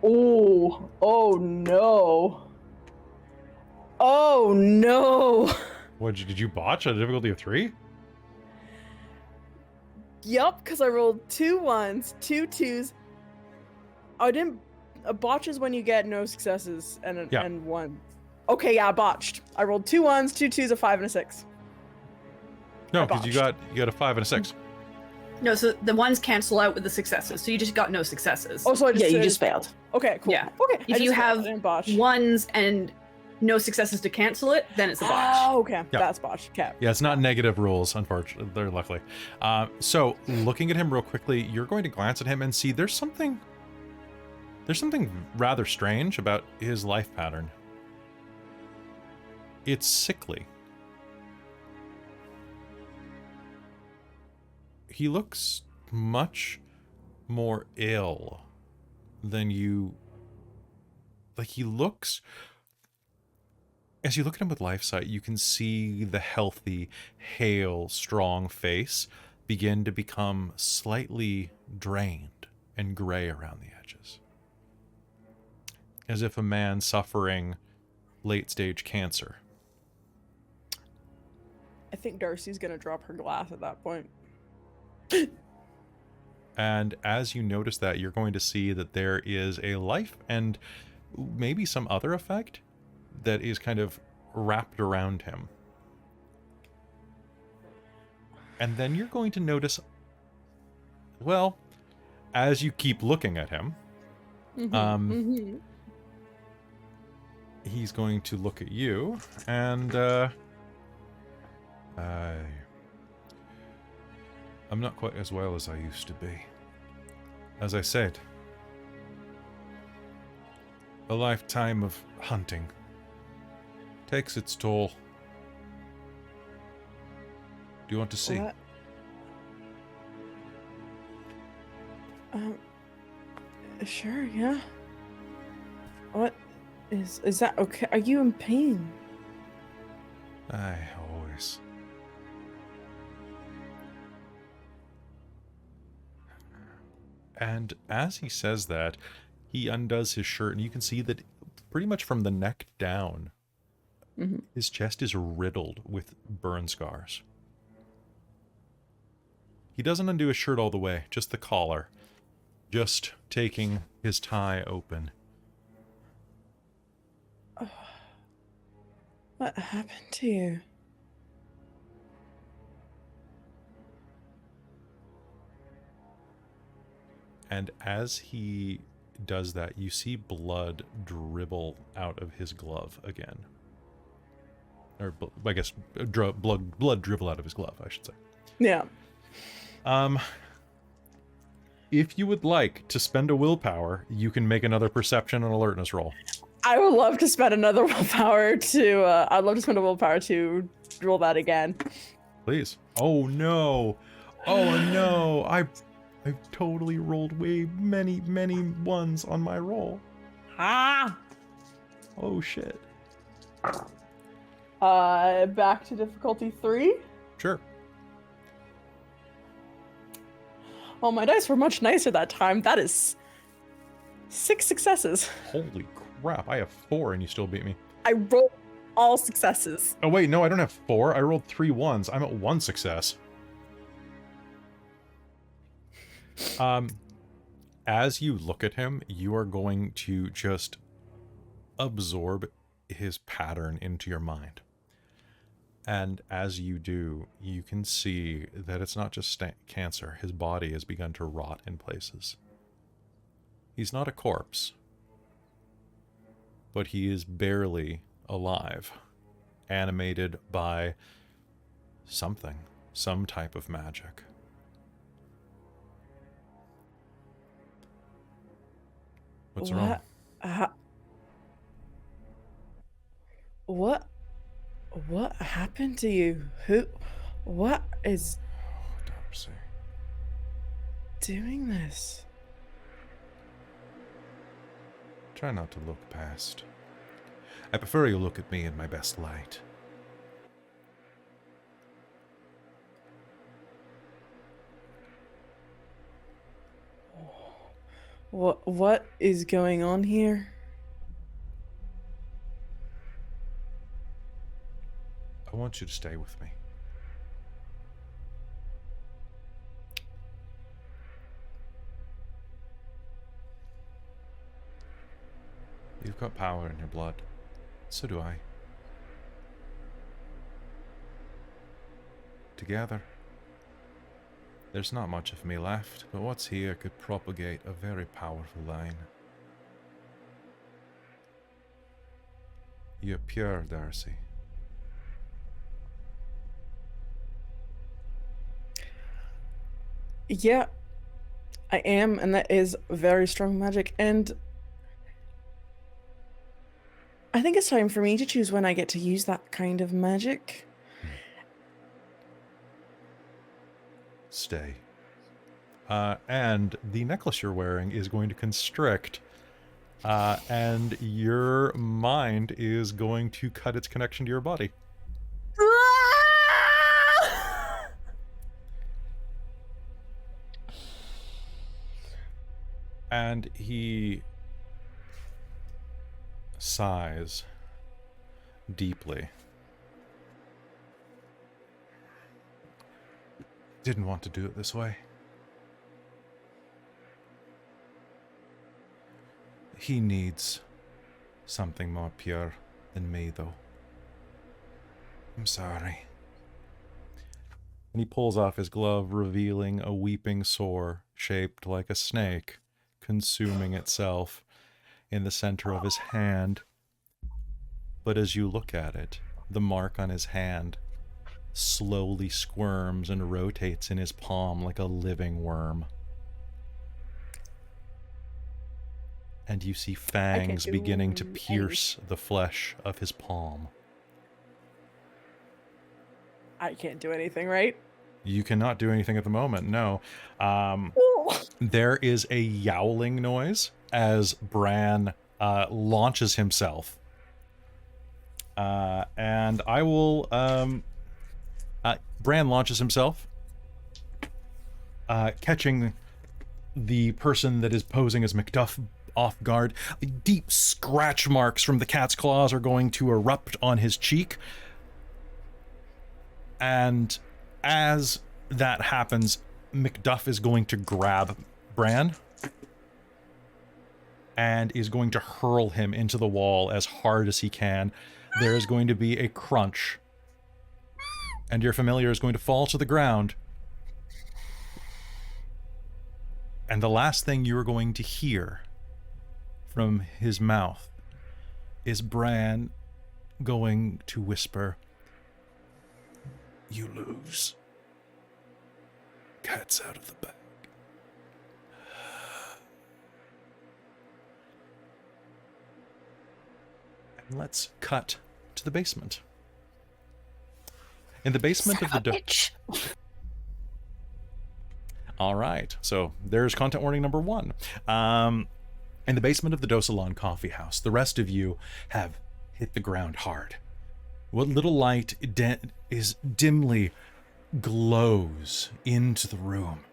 Speaker 5: Oh no. Oh no.
Speaker 1: What, did you botch at a difficulty of 3?
Speaker 5: Yup, because I rolled 2 1s, 2 2s. I didn't. A botch is when you get no successes and 1. Okay, yeah, I botched. I rolled 2 1s, 2 2s, a 5, and a 6.
Speaker 1: No, because you got a 5 and a 6.
Speaker 2: No, so the ones cancel out with the successes, so you just got no successes.
Speaker 5: Oh, so
Speaker 4: you just failed.
Speaker 5: Okay, cool.
Speaker 2: Yeah.
Speaker 5: Okay.
Speaker 2: If you have ones and no successes to cancel it, then it's a botch.
Speaker 5: Oh, okay.
Speaker 1: Yeah.
Speaker 5: That's botch. Okay.
Speaker 1: Yeah, it's not negative rules, unfortunately. They're luckily. So, looking at him real quickly, you're going to glance at him and see there's something rather strange about his life pattern. It's sickly. He looks much more ill than you... Like, he looks... As you look at him with life sight, you can see the healthy, hale, strong face begin to become slightly drained and gray around the edges. As if a man suffering late-stage cancer.
Speaker 5: I think Darcy's gonna drop her glass at that point.
Speaker 1: And as you notice that, you're going to see that there is a life and maybe some other effect that is kind of wrapped around him. And then you're going to notice, well, as you keep looking at him, he's going to look at you, and I'm not quite as well as I used to be. As I said, a lifetime of hunting takes its toll. Do you want to see?
Speaker 5: What? Sure, yeah. What is that okay? Are you in pain?
Speaker 1: Aye, always. And as he says that, he undoes his shirt, and you can see that pretty much from the neck down, his chest is riddled with burn scars. He doesn't undo his shirt all the way, just the collar, just taking his tie open.
Speaker 5: Oh, what happened to you?
Speaker 1: And as he does that, you see blood dribble out of his glove again. Or, I guess, blood dribble out of his glove, I should say.
Speaker 5: Yeah.
Speaker 1: If you would like to spend a willpower, you can make another perception and alertness roll.
Speaker 5: I would love to spend another willpower to, I'd love to spend a willpower to roll that again.
Speaker 1: Please. Oh no. Oh no. I totally rolled way many ones on my roll.
Speaker 5: Ah!
Speaker 1: Oh shit.
Speaker 5: Back to difficulty 3.
Speaker 1: Sure.
Speaker 5: Oh, my dice were much nicer that time. That is 6 successes.
Speaker 1: Holy crap. I have 4 and you still beat me.
Speaker 5: I rolled all successes.
Speaker 1: Oh wait, no, I don't have 4. I rolled 3 ones. I'm at 1 success. As you look at him, you are going to just absorb his pattern into your mind. And as you do, you can see that it's not just cancer. His body has begun to rot in places. He's not a corpse, but he is barely alive, animated by something, some type of magic. What's wrong?
Speaker 5: What happened to you? What is
Speaker 1: Darcie.
Speaker 5: doing this?
Speaker 1: Try not to look past. I prefer you look at me in my best light.
Speaker 5: What is going on here?
Speaker 1: I want you to stay with me. You've got power in your blood. So do I. Together, there's not much of me left, but what's here could propagate a very powerful line. You're pure, Darcie.
Speaker 5: Yeah, I am, and that is very strong magic, and I think it's time for me to choose when I get to use that kind of magic.
Speaker 1: Stay. And the necklace you're wearing is going to constrict, and your mind is going to cut its connection to your body. And he sighs deeply. Didn't want to do it this way. He needs something more pure than me, though. I'm sorry. And he pulls off his glove, revealing a weeping sore shaped like a snake, consuming itself in the center of his hand. But as you look at it, the mark on his hand slowly squirms and rotates in his palm like a living worm. And you see fangs beginning to pierce the flesh of his palm.
Speaker 5: I can't do anything, right?
Speaker 1: You cannot do anything at the moment, no. There is a yowling noise as Bran launches himself. And I will... Bran launches himself, catching the person that is posing as Macduff off guard. Deep scratch marks from the cat's claws are going to erupt on his cheek. And as that happens, Macduff is going to grab Bran and is going to hurl him into the wall as hard as he can. There is going to be a crunch, and your familiar is going to fall to the ground. And the last thing you are going to hear from his mouth is Bran going to whisper, "You lose. Cat's out of the bag." And let's cut to the basement. In the basement of the All right, so there's content warning number 1. In the basement of the Dosalon Coffee House, the rest of you have hit the ground hard. What little light is dimly glows into the room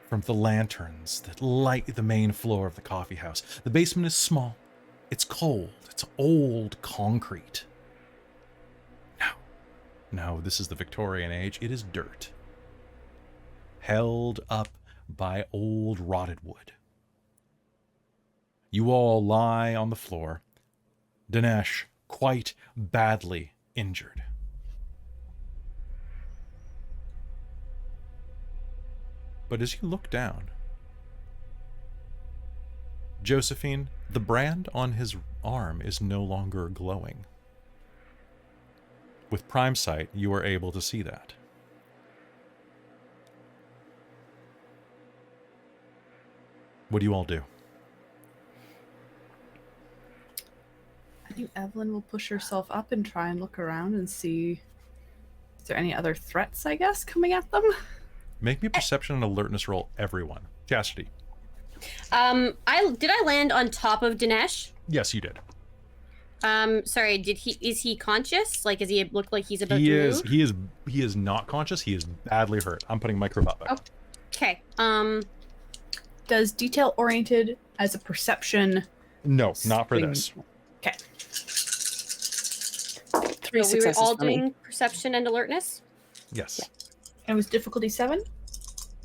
Speaker 1: from the lanterns that light the main floor of the coffee house. The basement is small. It's cold. It's old concrete. No, this is the Victorian age. It is dirt, held up by old rotted wood. You all lie on the floor, Dinesh quite badly injured. But as you look down, Josephine, the brand on his arm is no longer glowing. With Prime Sight, you are able to see that. What do you all do?
Speaker 2: I think Evelyn will push herself up and try and look around and see, is there any other threats, I guess, coming at them?
Speaker 1: Make me a perception and alertness roll, everyone. Chastity.
Speaker 3: Did I land on top of Dinesh?
Speaker 1: Yes, you did.
Speaker 3: Sorry, is he conscious? Like, does he look like he's about to move?
Speaker 1: He is not conscious. He is badly hurt. I'm putting microbot back.
Speaker 3: Okay.
Speaker 2: Does detail oriented as a perception?
Speaker 1: No, not for this.
Speaker 2: Okay.
Speaker 4: 3
Speaker 3: So we were
Speaker 4: successes
Speaker 3: all
Speaker 4: for me.
Speaker 3: doing perception and alertness?
Speaker 1: Yes.
Speaker 2: And it was difficulty 7?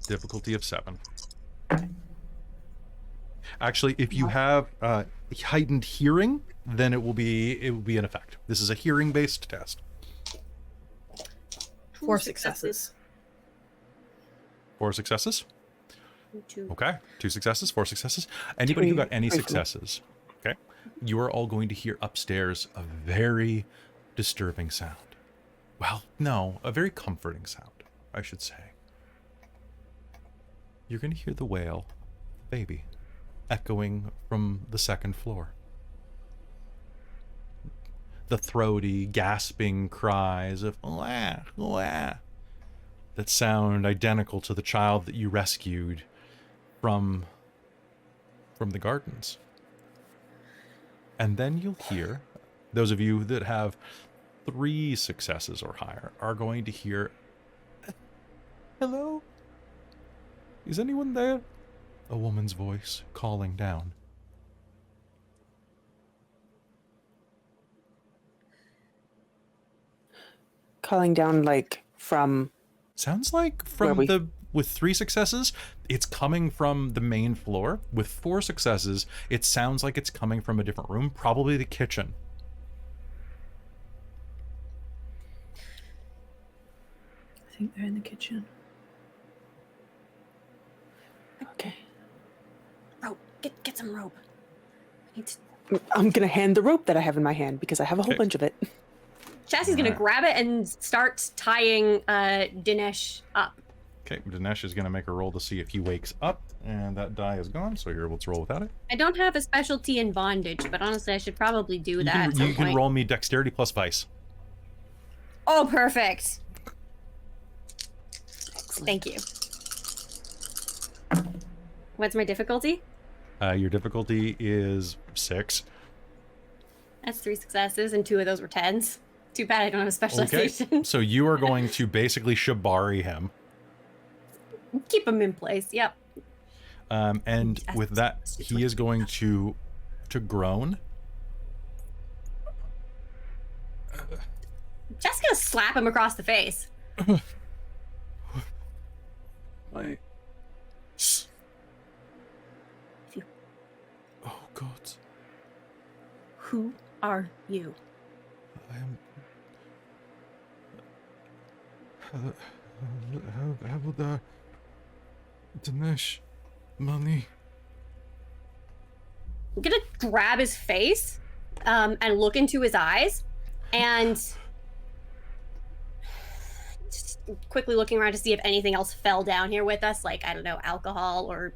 Speaker 1: Difficulty of 7. Actually, if you have heightened hearing, then it will be in effect. This is a hearing-based test.
Speaker 2: 4 successes.
Speaker 1: 4 successes.
Speaker 3: 2.
Speaker 1: Okay. 2 successes. 4 successes. Anybody who got any
Speaker 4: 3.
Speaker 1: successes, okay, you are all going to hear upstairs a very disturbing sound. Well, no, a very comforting sound, I should say. You're going to hear the wail, baby, echoing from the 2nd floor. The throaty, gasping cries of "wah, wah," that sound identical to the child that you rescued from the gardens. And then you'll hear, those of you that have 3 successes or higher are going to hear, "Hello? Is anyone there?" A woman's voice calling down.
Speaker 4: Calling down, like, from...
Speaker 1: Sounds like from with 3 successes, it's coming from the main floor. With 4 successes, it sounds like it's coming from a different room, probably the kitchen.
Speaker 2: I think they're in the kitchen.
Speaker 4: Okay.
Speaker 3: Rope. Get some rope. I need to...
Speaker 4: I'm going to hand the rope that I have in my hand because I have a whole
Speaker 1: Okay.
Speaker 4: bunch of it.
Speaker 3: Chassie's gonna grab it and start tying Dinesh up.
Speaker 1: Okay, Dinesh is going to make a roll to see if he wakes up, and that die is gone, so here, let's roll without it.
Speaker 3: I don't have a specialty in bondage, but honestly, I should probably do that at some
Speaker 1: You can
Speaker 3: point.
Speaker 1: roll me dexterity plus vice.
Speaker 3: Oh, perfect. Thank you. What's my difficulty?
Speaker 1: Your difficulty is 6.
Speaker 3: That's 3 successes, and 2 of those were 10s. Too bad I don't have a
Speaker 1: Okay,
Speaker 3: specialization.
Speaker 1: so you are going to basically shibari him.
Speaker 3: Keep him in place. Yep.
Speaker 1: And with that, he is going to groan.
Speaker 3: Just gonna slap him across the face.
Speaker 1: My...
Speaker 3: Shh.
Speaker 1: Oh, God.
Speaker 3: Who are you?
Speaker 1: I am... Dinesh, money.
Speaker 3: gonna grab his face and look into his eyes, and just quickly looking around to see if anything else fell down here with us, like, I don't know, alcohol or,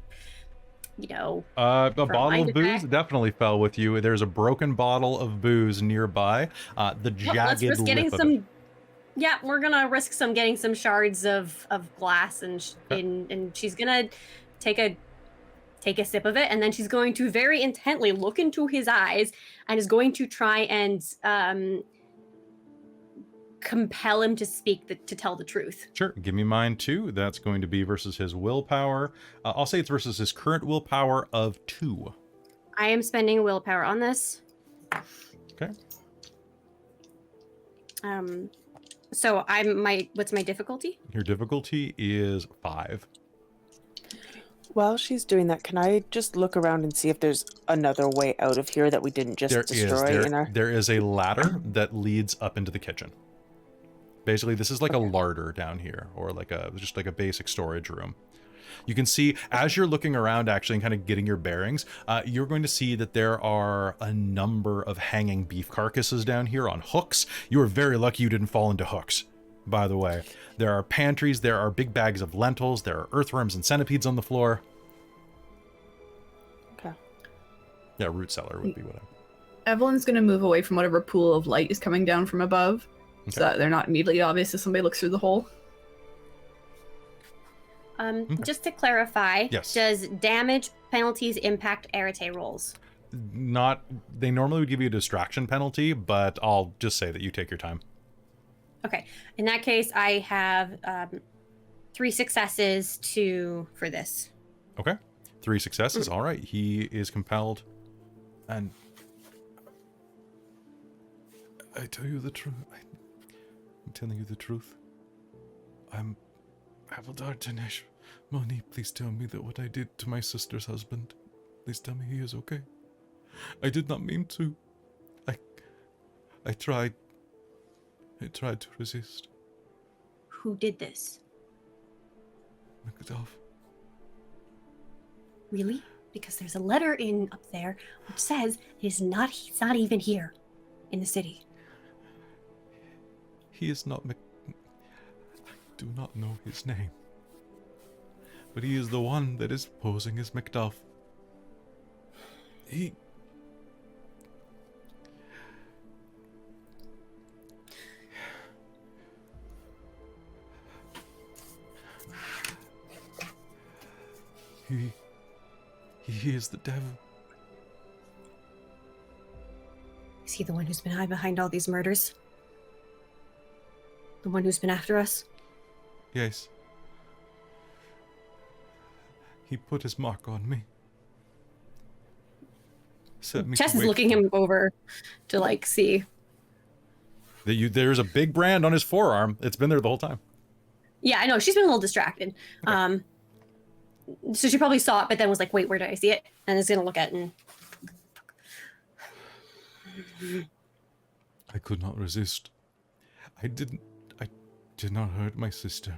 Speaker 3: you know,
Speaker 1: a bottle of booze
Speaker 3: effect.
Speaker 1: definitely fell with you. There's a broken bottle of booze nearby. The jagged
Speaker 3: Let's risk getting
Speaker 1: lip of
Speaker 3: some.
Speaker 1: it.
Speaker 3: Yeah, we're gonna risk getting some shards of glass, and she's gonna take a sip of it, and then she's going to very intently look into his eyes and is going to try and compel him to speak, to tell the truth.
Speaker 1: Sure, give me mine too. That's going to be versus his willpower. I'll say it's versus his current willpower of 2.
Speaker 3: I am spending willpower on this.
Speaker 1: Okay.
Speaker 3: So what's my difficulty?
Speaker 1: Your difficulty is 5.
Speaker 4: While she's doing that, can I just look around and see if there's another way out of here that we didn't just destroy in our...
Speaker 1: There is a ladder that leads up into the kitchen. Basically, this is like a larder down here, or like just like a basic storage room. You can see, as you're looking around actually and kind of getting your bearings, you're going to see that there are a number of hanging beef carcasses down here on hooks. You are very lucky you didn't fall into hooks, by the way. There are pantries, there are big bags of lentils, there are earthworms and centipedes on the floor.
Speaker 4: Okay.
Speaker 1: Yeah, root cellar would be what
Speaker 2: Evelyn's going to move away from whatever pool of light is coming down from above, so that they're not immediately obvious if somebody looks through the hole.
Speaker 3: Just to clarify,
Speaker 1: Yes.
Speaker 3: Does damage penalties impact Rattray rolls?
Speaker 1: They normally would give you a distraction penalty, but I'll just say that you take your time.
Speaker 3: Okay. In that case, I have 3 successes for this.
Speaker 1: Okay. 3 successes. All right. He is compelled. And I tell you the truth. I'm telling you the truth. I'm Avildar Dinesh. Moni, please tell me that what I did to my sister's husband. Please tell me he is okay. I did not mean to. I tried. I tried to resist.
Speaker 3: Who did this?
Speaker 1: Macduff.
Speaker 3: Really? Because there's a letter up there which says he's not even here in the city.
Speaker 1: He is not I do not know his name. But he is the one that is posing as Macduff. He is the devil.
Speaker 3: Is he the one who's been behind all these murders? The one who's been after us?
Speaker 1: Yes. He put his mark on me. Set me
Speaker 3: Chess
Speaker 1: to
Speaker 3: is
Speaker 1: wait
Speaker 3: looking
Speaker 1: for-
Speaker 3: him over to see.
Speaker 1: There's a big brand on his forearm. It's been there the whole time.
Speaker 3: Yeah, I know. She's been a little distracted.
Speaker 1: Okay.
Speaker 3: So she probably saw it, but then was like, wait, where did I see it? And is going to look at it and...
Speaker 1: I could not resist. I did not hurt my sister.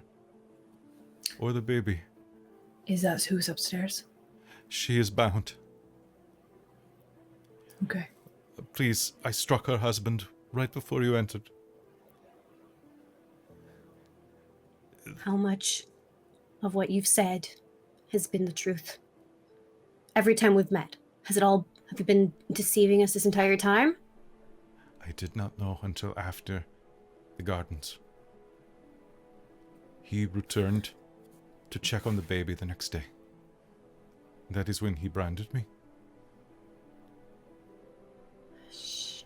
Speaker 1: Or the baby.
Speaker 2: Is that who's upstairs?
Speaker 1: She is bound.
Speaker 2: Okay.
Speaker 1: Please, I struck her husband right before you entered.
Speaker 3: How much of what you've said has been the truth? Every time we've met, have you been deceiving us this entire time?
Speaker 1: I did not know until after the gardens. He returned to check on the baby the next day. That is when he branded me.
Speaker 3: Shit.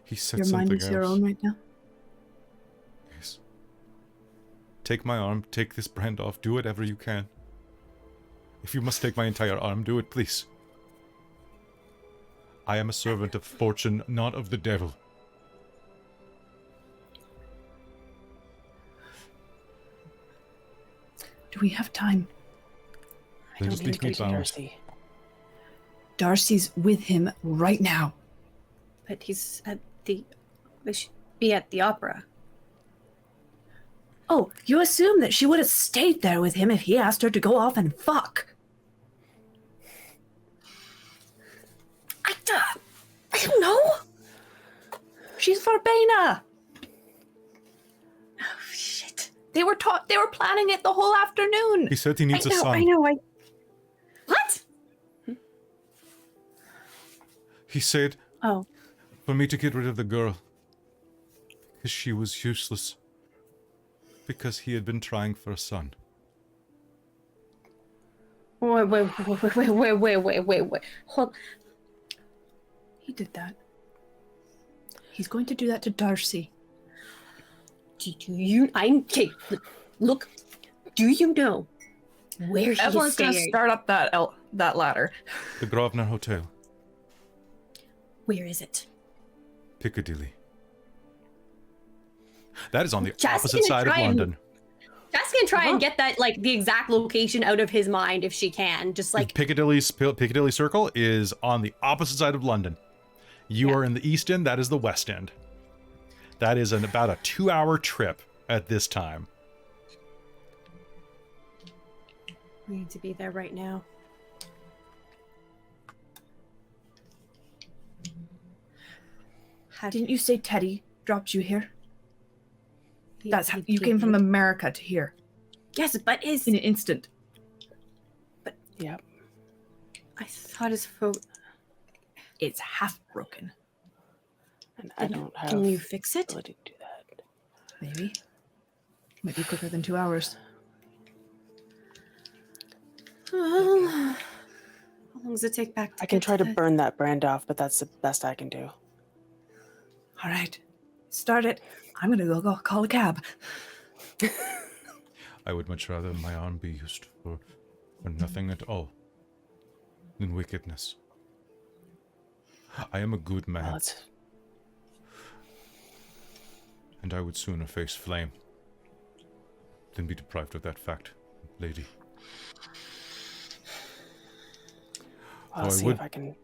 Speaker 1: He said
Speaker 2: Your
Speaker 1: something
Speaker 2: mind is
Speaker 1: else.
Speaker 2: your own right now?
Speaker 1: Yes. Take my arm, take this brand off, do whatever you can. If you must take my entire arm, do it, please. I am a servant of fortune, not of the devil.
Speaker 2: Do we have time?
Speaker 1: Then just leave me bound.
Speaker 4: Darcie.
Speaker 2: Darcie's with him right now.
Speaker 3: But he's at they should be at the opera.
Speaker 2: Oh, you assume that she would have stayed there with him if he asked her to go off and fuck. don't know. She's Verbena.
Speaker 3: Oh shit.
Speaker 2: They were planning it the whole afternoon.
Speaker 1: He said he needs a son.
Speaker 3: I know. What?
Speaker 1: He said
Speaker 3: Oh.
Speaker 1: for me to get rid of the girl. Because she was useless. Because he had been trying for a son.
Speaker 3: Wait. Hold.
Speaker 2: He did that. He's going to do that to Darcie.
Speaker 3: Okay, look. Do you know where he
Speaker 2: Evelyn's
Speaker 3: is
Speaker 2: going
Speaker 3: staying?
Speaker 2: to start up that ladder.
Speaker 1: The Grosvenor Hotel.
Speaker 3: Where is it?
Speaker 1: Piccadilly. That is on the
Speaker 3: Just
Speaker 1: opposite
Speaker 3: gonna
Speaker 1: side of
Speaker 3: try and-
Speaker 1: London.
Speaker 3: Jess can try and get that, like, the exact location out of his mind if she can. Just like,
Speaker 1: Piccadilly Circle is on the opposite side of London. You are in the East End, that is the West End. That is about a 2-hour trip at this time.
Speaker 3: we need to be there right now.
Speaker 2: Didn't you say Teddy dropped you here? That's how you
Speaker 3: He
Speaker 2: came from
Speaker 3: did.
Speaker 2: America to here
Speaker 3: Yes, but his.
Speaker 2: in an instant.
Speaker 4: Yeah.
Speaker 3: I thought his phone.
Speaker 2: It's half broken.
Speaker 4: And I don't have
Speaker 3: Can you fix it?
Speaker 4: ability to do that.
Speaker 2: Maybe. Might be quicker than 2 hours.
Speaker 3: How long does it take back to
Speaker 4: I can
Speaker 3: get
Speaker 4: try to
Speaker 3: the-
Speaker 4: burn that brand off, but that's the best I can do.
Speaker 2: All right. Start it. I'm going to go call a cab.
Speaker 1: I would much rather my arm be used for nothing at all than wickedness. I am a good man,
Speaker 4: Well, it's
Speaker 1: and I would sooner face flame than be deprived of that fact, lady.
Speaker 4: I'll
Speaker 1: I
Speaker 4: see
Speaker 1: would-
Speaker 4: if I can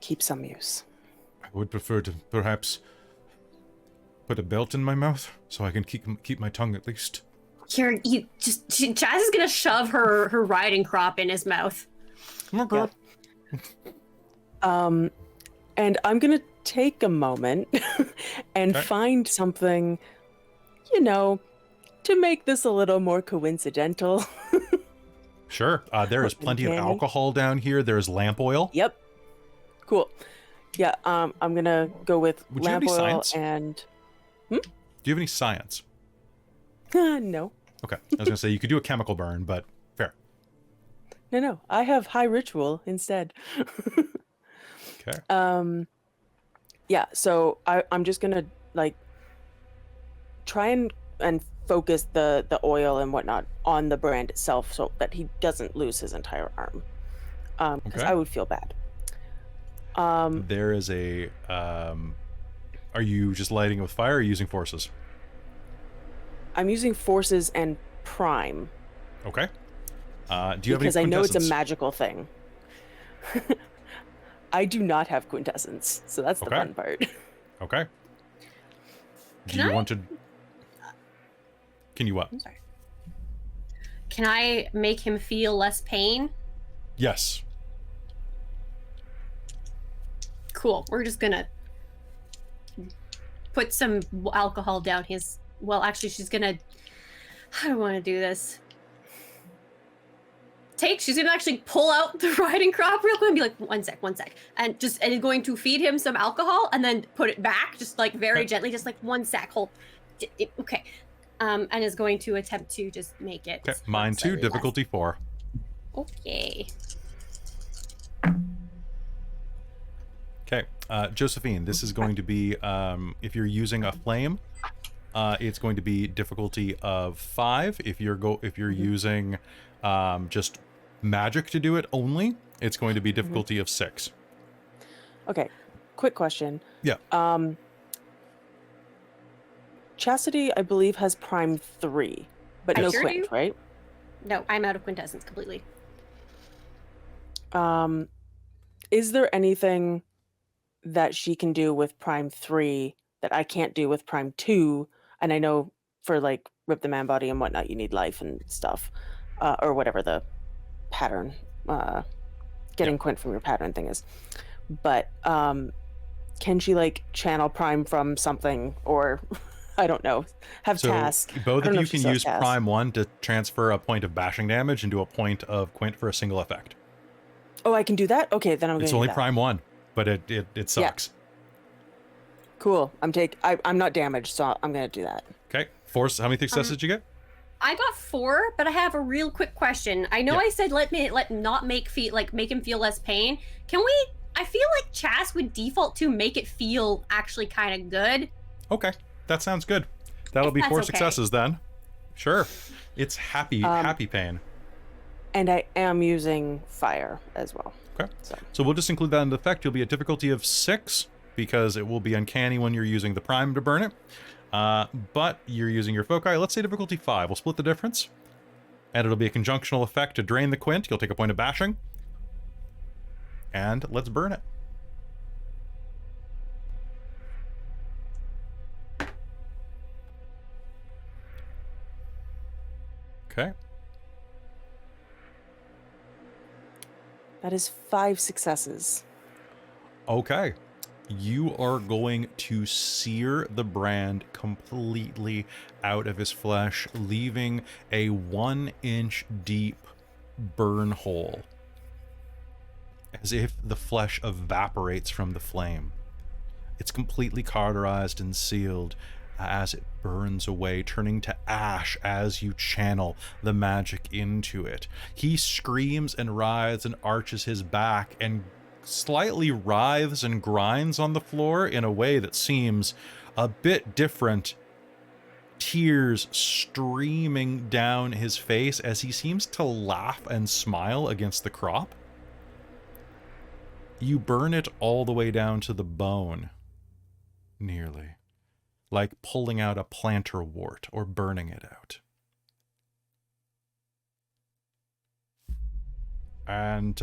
Speaker 4: keep some use.
Speaker 1: I would prefer to perhaps put a belt in my mouth so I can keep my tongue at least.
Speaker 3: Here, Chaz is gonna shove her riding crop in his mouth.
Speaker 4: Yep. And I'm gonna take a moment and
Speaker 1: Okay.
Speaker 4: find something, to make this a little more coincidental.
Speaker 1: Sure. There is plenty of
Speaker 4: Okay.
Speaker 1: alcohol down here. There's lamp oil.
Speaker 4: Yep. Cool. Yeah. I'm gonna go with
Speaker 1: Would you have
Speaker 4: lamp
Speaker 1: any
Speaker 4: oil
Speaker 1: science?
Speaker 4: and
Speaker 1: Do you have any science?
Speaker 4: no.
Speaker 1: Okay. I was going to say you could do a chemical burn, but fair.
Speaker 4: No. I have high ritual instead.
Speaker 1: Okay.
Speaker 4: Yeah, so I'm just gonna try and focus the oil and whatnot on the brand itself so that he doesn't lose his entire arm. Because
Speaker 1: Okay.
Speaker 4: I would feel bad.
Speaker 1: There is a... are you just lighting it with fire or are you using forces?
Speaker 4: I'm using forces and prime
Speaker 1: Okay. Do you have
Speaker 4: because
Speaker 1: any
Speaker 4: I know it's a
Speaker 1: quintessence?
Speaker 4: magical thing. I do not have quintessence, so that's the
Speaker 1: Okay.
Speaker 4: fun part.
Speaker 1: Okay. Do
Speaker 3: Can
Speaker 1: you
Speaker 3: I-
Speaker 1: want to... Can you what?
Speaker 3: I'm sorry. Can I make him feel less pain?
Speaker 1: Yes.
Speaker 3: Cool. We're just gonna put some alcohol down his. Well, actually, she's gonna. I don't want to do this. She's gonna actually pull out the riding crop real quick and be like, one sec, and is going to feed him some alcohol and then put it back, just like very
Speaker 1: Okay.
Speaker 3: gently, just like 1 sec, hold. Okay. And is going to attempt to just make it.
Speaker 1: Okay. Mine too.
Speaker 3: slightly less.
Speaker 1: Difficulty 4.
Speaker 3: Okay.
Speaker 1: Okay. Josephine, this is going to be, if you're using a flame, it's going to be difficulty of 5. If you're using just magic to do it only, it's going to be difficulty of 6.
Speaker 4: Okay, quick question.
Speaker 1: Yeah.
Speaker 4: Chastity, I believe, has prime 3, but
Speaker 3: I
Speaker 4: no
Speaker 3: sure
Speaker 4: quint,
Speaker 3: do.
Speaker 4: right?
Speaker 3: No, I'm out of quintessence completely.
Speaker 4: Is there anything that she can do with prime 3 that I can't do with prime 2? And I know for like rip the man body and whatnot, you need life and stuff, or whatever the pattern, getting quint from your pattern thing is. But can she like channel prime from something, or I don't know, have
Speaker 1: So
Speaker 4: task?
Speaker 1: both
Speaker 4: I don't
Speaker 1: of
Speaker 4: know
Speaker 1: you
Speaker 4: if she
Speaker 1: can
Speaker 4: still has
Speaker 1: use
Speaker 4: task.
Speaker 1: Prime 1 to transfer a point of bashing damage into a point of Quint for a single effect.
Speaker 4: Oh, I can do that? Okay, then I'm
Speaker 1: It's
Speaker 4: gonna
Speaker 1: only
Speaker 4: do that.
Speaker 1: Prime 1, but it sucks.
Speaker 4: Cool. I'm not damaged, so I'm gonna do that.
Speaker 1: Okay. Force, how many successes did you get?
Speaker 3: I got 4, but I have a real quick question. I know
Speaker 1: Yeah.
Speaker 3: I said let not make him feel less pain. Can we? I feel like Chas would default to make it feel actually kind of good.
Speaker 1: Okay. That sounds good. That'll
Speaker 3: If
Speaker 1: be
Speaker 3: that's
Speaker 1: 4
Speaker 3: okay.
Speaker 1: successes then. Sure. It's happy pain.
Speaker 4: And I am using fire as well.
Speaker 1: Okay. So we'll just include that in the effect. You'll be at difficulty of 6 because it will be uncanny when you're using the prime to burn it. But you're using your foci. Let's say difficulty 5. We'll split the difference. And it'll be a conjunctional effect to drain the Quint. You'll take a point of bashing. And let's burn it. Okay.
Speaker 4: That is 5 successes.
Speaker 1: Okay. You are going to sear the brand completely out of his flesh, leaving a 1-inch deep burn hole, as if the flesh evaporates from the flame. It's completely cauterized and sealed as it burns away, turning to ash as you channel the magic into it. He screams and writhes and arches his back and slightly writhes and grinds on the floor in a way that seems a bit different. Tears streaming down his face as he seems to laugh and smile against the crop. You burn it all the way down to the bone, nearly, like pulling out a plantar wart or burning it out. And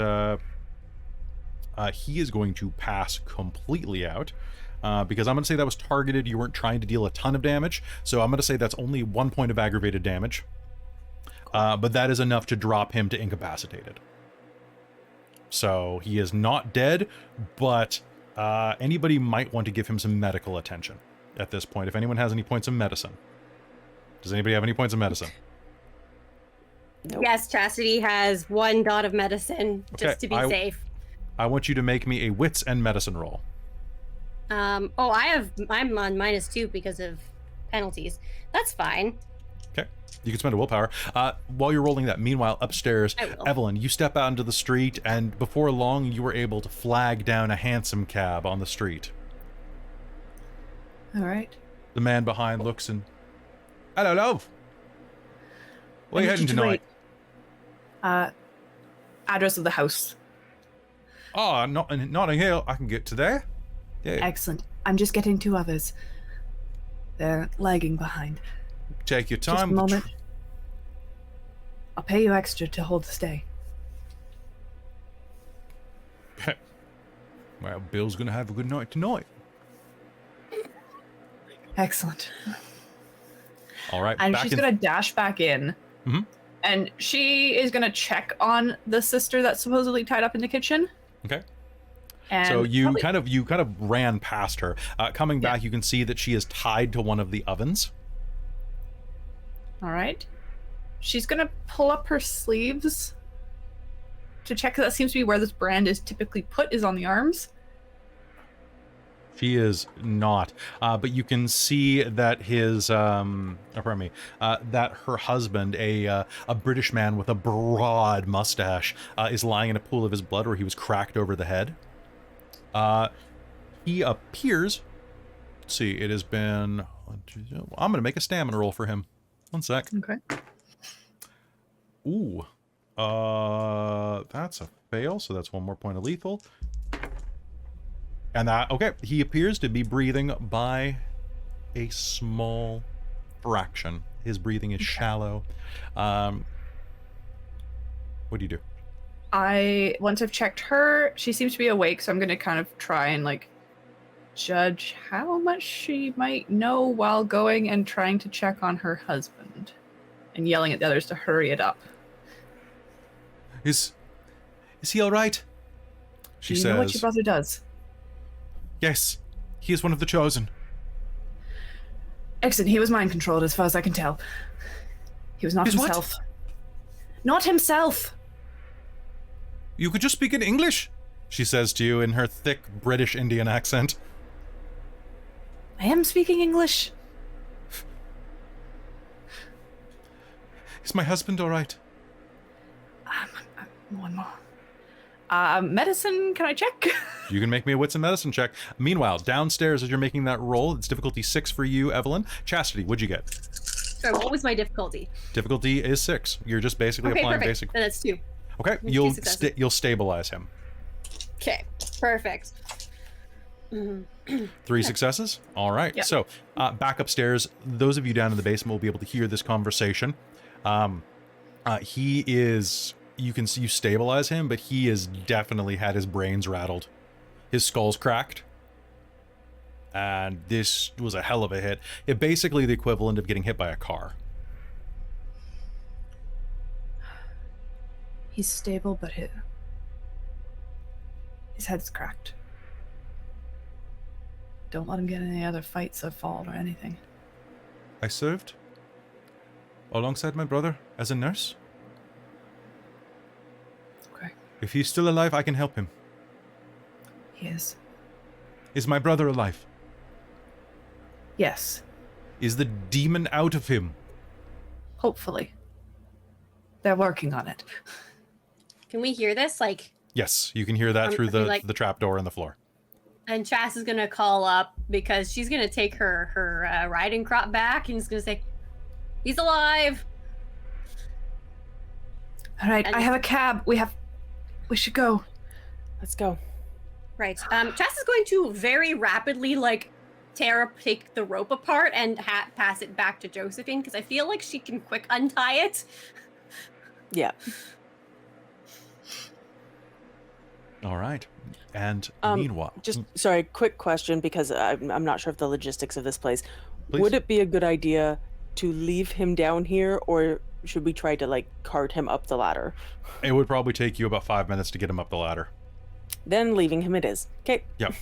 Speaker 1: he is going to pass completely out because I'm going to say that was targeted. You weren't trying to deal a ton of damage, so I'm going to say that's only 1 point of aggravated damage. But that is enough to drop him to incapacitated. So he is not dead, but anybody might want to give him some medical attention at this point. If anyone has any points of medicine. Does anybody have any points of medicine?
Speaker 4: Nope.
Speaker 3: Yes, Chastity has 1 dot of medicine just to be safe.
Speaker 1: I want you to make me a wits and medicine roll.
Speaker 3: I'm on -2 because of penalties. That's fine.
Speaker 1: Okay. You can spend a willpower. While you're rolling that, meanwhile, upstairs,
Speaker 3: I will.
Speaker 1: Evelyn, you step out into the street, and before long, you were able to flag down a hansom cab on the street.
Speaker 2: All right.
Speaker 1: The man behind looks and... Hello, love. Where are you heading tonight?
Speaker 2: Address of the house.
Speaker 1: Oh, Notting Hill. I can get to there. Yeah.
Speaker 2: Excellent. I'm just getting 2 others. They're lagging behind.
Speaker 1: Take your
Speaker 2: Just a
Speaker 1: time.
Speaker 2: moment. I'll pay you extra to hold the stay.
Speaker 1: Well, Bill's going to have a good night tonight.
Speaker 2: Excellent.
Speaker 1: All right.
Speaker 2: And
Speaker 1: back
Speaker 2: she's
Speaker 1: in-
Speaker 2: gonna dash back in.
Speaker 1: Mhm.
Speaker 2: And she is gonna check on the sister that's supposedly tied up in the kitchen.
Speaker 1: Okay.
Speaker 2: And
Speaker 1: So you
Speaker 2: probably-
Speaker 1: kind of ran past her. Coming back, you can see that she is tied to one of the ovens.
Speaker 2: All right. She's gonna pull up her sleeves to check. That seems to be where this brand is typically put, is on the arms.
Speaker 1: She is not, but you can see that his, that her husband, a British man with a broad mustache, is lying in a pool of his blood where he was cracked over the head. He appears. Let's see. It has been. I'm going to make a stamina roll for him. 1 sec.
Speaker 2: Okay.
Speaker 1: Ooh. That's a fail. So that's 1 more point of lethal. And that, okay, he appears to be breathing by a small fraction. His breathing is shallow. What do you do?
Speaker 2: Once I've checked her, she seems to be awake, so I'm gonna kind of try and like judge how much she might know while going and trying to check on her husband and yelling at the others to hurry it up.
Speaker 1: Is he all right? She
Speaker 2: Do you
Speaker 1: says,
Speaker 2: know what your brother does?
Speaker 1: Yes, He is one of the chosen.
Speaker 2: Excellent. He was mind controlled, as far as I can tell. He was not
Speaker 1: Is what?
Speaker 2: himself. Not himself.
Speaker 1: You could just speak in English, she says to you in her thick British Indian accent.
Speaker 2: I am speaking English.
Speaker 1: Is my husband all right?
Speaker 2: One more. Medicine, can I check?
Speaker 1: You can make me a wits and medicine check. Meanwhile, downstairs as you're making that roll, it's difficulty 6 for you, Evelyn. Chastity, what'd you get?
Speaker 3: Sorry, what was my difficulty?
Speaker 1: Difficulty is 6. You're just basically applying
Speaker 3: perfect.
Speaker 1: basic.
Speaker 3: Then it's 2.
Speaker 1: Okay,
Speaker 3: Two
Speaker 1: you'll
Speaker 3: successes.
Speaker 1: you'll stabilize him.
Speaker 3: Okay, perfect.
Speaker 1: 3 successes. All right.
Speaker 2: Yeah.
Speaker 1: So back upstairs. Those of you down in the basement will be able to hear this conversation. He is. You can see you stabilize him, but he has definitely had his brains rattled. His skull's cracked. And this was a hell of a hit. It basically the equivalent of getting hit by a car.
Speaker 2: He's stable, but his head's cracked. Don't let him get in any other fights or fall or anything.
Speaker 1: I served alongside my brother as a nurse.
Speaker 2: Okay.
Speaker 1: If he's still alive, I can help him.
Speaker 2: He is.
Speaker 1: Is my brother alive?
Speaker 2: Yes.
Speaker 1: Is the demon out of him?
Speaker 2: Hopefully. They're working on it.
Speaker 3: Can we hear this? Like,
Speaker 1: Yes, you can hear that through the trapdoor in the floor.
Speaker 3: and Chas is gonna call up because she's gonna take her riding crop back and is gonna say, "He's alive."
Speaker 2: All right,
Speaker 3: And-
Speaker 2: I have a cab. We should go.
Speaker 4: Let's go.
Speaker 3: Right. Chas is going to very rapidly take the rope apart and pass it back to Josephine because I feel like she can quick untie it.
Speaker 4: Yeah.
Speaker 1: All right. And meanwhile,
Speaker 4: Just sorry, quick question because I'm not sure of the logistics of this place.
Speaker 1: Please.
Speaker 4: Would it be a good idea to leave him down here, or should we try to cart him up the ladder?
Speaker 1: it would probably take you about 5 minutes to get him up the ladder.
Speaker 4: Then leaving him it is. Okay.
Speaker 1: Yep.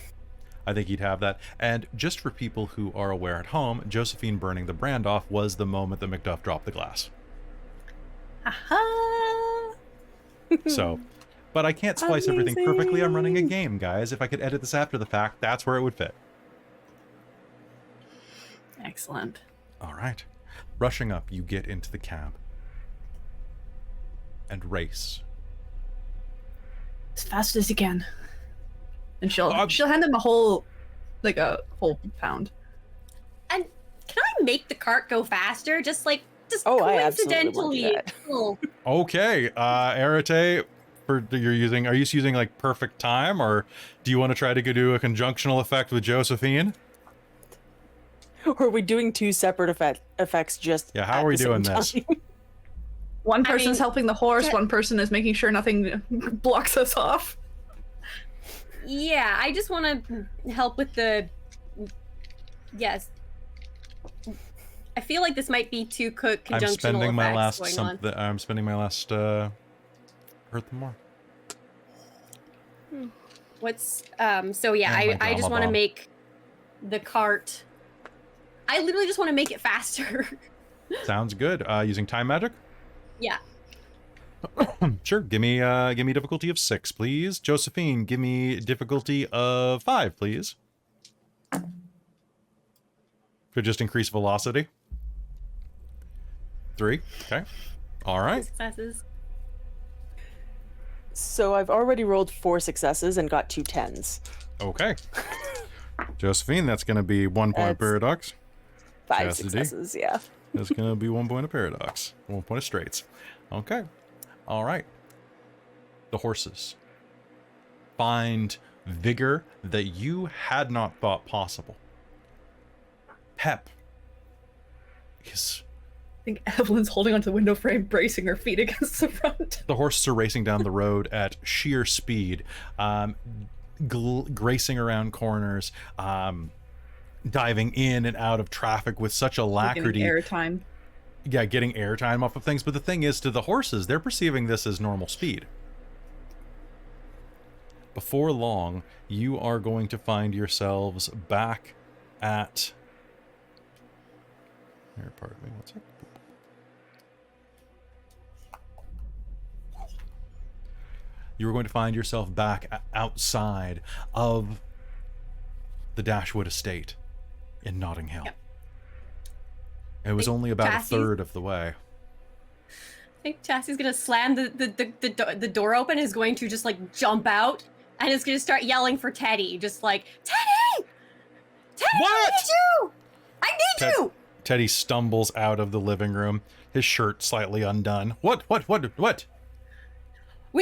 Speaker 1: I think he'd have that. And just for people who are aware at home, Josephine burning the brand off was the moment that Macduff dropped the glass.
Speaker 2: Aha!
Speaker 1: So, but I can't splice everything perfectly. I'm running a game, guys. If I could edit this after the fact, that's where it would fit.
Speaker 2: Excellent.
Speaker 1: All right. Rushing up, you get into the cab and race.
Speaker 2: As fast as you can. And she'll
Speaker 1: I'm-
Speaker 2: hand him a whole pound.
Speaker 3: And can I make the cart go faster? Just
Speaker 4: Oh, I absolutely want to do
Speaker 3: coincidentally.
Speaker 4: that.
Speaker 3: Oh,
Speaker 1: Okay, Arate, are you using perfect time, or do you want to try to do a conjunctional effect with Josephine?
Speaker 4: Or are we doing two separate effects just
Speaker 1: Yeah, how
Speaker 4: at
Speaker 1: are we
Speaker 4: the
Speaker 1: doing
Speaker 4: same
Speaker 1: this?
Speaker 4: time?
Speaker 2: One
Speaker 3: I
Speaker 2: person's
Speaker 3: mean,
Speaker 2: helping the horse,
Speaker 3: yeah.
Speaker 2: one person is making sure nothing blocks us off.
Speaker 3: yeah, I just want to help with the. Yes. I feel like this might be too conjunctional
Speaker 1: I'm spending my
Speaker 3: effects
Speaker 1: last
Speaker 3: going on.
Speaker 1: I'm spending my last hurt them more.
Speaker 3: What's so yeah,
Speaker 1: Oh my
Speaker 3: I just
Speaker 1: drama
Speaker 3: want to
Speaker 1: bomb.
Speaker 3: make the cart. I literally just want to make it faster.
Speaker 1: Sounds good. Using time magic?
Speaker 3: Yeah.
Speaker 1: Sure. Give me difficulty of 6, please. Josephine, give me difficulty of 5, please. Could just increase velocity. 3. Okay. All right.
Speaker 3: Successes.
Speaker 4: So I've already rolled 4 successes and got 2 10s.
Speaker 1: Okay. Josephine, that's going to be 1 point of
Speaker 4: That's-
Speaker 1: paradox.
Speaker 4: 5
Speaker 1: Chastity?
Speaker 4: successes, yeah.
Speaker 1: That's going to be 1 point of paradox. 1 point of straights. Okay. All right. The horses find vigor that you had not thought possible. Pep is...
Speaker 2: I think Evelyn's holding onto the window frame, bracing her feet against the front.
Speaker 1: The horses are racing down the road at sheer speed, gracing around corners, diving in and out of traffic with such alacrity.
Speaker 2: Airtime.
Speaker 1: Yeah, getting airtime off of things. But the thing is, to the horses, they're perceiving this as normal speed. before long, you are going to find yourselves back at... Here, pardon me, one sec. You're going to find yourself back outside of the Dashwood estate in Notting Hill.
Speaker 3: Yep.
Speaker 1: It was only about
Speaker 3: Chassie's-
Speaker 1: a third of the way.
Speaker 3: I think Chassie's gonna slam the door open, is going to just like jump out, and is gonna start yelling for Teddy, just like, Teddy! Teddy,
Speaker 1: What?
Speaker 3: I need you! I need you!
Speaker 1: Teddy stumbles out of the living room, his shirt slightly undone. What?
Speaker 3: We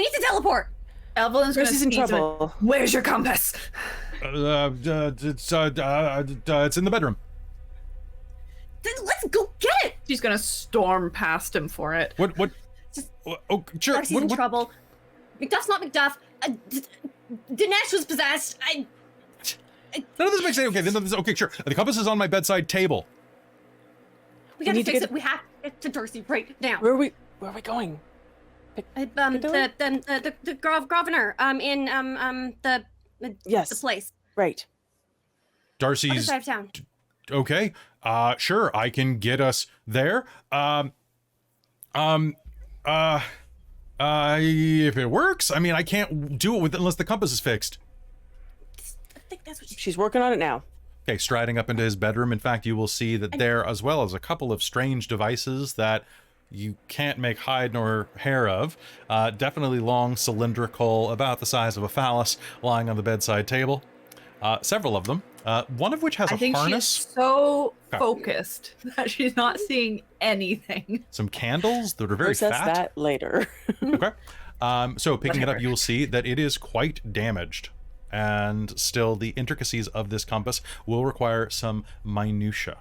Speaker 3: need to teleport!
Speaker 2: Evelyn's gonna
Speaker 4: Darcy's in
Speaker 2: sneeze and-
Speaker 4: trouble.
Speaker 2: Where's your compass?
Speaker 1: It's in the bedroom.
Speaker 3: Then let's go get it!
Speaker 2: She's gonna storm past him for it.
Speaker 1: What?
Speaker 3: Just-
Speaker 1: Oh, sure.
Speaker 3: Darcy's in trouble. Macduff's not Macduff. Dinesh was possessed.
Speaker 1: None of this makes sense. Okay, sure. The compass is on my bedside table.
Speaker 3: We gotta
Speaker 4: need to
Speaker 3: fix
Speaker 4: get-
Speaker 3: it. We have to get to Darcy right now.
Speaker 4: Where are we going?
Speaker 3: The governor. In the
Speaker 4: Yes.
Speaker 3: the place.
Speaker 4: Right.
Speaker 3: Other
Speaker 1: Darcy's
Speaker 3: side of town.
Speaker 1: okay. Sure. I can get us there. If it works, I mean, I can't do it with unless the compass is fixed.
Speaker 3: I think that's what
Speaker 4: She's working on it now.
Speaker 1: Okay, striding up into his bedroom. In fact, you will see that there, as well as a couple of strange devices that you can't make hide nor hair of. Definitely long, cylindrical, about the size of a phallus, lying on the bedside table. Several of them. One of which has
Speaker 2: I
Speaker 1: a
Speaker 2: think
Speaker 1: harness.
Speaker 2: she's so
Speaker 1: Okay.
Speaker 2: focused that she's not seeing anything.
Speaker 1: Some candles that are very
Speaker 4: Process
Speaker 1: fat.
Speaker 4: that later.
Speaker 1: Okay. So picking it up,
Speaker 2: Whatever.
Speaker 1: you will see that it is quite damaged. And still, the intricacies of this compass will require some minutia.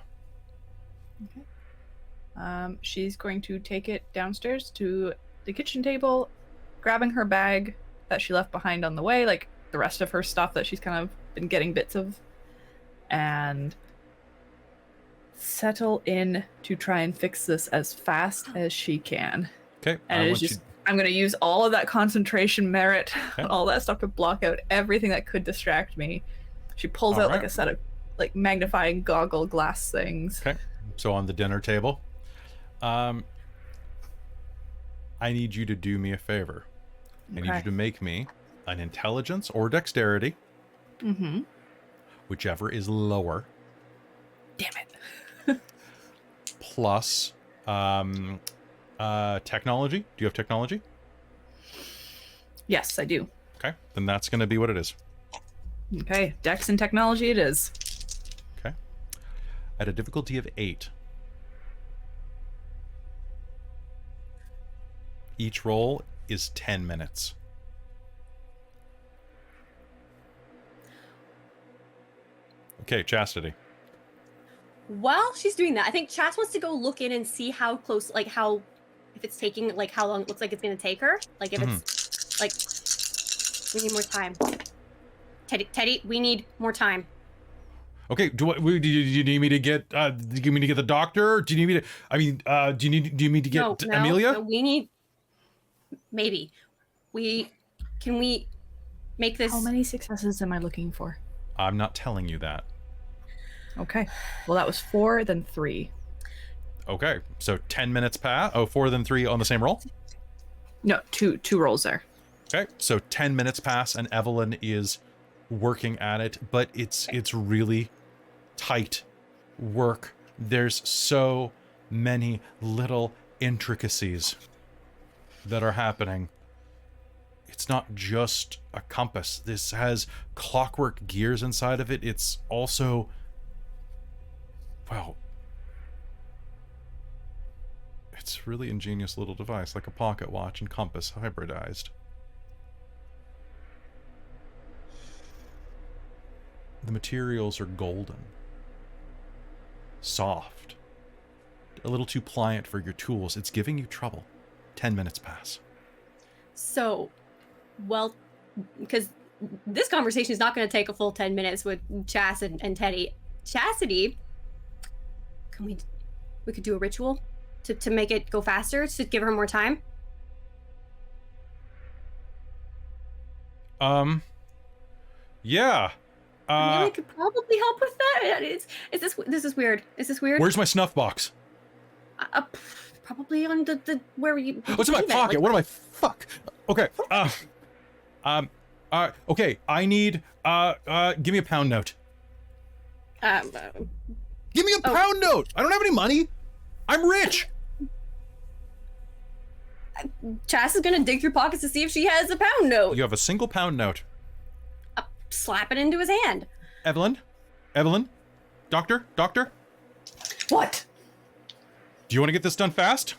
Speaker 2: She's going to take it downstairs to the kitchen table, grabbing her bag that she left behind on the way, like the rest of her stuff that she's kind of been getting bits of, and settle in to try and fix this as fast as she can.
Speaker 1: Okay.
Speaker 2: And
Speaker 1: I
Speaker 2: it's
Speaker 1: want
Speaker 2: just, I'm going to use all of that concentration merit,
Speaker 1: Okay.
Speaker 2: all that stuff to block out everything that could distract me. She pulls
Speaker 1: All
Speaker 2: out like
Speaker 1: right.
Speaker 2: a set of like magnifying goggle glass things.
Speaker 1: Okay. So on the dinner table, I need you to do me a favor. I need you
Speaker 2: Okay.
Speaker 1: to make me an intelligence or dexterity,
Speaker 2: Mm-hmm.
Speaker 1: whichever is lower,
Speaker 2: Damn it.
Speaker 1: plus technology. Do you have technology?
Speaker 2: Yes, I do.
Speaker 1: Okay. Then that's going to be what it is.
Speaker 2: Okay, Dex and technology it is.
Speaker 1: Okay. At a difficulty of 8. Each roll is 10 minutes. Okay, Chastity.
Speaker 3: While she's doing that, I think Chas wants to go look in and see how close, like how, if it's taking, like how long it looks like it's gonna take her. Like if it's, like, we need more time. Teddy, we need more time.
Speaker 1: Okay, do you need me to get do you need me to get the doctor? Do you need me to do you need me to get Amelia?
Speaker 3: No, we need, maybe. Can we make this?
Speaker 2: How many successes am I looking for?
Speaker 1: I'm not telling you that.
Speaker 2: Okay. Well, that was 4, then 3.
Speaker 1: Okay, so 10 minutes pass. Oh, 4 then 3 on the same roll?
Speaker 2: No, two rolls there.
Speaker 1: Okay, so 10 minutes pass and Evelyn is working at it, but it's really tight work. There's so many little intricacies that are happening. It's not just a compass. This has clockwork gears inside of it. It's also, well, it's a really ingenious little device, like a pocket watch and compass hybridized. The materials are golden, soft, a little too pliant for your tools. It's giving you trouble. 10 minutes pass.
Speaker 3: So, well, because this conversation is not going to take a full 10 minutes with Chas and Teddy. Chastity, we could do a ritual to make it go faster, to give her more time.
Speaker 1: Yeah.
Speaker 3: I could probably help with that. This is weird. Is this weird?
Speaker 1: Where's my snuff box?
Speaker 3: Probably on the where you.
Speaker 1: What's in my pocket?
Speaker 3: Like,
Speaker 1: what am I? Fuck. Okay. Okay. I need. Give me a pound note. Give me a pound note. I don't have any money. I'm rich.
Speaker 3: Chas is gonna dig through pockets to see if she has a pound note.
Speaker 1: You have a single pound note.
Speaker 3: Slap it into his hand.
Speaker 1: Evelyn, doctor.
Speaker 2: What?
Speaker 1: Do you want to get this done fast?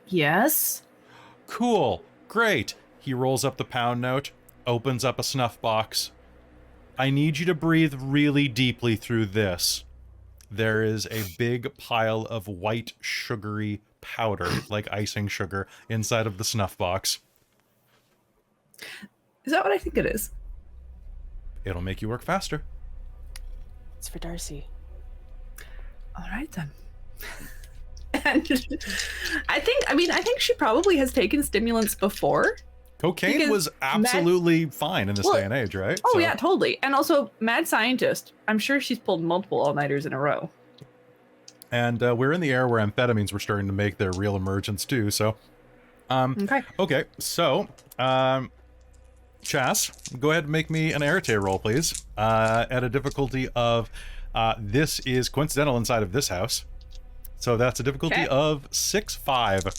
Speaker 2: Yes.
Speaker 1: Cool. Great. He rolls up the pound note, opens up a snuff box. I need you to breathe really deeply through this. There is a big pile of white sugary powder, like icing sugar, inside of the snuff box.
Speaker 2: Is that what I think it is?
Speaker 1: It'll make you work faster.
Speaker 4: It's for Darcie.
Speaker 2: All right then. And I think she probably has taken stimulants before.
Speaker 1: Cocaine
Speaker 2: Because
Speaker 1: was absolutely fine in this day and age, right?
Speaker 2: Oh
Speaker 1: So-
Speaker 2: yeah, totally. And also, mad scientist. I'm sure she's pulled multiple all-nighters in a row.
Speaker 1: And we're in the era where amphetamines were starting to make their real emergence too. So,
Speaker 2: Okay.
Speaker 1: So, Chas, go ahead and make me an Rattray roll, please. At a difficulty of, this is coincidental inside of this house. So that's a difficulty
Speaker 2: Okay.
Speaker 1: of 6/5.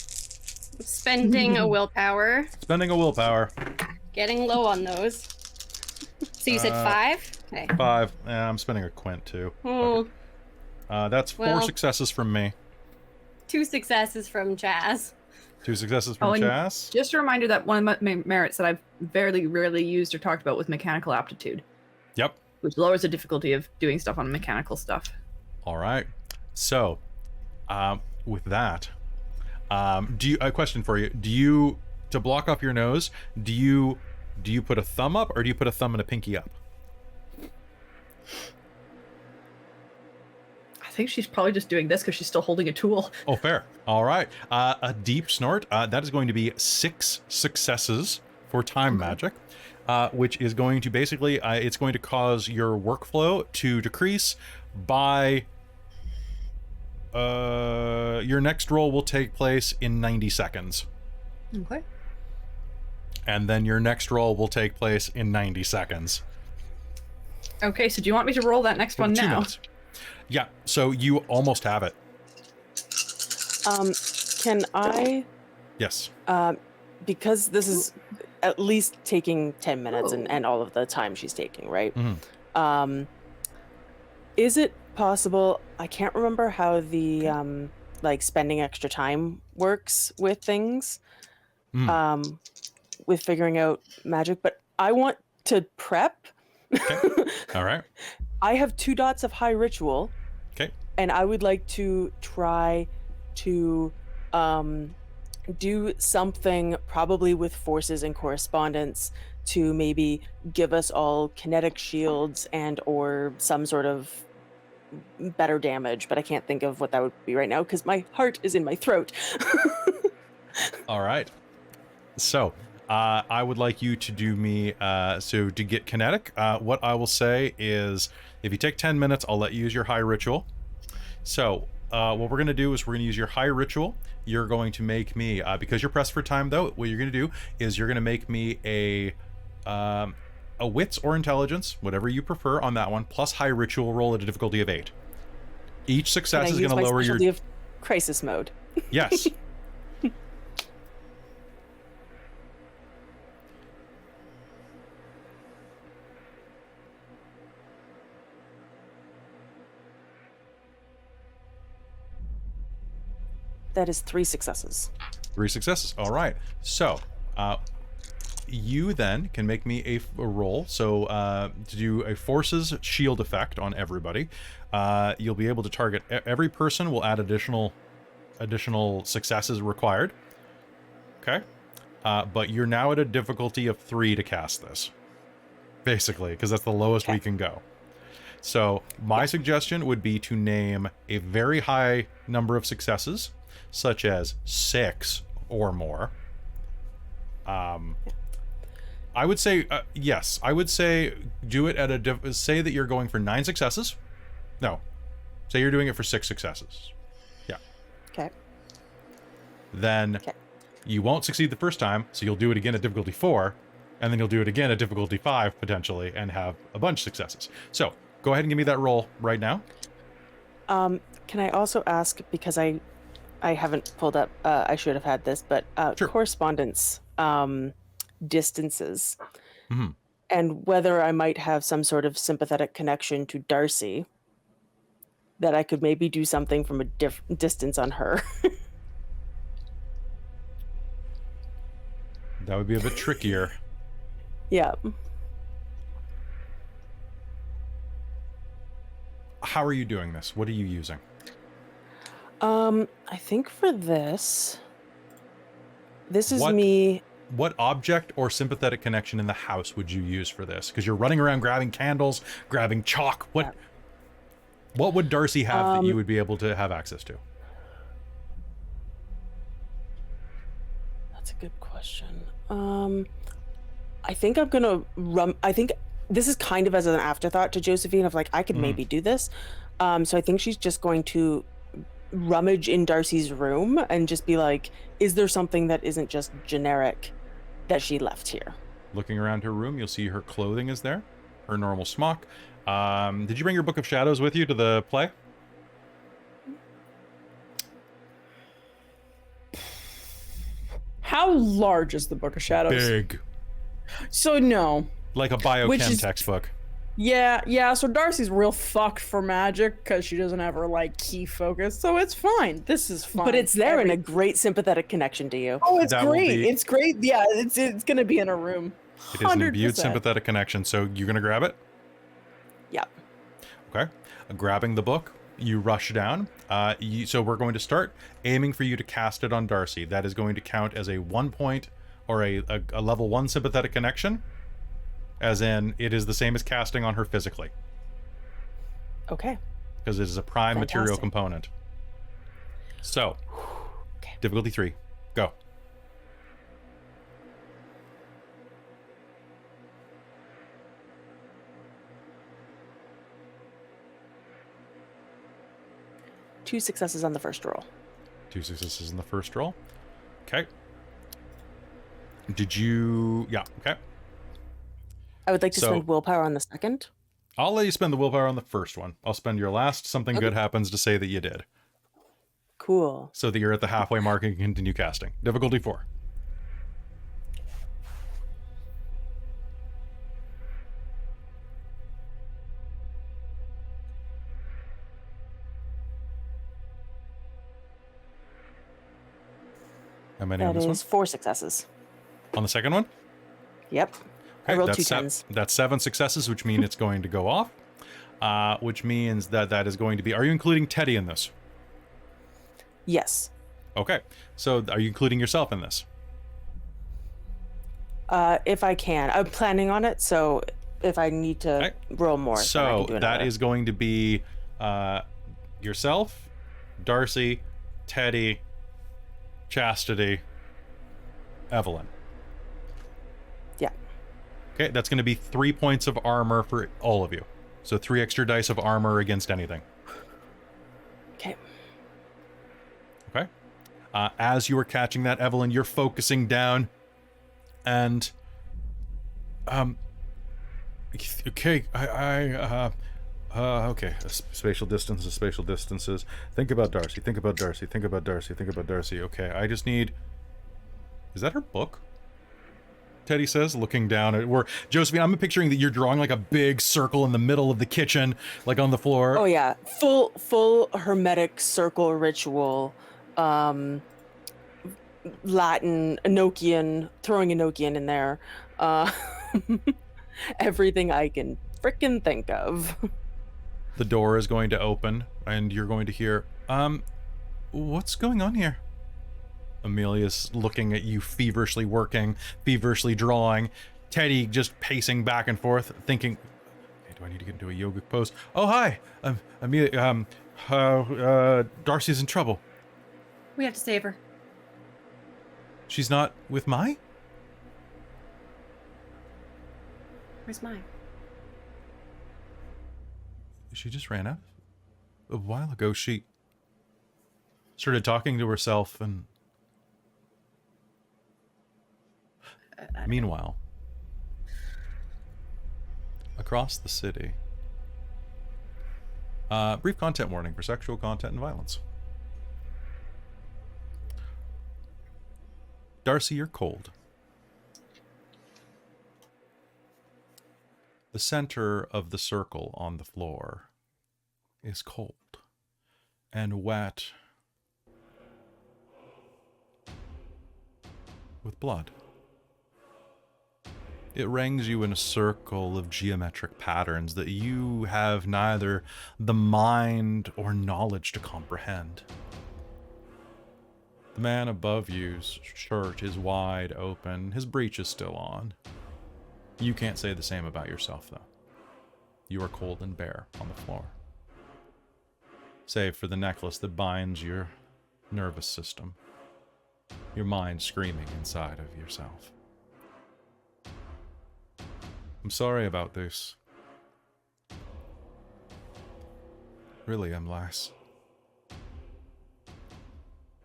Speaker 3: Spending a willpower.
Speaker 1: Spending a willpower.
Speaker 3: Getting low on those. So you said 5? Okay.
Speaker 1: 5. I'm spending a quint too.
Speaker 3: Oh,
Speaker 1: That's 4
Speaker 3: Well-
Speaker 1: successes from me.
Speaker 3: 2 successes from Chas.
Speaker 1: 2 successes from
Speaker 2: and
Speaker 1: Chas.
Speaker 2: just a reminder that one of my merits that I've very rarely used or talked about was mechanical aptitude,
Speaker 1: Yep.
Speaker 2: which lowers the difficulty of doing stuff on mechanical stuff.
Speaker 1: All right. So, with that, a question for you? Do you, to block off your nose, do you put a thumb up or do you put a thumb and a pinky up?
Speaker 2: I think she's probably just doing this because she's still holding a tool.
Speaker 1: Oh, fair. All right. A deep snort. That is going to be 6 successes for time magic, which is going to basically, it's going to cause your workflow to decrease by, your next roll will take place in 90 seconds.
Speaker 2: Okay.
Speaker 1: And then your next roll will take place in 90 seconds.
Speaker 2: Okay, so do you want me to roll that next one
Speaker 1: 2
Speaker 2: now?
Speaker 1: minutes. Yeah, so you almost have it.
Speaker 4: Can I,
Speaker 1: Yes.
Speaker 4: because this is at least taking 10 minutes
Speaker 2: Oh.
Speaker 4: and all of the time she's taking, right?
Speaker 1: Mhm.
Speaker 4: Is it possible, I can't remember how the like spending extra time works with things, with figuring out magic, but I want to prep.
Speaker 1: All right.
Speaker 4: I have 2 dots of high ritual.
Speaker 1: Okay.
Speaker 4: And I would like to try to do something probably with forces and correspondence to maybe give us all kinetic shields and or some sort of better damage, but I can't think of what that would be right now because my heart is in my throat.
Speaker 1: All right. So, I would like you to do me, so to get kinetic, what I will say is, if you take 10 minutes, I'll let you use your high ritual. So, what we're going to do is we're going to use your high ritual. You're going to make me, because you're pressed for time though, what you're going to do is you're going to make me a wits or intelligence, whatever you prefer on that one, plus high ritual roll at a difficulty of 8. Each success is going to lower your...
Speaker 4: of crisis mode.
Speaker 1: Yes.
Speaker 4: That is 3 successes.
Speaker 1: 3 successes. All right. So, you then can make me a roll. So, to do a forces shield effect on everybody, you'll be able to target every person. Will add additional successes required. Okay. But you're now at a difficulty of 3 to cast this, basically, because that's the lowest we can go. So, my suggestion would be to name a very high number of successes, such as 6 or more. I would say, yes. I would say do it at say that you're going for 9 successes. No. Say you're doing it for 6 successes. Yeah.
Speaker 4: Okay.
Speaker 1: Then you won't succeed the first time, so you'll do it again at difficulty 4, and then you'll do it again at difficulty 5, potentially, and have a bunch of successes. So, go ahead and give me that roll right now.
Speaker 4: Can I also ask, because I haven't pulled up, I should have had this, but
Speaker 1: Sure.
Speaker 4: correspondence distances,
Speaker 1: Mm-hmm.
Speaker 4: and whether I might have some sort of sympathetic connection to Darcie, that I could maybe do something from a distance on her.
Speaker 1: That would be a bit trickier.
Speaker 4: Yeah.
Speaker 1: How are you doing this? What are you using?
Speaker 4: I think for this is
Speaker 1: What-
Speaker 4: me.
Speaker 1: What object or sympathetic connection in the house would you use for this? Because you're running around grabbing candles, grabbing chalk. What would Darcie have that you would be able to have access to?
Speaker 4: That's a good question. I think I'm gonna I think this is kind of as an afterthought to Josephine of like, I could maybe do this. So I think she's just going to rummage in Darcie's room and just be like, is there something that isn't just generic that she left here?
Speaker 1: Looking around her room, you'll see her clothing is there, her normal smock. Did you bring your Book of Shadows with you to the play?
Speaker 5: How large is the Book of Shadows?
Speaker 1: Big.
Speaker 5: So no.
Speaker 1: Like a
Speaker 5: Which
Speaker 1: biochem
Speaker 5: is-
Speaker 1: textbook.
Speaker 5: Yeah, so Darcie's real fucked for magic because she doesn't have her, like, key focus, so it's fine. This is fine.
Speaker 4: But it's there in a great sympathetic connection to you.
Speaker 5: Oh, it's
Speaker 1: That will
Speaker 5: great.
Speaker 1: be-
Speaker 5: It's great. Yeah, it's gonna be in a room.
Speaker 1: It is an imbued
Speaker 5: 100%.
Speaker 1: sympathetic connection, so you're going to grab it?
Speaker 4: Yeah.
Speaker 1: Okay. Grabbing the book, you rush down. So we're going to start aiming for you to cast it on Darcie. That is going to count as a 1 point or a level 1 sympathetic connection, as in it is the same as casting on her physically,
Speaker 4: Okay.
Speaker 1: because it is a prime material
Speaker 4: Fantastic.
Speaker 1: component. So, difficulty 3, go.
Speaker 4: Two successes on the first roll.
Speaker 1: 2 successes in the first roll. Okay. Did you... Yeah, okay.
Speaker 4: I would like to
Speaker 1: So-
Speaker 4: spend willpower on the second.
Speaker 1: I'll let you spend the willpower on the first one. I'll spend your last something good happens to say that you did,
Speaker 4: Cool.
Speaker 1: so that you're at the halfway mark and can continue casting. Difficulty 4. How many on
Speaker 4: That
Speaker 1: this
Speaker 4: is 4 successes.
Speaker 1: one? On the second one?
Speaker 4: Yep. I rolled
Speaker 1: that's
Speaker 4: 2 tens.
Speaker 1: That's 7 successes, which mean it's going to go off. Which means that is going to be... Are you including Teddy in this?
Speaker 4: Yes.
Speaker 1: Okay. So are you including yourself in this?
Speaker 4: If I can. I'm planning on it, so if I need to
Speaker 1: Okay.
Speaker 4: roll more, then I
Speaker 1: So
Speaker 4: can do
Speaker 1: that
Speaker 4: another.
Speaker 1: is going to be yourself, Darcie, Teddy, Chastity, Evelyn.
Speaker 4: Yeah.
Speaker 1: Okay, that's going to be 3 points of armor for all of you. So 3 extra dice of armor against anything.
Speaker 4: Okay.
Speaker 1: Okay. As you are catching that, Evelyn, you're focusing down, and okay, okay. Spatial distances. Think about Darcie. Think about Darcie. Think about Darcie. Think about Darcie. Okay, I just need. Is that her book? Teddy says, looking down at where Josephine. I'm picturing that you're drawing like a big circle in the middle of the kitchen, like on the floor.
Speaker 4: Oh yeah, full hermetic circle ritual, Latin, Enochian, throwing Enochian in there, everything I can frickin' think of.
Speaker 1: The door is going to open, and you're going to hear, what's going on here? Amelia's looking at you, feverishly working, feverishly drawing. Teddy just pacing back and forth, thinking, okay, do I need to get into a yogic pose? Oh, hi! Amelia, Darcie's in trouble.
Speaker 3: We have to save her.
Speaker 1: She's not with Mai?
Speaker 3: Where's mine?
Speaker 1: She just ran out. A while ago, she started talking to herself, and meanwhile, across the city, brief content warning for sexual content and violence. Darcie, you're cold. The center of the circle on the floor is cold and wet with blood. It rings you in a circle of geometric patterns that you have neither the mind or knowledge to comprehend. The man above you's shirt is wide open. His breech is still on. You can't say the same about yourself, though. You are cold and bare on the floor. Save for the necklace that binds your nervous system. Your mind screaming inside of yourself. I'm sorry about this. Really, I'm lass.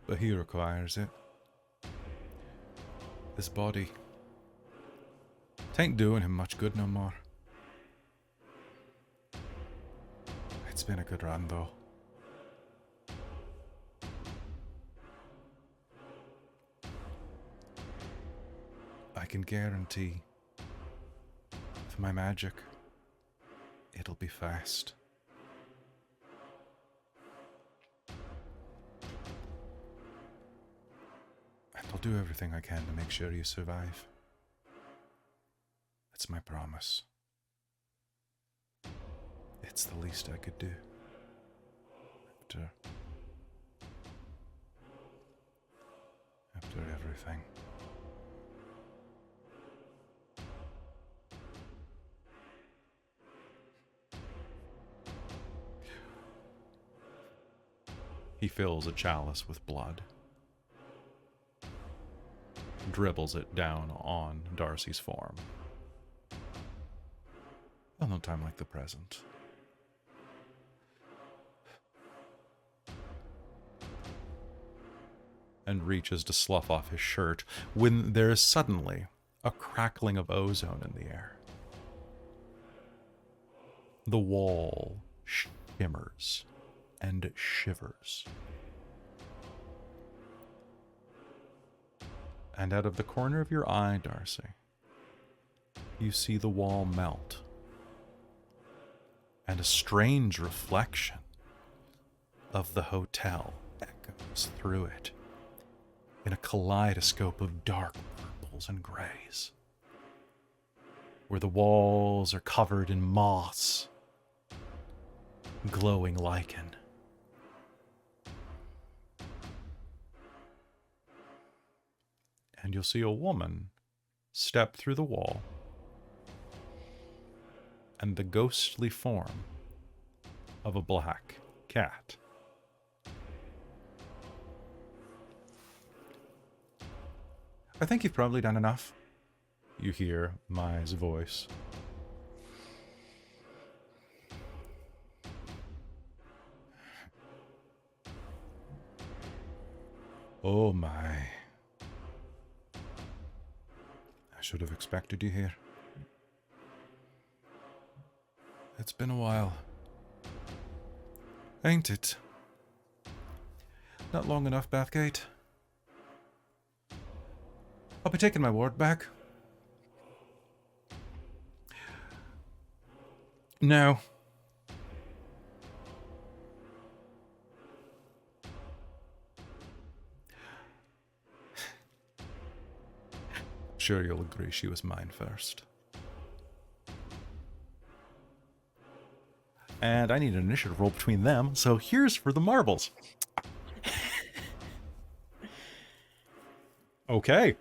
Speaker 1: But he requires it. This body. Tain't doing him much good no more. It's been a good run, though. I can guarantee, with my magic, it'll be fast. And I'll do everything I can to make sure you survive. It's my promise. It's the least I could do. After everything. He fills a chalice with blood. Dribbles it down on Darcie's form. Well, no time like the present. And reaches to slough off his shirt when there is suddenly a crackling of ozone in the air. The wall shimmers and shivers. And out of the corner of your eye, Darcie, you see the wall melt. And a strange reflection of the hotel echoes through it in a kaleidoscope of dark purples and grays, where the walls are covered in moss, glowing lichen. And you'll see a woman step through the wall, and the ghostly form of a black cat. I think you've probably done enough. You hear Mai's voice. Oh my. I should have expected you here. It's been a while. Ain't it? Not long enough, Bathgate. I'll be taking my ward back. No. Sure, you'll agree she was mine first. And I need an initiative roll between them, so here's for the marbles. Okay.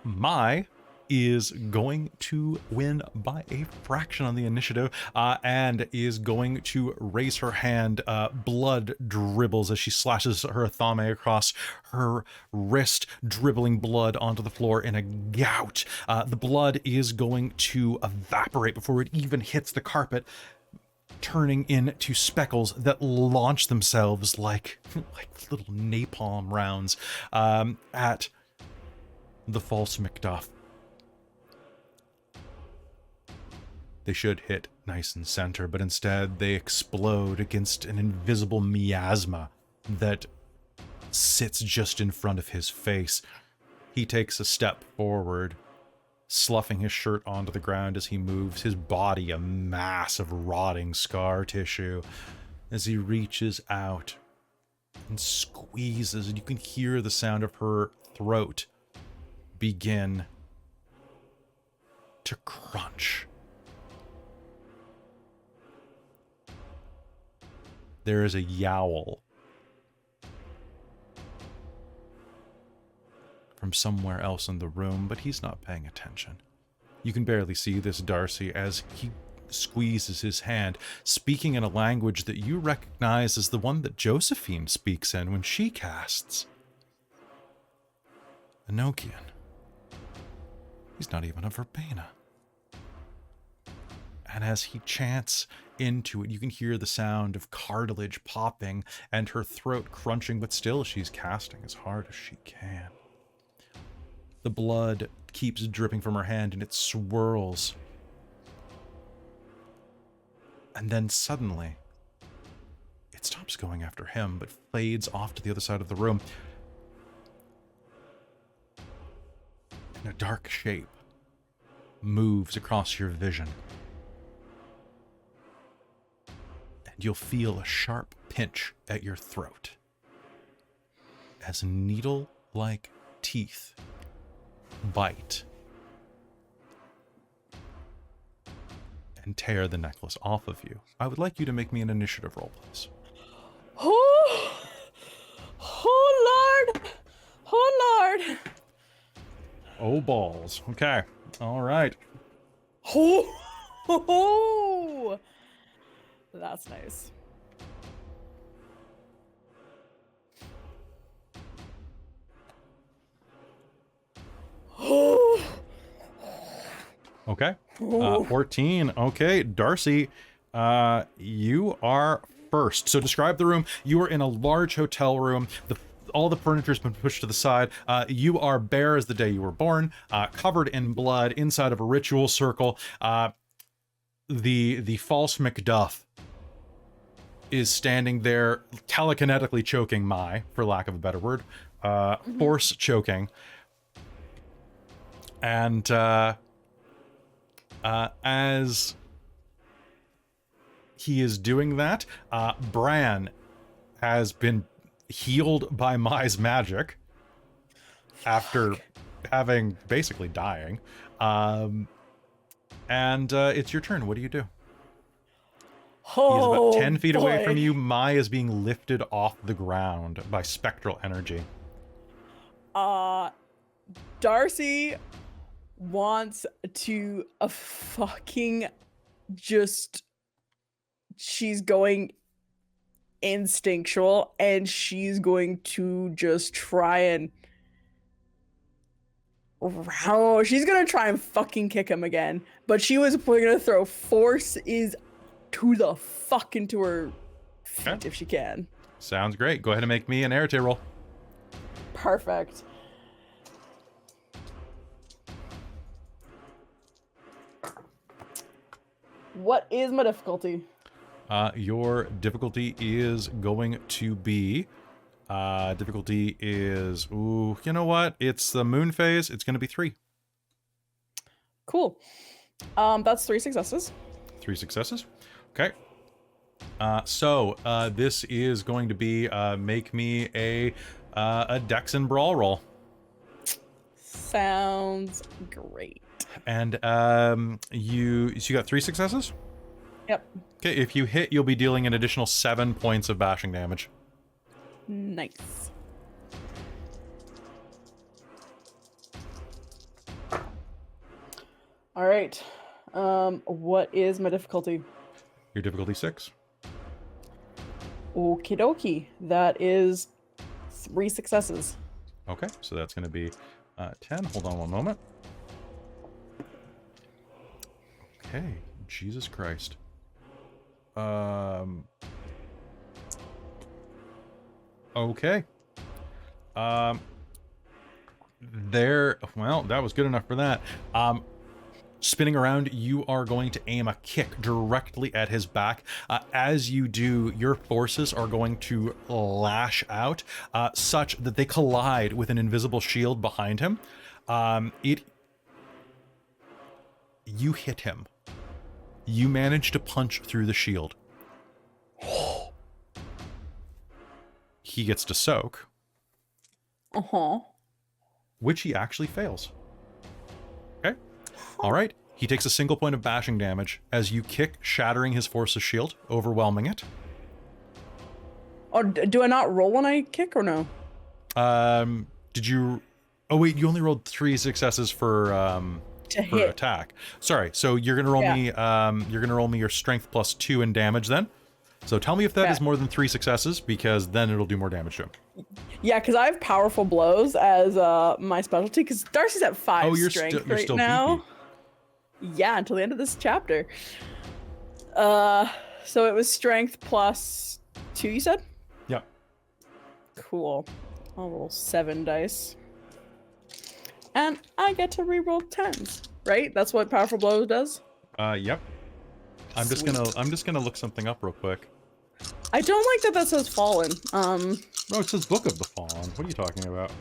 Speaker 1: Mai is going to win by a fraction on the initiative, and is going to raise her hand. Blood dribbles as she slashes her athame across her wrist, dribbling blood onto the floor in a gout. The blood is going to evaporate before it even hits the carpet, turning into speckles that launch themselves like little napalm rounds at the false Macduff. They should hit nice and center, but instead they explode against an invisible miasma that sits just in front of his face. He takes a step forward, sloughing his shirt onto the ground as he moves, his body a mass of rotting scar tissue, as he reaches out and squeezes, and you can hear the sound of her throat begin to crunch. There is a yowl from somewhere else in the room, but he's not paying attention. You can barely see this Darcie as he squeezes his hand, speaking in a language that you recognize as the one that Josephine speaks in when she casts. Enochian. He's not even a verbena. And as he chants into it, you can hear the sound of cartilage popping and her throat crunching, but still she's casting as hard as she can. The blood keeps dripping from her hand and it swirls. And then suddenly, it stops going after him, but fades off to the other side of the room. And a dark shape moves across your vision. And you'll feel a sharp pinch at your throat as needle-like teeth bite and tear the necklace off of you. I would like you to make me an initiative roll, please.
Speaker 5: Oh Lord! Oh Lord!
Speaker 1: Oh, balls. Okay. All right.
Speaker 5: Oh, that's nice.
Speaker 1: Okay. 14. Okay, Darcie, you are first. So describe the room. You are in a large hotel room. All the furniture's been pushed to the side. You are bare as the day you were born, covered in blood, inside of a ritual circle. The false Macduff is standing there, telekinetically choking Mai, for lack of a better word, force choking. And as he is doing that, Bran has been healed by Mai's magic after having basically dying. And it's your turn. What do you do? He is about 10 feet away from you. Mai is being lifted off the ground by spectral energy.
Speaker 5: Darcie wants to fucking just... She's going instinctual, and she's going to just try and... she's gonna try and fucking kick him again. But she was gonna throw force is to the fuck into her feet if she can.
Speaker 1: Sounds great. Go ahead and make me an arete roll.
Speaker 5: Perfect. What is my difficulty?
Speaker 1: Your difficulty is going to be... difficulty is... Ooh, you know what? It's the moon phase. It's going to be 3.
Speaker 5: Cool. That's 3 successes.
Speaker 1: 3 successes. Okay. So this is going to be make me a Dex and Brawl roll.
Speaker 5: Sounds great.
Speaker 1: And you got 3 successes?
Speaker 5: Yep.
Speaker 1: Okay, if you hit, you'll be dealing an additional 7 points of bashing damage.
Speaker 5: Nice. All right. What is my difficulty?
Speaker 1: Your difficulty 6.
Speaker 5: Okie dokie. That is 3 successes.
Speaker 1: Okay, so that's going to be 10. Hold on one moment. Okay, Jesus Christ. Okay. Well, that was good enough for that. Spinning around, you are going to aim a kick directly at his back. As you do, your forces are going to lash out, such that they collide with an invisible shield behind him. You hit him. You manage to punch through the shield. He gets to soak.
Speaker 5: Uh-huh.
Speaker 1: Which he actually fails. Okay. All right. He takes a single point of bashing damage as you kick, shattering his force's shield, overwhelming it.
Speaker 5: Oh, do I not roll when I kick or no?
Speaker 1: Did you... Oh, wait, you only rolled 3 successes for
Speaker 5: hit.
Speaker 1: attack. Sorry. So you're going to roll me your strength plus 2 in damage then. So tell me if that is more than 3 successes, because then it'll do more damage to him.
Speaker 5: Yeah, because I have powerful blows as my specialty, because Darcie's at 5 strength
Speaker 1: you're
Speaker 5: right
Speaker 1: still
Speaker 5: now.
Speaker 1: beefy.
Speaker 5: Yeah, until the end of this chapter. So it was strength plus 2, you said?
Speaker 1: Yep.
Speaker 5: Cool. I'll roll 7 dice. And I get to reroll 10s, right? That's what powerful blows does?
Speaker 1: Yep. I'm just gonna look something up real quick.
Speaker 5: I don't like that says fallen.
Speaker 1: No, it says Book of the Fallen. What are you talking about?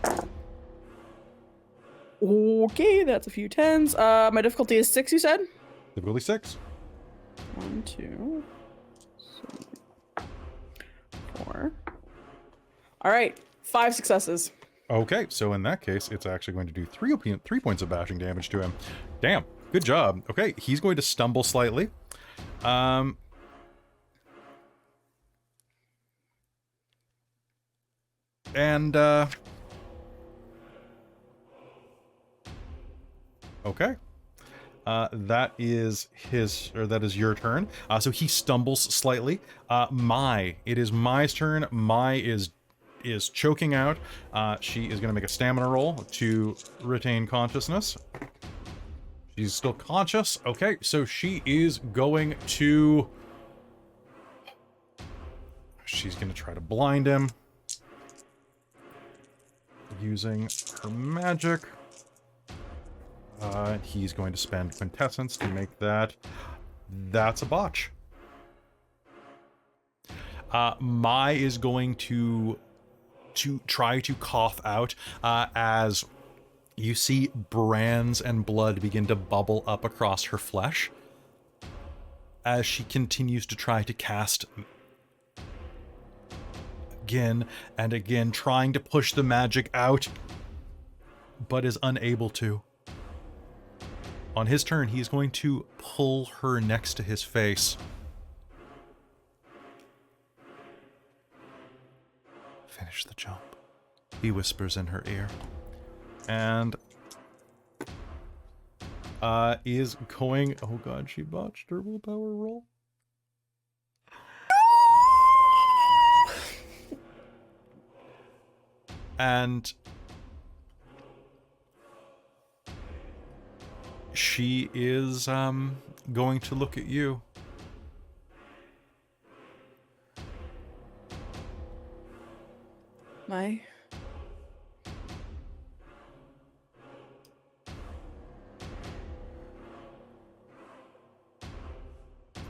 Speaker 5: Okay, that's a few 10s. My difficulty is 6, you said?
Speaker 1: Difficulty 6.
Speaker 5: 1, 2, 3, 4. All right, 5 successes.
Speaker 1: Okay, so in that case, it's actually going to do 3 points of bashing damage to him. Damn, good job. Okay, he's going to stumble slightly. Okay. That is your turn. So he stumbles slightly. It is Mai's turn. Mai is choking out. She is going to make a stamina roll to retain consciousness. She's still conscious. Okay, so she is going to... She's going to try to blind him. Using her magic. He's going to spend quintessence to make that. That's a botch. Mai is going to try to cough out as you see brands and blood begin to bubble up across her flesh as she continues to try to cast again and again, trying to push the magic out, but is unable to. On his turn, he's going to pull her next to his face. Finish the jump, he whispers in her ear. And is going... Oh god, she botched her willpower roll. And she is going to look at you.
Speaker 5: Mai?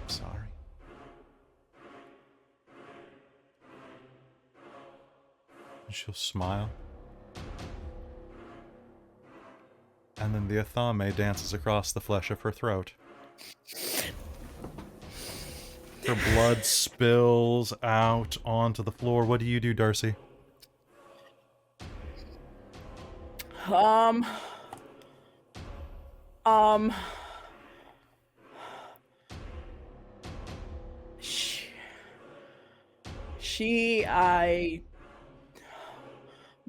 Speaker 1: Sorry. And she'll smile. And then the Athame dances across the flesh of her throat. Her blood spills out onto the floor. What do you do, Darcie?
Speaker 5: My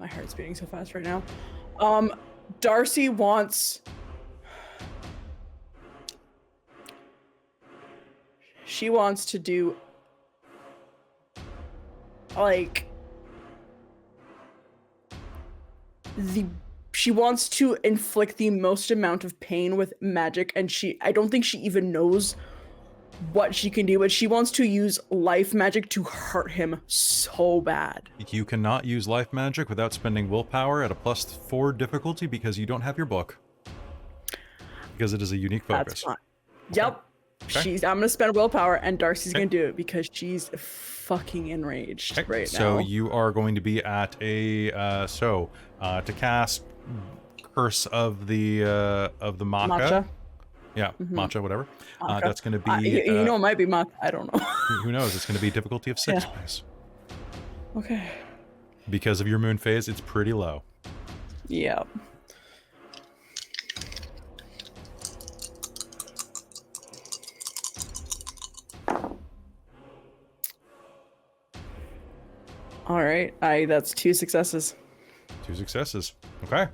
Speaker 5: heart's beating so fast right now. Darcie wants she wants to do like she wants to inflict the most amount of pain with magic, and I don't think she even knows what she can do, but she wants to use life magic to hurt him so bad.
Speaker 1: You cannot use life magic without spending willpower at a +4 difficulty because you don't have your book. Because it is a unique focus.
Speaker 5: That's fine. Yep.
Speaker 1: Okay.
Speaker 5: I'm gonna spend willpower, and Darcie's gonna do it because she's fucking enraged right now.
Speaker 1: So you are going to be at a to cast Curse of the Macha. Yeah, matcha, whatever.
Speaker 5: Macha.
Speaker 1: That's going to be.
Speaker 5: You know, it might be Macha. I don't know.
Speaker 1: Who knows? It's going to be difficulty of 6 please.
Speaker 5: Okay.
Speaker 1: Because of your moon phase, it's pretty low.
Speaker 5: Yeah. All right. That's 2 successes.
Speaker 1: 2 successes. Okay.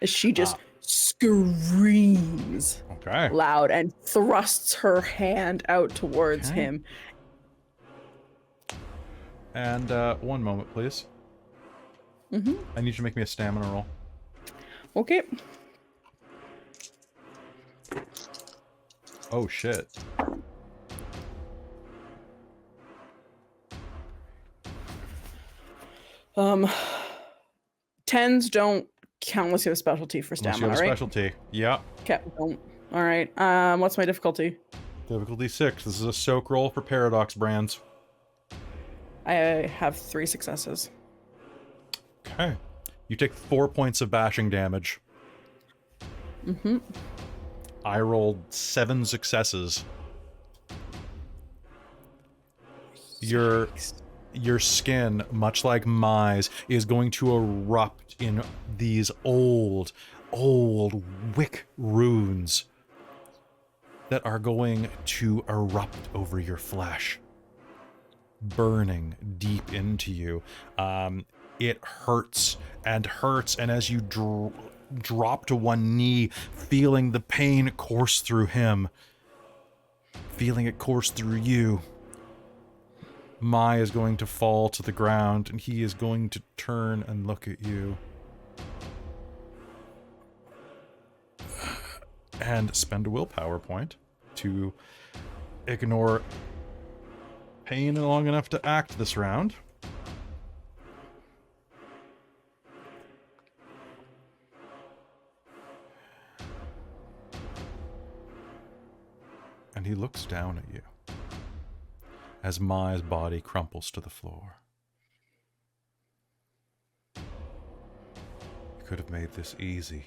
Speaker 5: She just screams loud and thrusts her hand out towards him.
Speaker 1: And 1 moment, please. I need you to make me a stamina roll.
Speaker 5: Okay.
Speaker 1: Oh, shit.
Speaker 5: Tens don't count unless you have a specialty for stamina,
Speaker 1: unless you have
Speaker 5: right?
Speaker 1: a specialty. Yeah.
Speaker 5: Okay. All right. What's my difficulty?
Speaker 1: Difficulty 6. This is a soak roll for Paradox brands.
Speaker 5: I have 3 successes.
Speaker 1: Okay. You take 4 points of bashing damage. I rolled 7 successes. Your skin, much like Mai's, is going to erupt in these old wick runes that are going to erupt over your flesh, burning deep into you. It hurts, and as you drop to one knee, feeling the pain course through him, feeling it course through you, Mai is going to fall to the ground, and he is going to turn and look at you. And spend a willpower point to ignore pain long enough to act this round. And he looks down at you as Mai's body crumples to the floor. You could have made this easy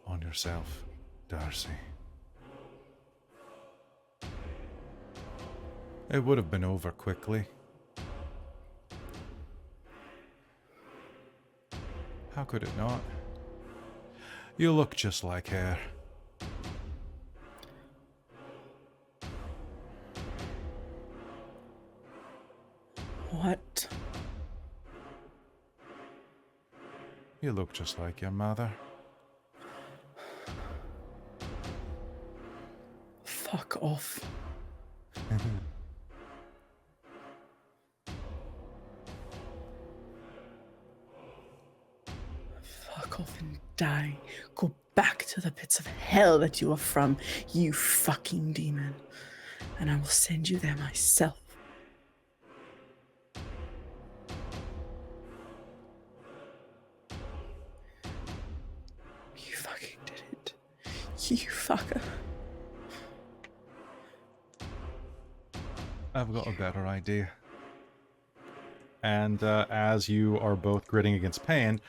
Speaker 1: on yourself, Darcie. It would have been over quickly. How could it not? You look just like her.
Speaker 5: What?
Speaker 1: You look just like your mother.
Speaker 5: Fuck off. Fuck off and die. Go back to the pits of hell that you are from, you fucking demon. And I will send you there myself. You fucking did it. You fucker.
Speaker 1: I've got a better idea. And as you are both gritting against pain,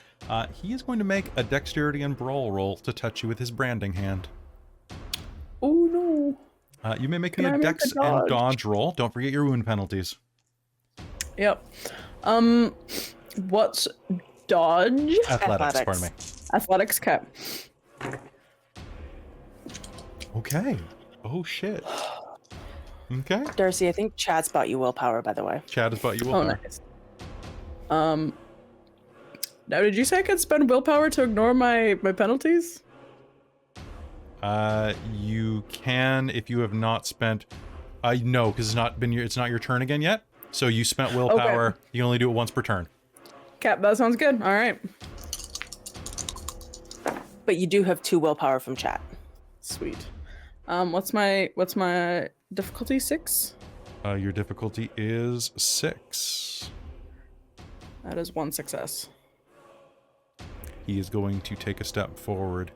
Speaker 1: he is going to make a dexterity and brawl roll to touch you with his branding hand.
Speaker 5: Oh no.
Speaker 1: You may make me a dex and dodge roll. Don't forget your wound penalties.
Speaker 5: Yep. What's dodge?
Speaker 1: Athletics, pardon me.
Speaker 5: Athletics, cap.
Speaker 1: Okay. Oh shit. Okay.
Speaker 4: Darcie, I think Chad's bought you willpower, by the way.
Speaker 1: Chad has bought you willpower.
Speaker 5: Oh, nice. Now, did you say I could spend willpower to ignore my penalties?
Speaker 1: You can if you have not spent No, because it's not your turn again yet. So you spent willpower.
Speaker 5: Okay.
Speaker 1: You can only do it once per turn.
Speaker 5: Cap, that sounds good. All right.
Speaker 4: But you do have 2 willpower from chat.
Speaker 5: Sweet. What's my difficulty? 6?
Speaker 1: Your difficulty is 6.
Speaker 5: That is 1 success.
Speaker 1: He is going to take a step forward,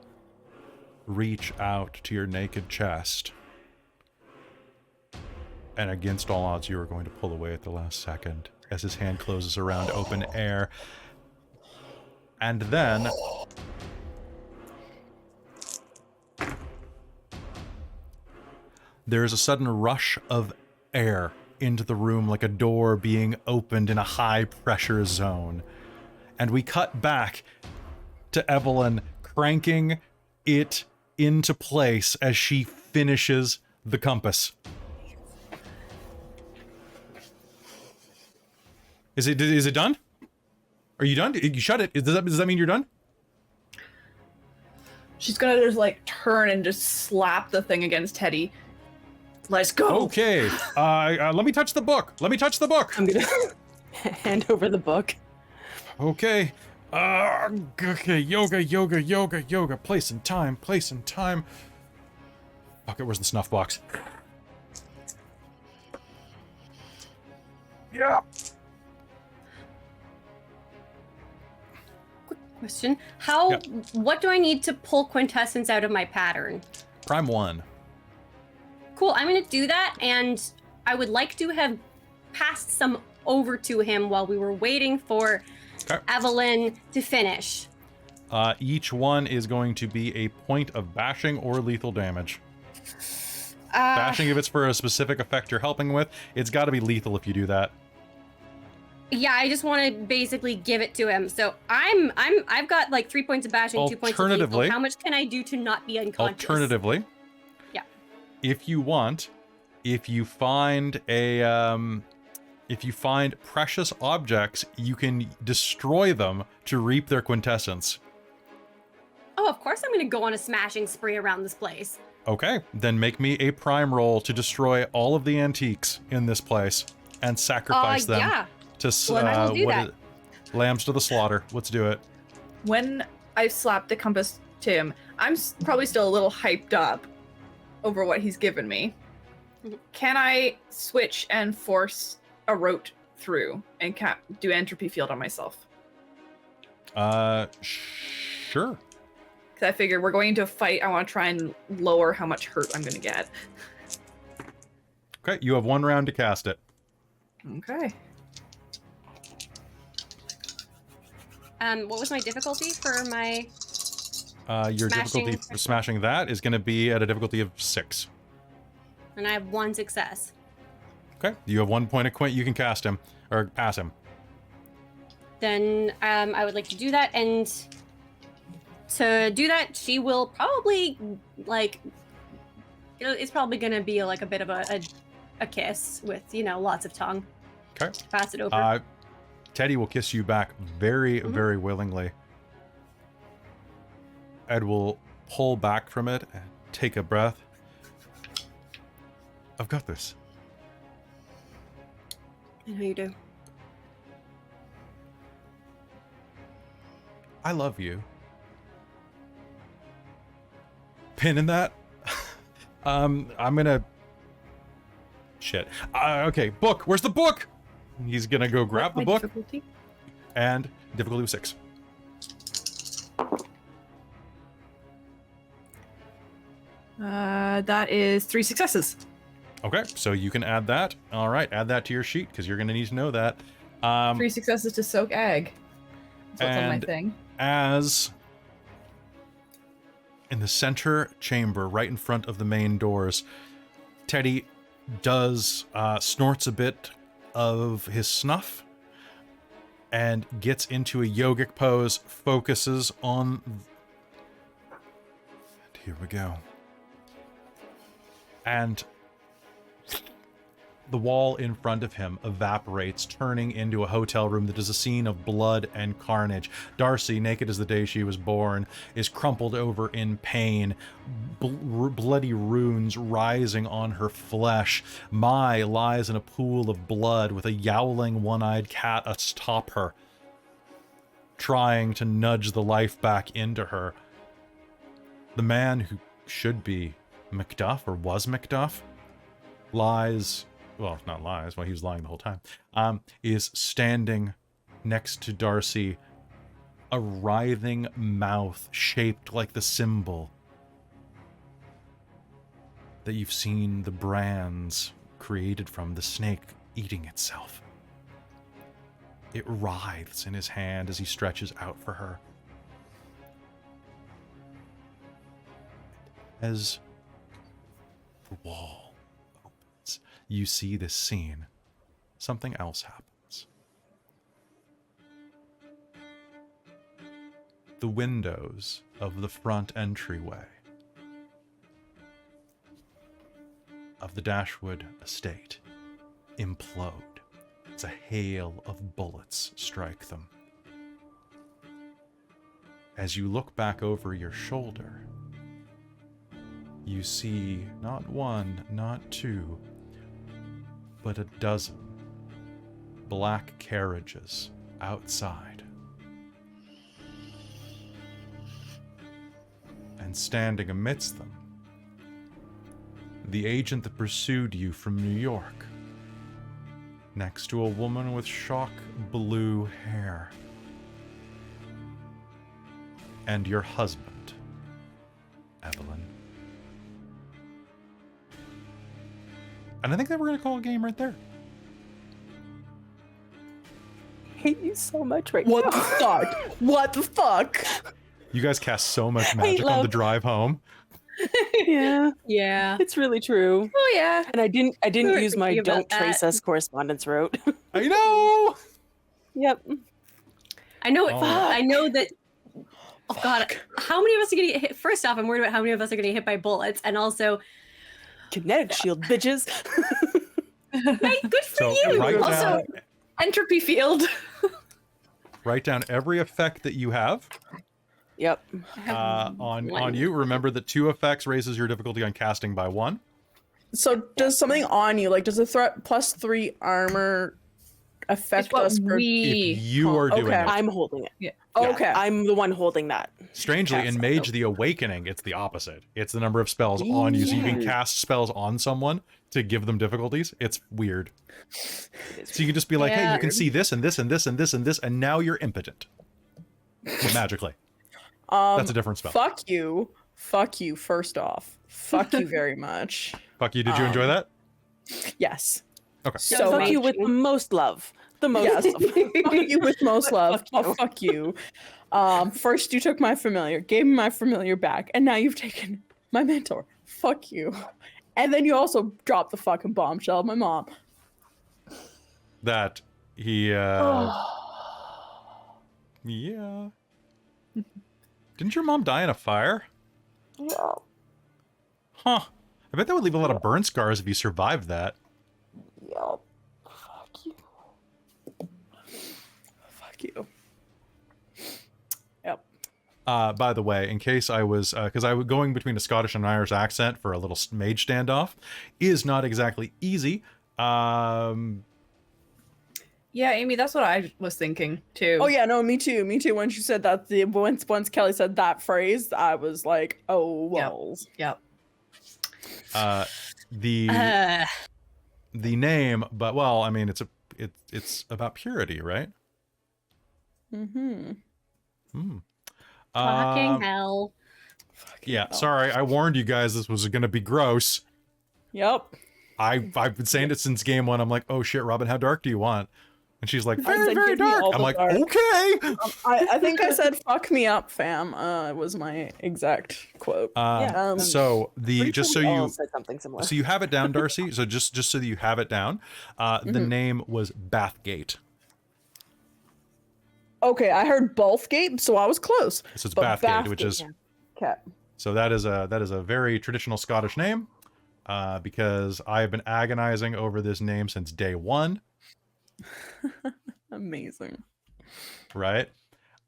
Speaker 1: reach out to your naked chest, and against all odds, you are going to pull away at the last second as his hand closes around open air. And then there is a sudden rush of air into the room, like a door being opened in a high pressure zone. And we cut back to Evelyn cranking it into place as she finishes the compass. Is it done? Are you done? You shut it. Does that mean you're done?
Speaker 2: She's gonna just like turn and just slap the thing against Teddy. Let's go.
Speaker 1: Okay. Let me touch the book. Let me touch the book.
Speaker 4: I'm gonna hand over the book.
Speaker 1: Okay. Okay. Yoga. Place and time. Okay, where's the snuff box? Yeah.
Speaker 3: Question.
Speaker 1: Yeah.
Speaker 3: What do I need to pull quintessence out of my pattern?
Speaker 1: Prime 1.
Speaker 3: Cool, I'm gonna do that, and I would like to have passed some over to him while we were waiting for Evelyn to finish.
Speaker 1: Each one is going to be a point of bashing or lethal damage. Bashing if it's for a specific effect you're helping with. It's got to be lethal if you do that.
Speaker 3: Yeah, I just want to basically give it to him. So I've got like 3 points of bashing, 2 points of lethal. How much can I do to not be unconscious?
Speaker 1: Alternatively,
Speaker 3: yeah,
Speaker 1: if you want, if you find precious objects, you can destroy them to reap their quintessence.
Speaker 3: Oh, of course I'm going to go on a smashing spree around this place.
Speaker 1: Okay, then make me a prime roll to destroy all of the antiques in this place and sacrifice them.
Speaker 3: Yeah.
Speaker 1: To
Speaker 3: Well, I will do that.
Speaker 1: Lambs to the slaughter. Let's do it.
Speaker 2: When I slap the compass to him, I'm probably still a little hyped up over what he's given me. Can I switch and force a rote through and do entropy field on myself?
Speaker 1: Sure.
Speaker 2: Because I figure we're going to fight. I want to try and lower how much hurt I'm going to get.
Speaker 1: Okay, you have 1 round to cast it.
Speaker 2: Okay.
Speaker 3: What was my difficulty for my...
Speaker 1: Your difficulty for smashing that is going to be at a difficulty of 6.
Speaker 3: And I have 1 success.
Speaker 1: Okay, you have 1 point of quint. You can cast him, or pass him.
Speaker 3: Then I would like to do that, and to do that, she will probably, like, it's probably going to be like a bit of a kiss with, lots of tongue.
Speaker 1: Okay.
Speaker 3: Pass it over.
Speaker 1: Teddy will kiss you back very, very willingly. Ed will pull back from it and take a breath. I've got this.
Speaker 3: I know you do.
Speaker 1: I love you. Pin in that? I'm gonna... Shit. Okay, book. Where's the book? He's gonna go grab the book.
Speaker 2: Difficulty?
Speaker 1: And difficulty of 6.
Speaker 2: That is 3 successes.
Speaker 1: Okay, so you can add that. All right, add that to your sheet because you're gonna need to know that.
Speaker 2: 3 successes to soak egg. That's what's on my
Speaker 1: and
Speaker 2: thing.
Speaker 1: As in the center chamber, right in front of the main doors, Teddy does snorts a bit of his snuff and gets into a yogic pose, focuses on... And here we go. And The wall in front of him evaporates, turning into a hotel room that is a scene of blood and carnage. Darcie, naked as the day she was born, is crumpled over in pain, bloody runes rising on her flesh. Mai lies in a pool of blood with a yowling one-eyed cat atop her, trying to nudge the life back into her. The man who should be Macduff, or was Macduff, lies... well, not lies, well, he was lying the whole time, is standing next to Darcie, a writhing mouth shaped like the symbol that you've seen the brands created from, the snake eating itself. It writhes in his hand as he stretches out for her. As the wall opens, you see this scene. Something else happens. The windows of the front entryway of the Dashwood estate implode as a hail of bullets strike them. As you look back over your shoulder, you see not one, not two, but a dozen black carriages outside. And standing amidst them, the agent that pursued you from New York, next to a woman with shock blue hair, and your husband, Evelyn. And I think that we're going to call a game right there.
Speaker 4: I hate you so much right
Speaker 5: What
Speaker 4: now.
Speaker 5: the fuck? What the fuck?
Speaker 1: You guys cast so much magic on
Speaker 4: love.
Speaker 1: the drive home.
Speaker 4: Yeah,
Speaker 3: Yeah.
Speaker 4: it's really true.
Speaker 2: Oh yeah.
Speaker 4: And I didn't
Speaker 3: We were
Speaker 4: use my
Speaker 3: thinking about
Speaker 4: don't trace
Speaker 3: that.
Speaker 4: us correspondence route.
Speaker 1: I know!
Speaker 4: Yep.
Speaker 3: I know it.
Speaker 1: Oh.
Speaker 3: I know that. Oh God, how many of us are gonna get hit? First off, I'm worried about how many of us are gonna get hit by bullets, and also,
Speaker 4: Kinetic shield, bitches.
Speaker 3: hey, good for
Speaker 1: So
Speaker 3: you.
Speaker 1: write
Speaker 2: Also-
Speaker 1: down,
Speaker 2: Entropy field.
Speaker 1: write down every effect that you have
Speaker 4: Yep.
Speaker 1: on you. Remember that 2 effects raises your difficulty on casting by 1.
Speaker 5: So does something on you, like does a threat plus 3 armor affect
Speaker 2: It's what
Speaker 5: us for...
Speaker 1: If you are doing
Speaker 5: Okay.
Speaker 1: it.
Speaker 4: I'm holding it.
Speaker 2: Yeah.
Speaker 4: Yeah,
Speaker 5: Okay.
Speaker 4: I'm the one holding that.
Speaker 1: Strangely, in
Speaker 4: Cast
Speaker 1: Mage
Speaker 4: out.
Speaker 1: the Awakening, it's the opposite. It's the number of spells on you, so you can
Speaker 4: Weird.
Speaker 1: cast spells on someone to give them difficulties. It's weird. So you can just be like, hey,
Speaker 3: Yeah.
Speaker 1: you can see this and this and this and this and this, and now you're impotent. Magically. That's a different spell.
Speaker 5: Fuck you. Fuck you, first off. Fuck you very much.
Speaker 1: Fuck you, did you enjoy that?
Speaker 5: Yes.
Speaker 1: Okay.
Speaker 5: So
Speaker 4: Fuck
Speaker 5: much.
Speaker 4: you with the most love. The most
Speaker 5: Yes.
Speaker 4: love.
Speaker 5: Fuck you with most love.
Speaker 4: Fuck you.
Speaker 5: Oh, fuck you. First you took my familiar, gave me my familiar back, and now you've taken my mentor. Fuck you. And then you also dropped the fucking bombshell of my mom.
Speaker 1: That he, yeah. Didn't your mom die in a fire?
Speaker 4: Yeah.
Speaker 1: Huh. I bet that would leave a lot of burn scars if you survived that.
Speaker 4: Yeah. Fuck you.
Speaker 5: Fuck you. Yep.
Speaker 1: By the way, in case I was, because I was going between a Scottish and an Irish accent for a little mage standoff, is not exactly easy.
Speaker 2: Yeah, Amy, that's what I was thinking too.
Speaker 5: Oh yeah, no, me too. Me too. When she said that, once Kelly said that phrase, I was like, oh well.
Speaker 2: Yep.
Speaker 1: The name, but well, I mean, it's about purity, right?
Speaker 5: Mm-hmm.
Speaker 3: Fucking hell.
Speaker 1: Yeah, sorry, I warned you guys this was going to be gross.
Speaker 5: Yep.
Speaker 1: I've been saying it since game 1. I'm like, oh shit, Robin, how dark do you want? And she's like,
Speaker 5: I
Speaker 1: very,
Speaker 5: said,
Speaker 1: very
Speaker 5: "Give me
Speaker 1: dark.
Speaker 5: all
Speaker 1: I'm
Speaker 5: the
Speaker 1: like,
Speaker 5: dark."
Speaker 1: okay.
Speaker 5: I think I said "fuck me up, fam." Was my exact quote.
Speaker 4: Yeah.
Speaker 1: So
Speaker 4: Pretty
Speaker 1: just so
Speaker 4: sure we all
Speaker 1: you
Speaker 4: said something similar.
Speaker 1: so you have it down, Darcie. So just so that you have it down, the name was Bathgate.
Speaker 5: Okay, I heard Balthgate, so I was close.
Speaker 1: So it's
Speaker 5: But
Speaker 1: Bathgate, which is
Speaker 5: Okay.
Speaker 1: so that is a very traditional Scottish name. because I have been agonizing over this name since day one.
Speaker 5: Amazing.
Speaker 1: Right.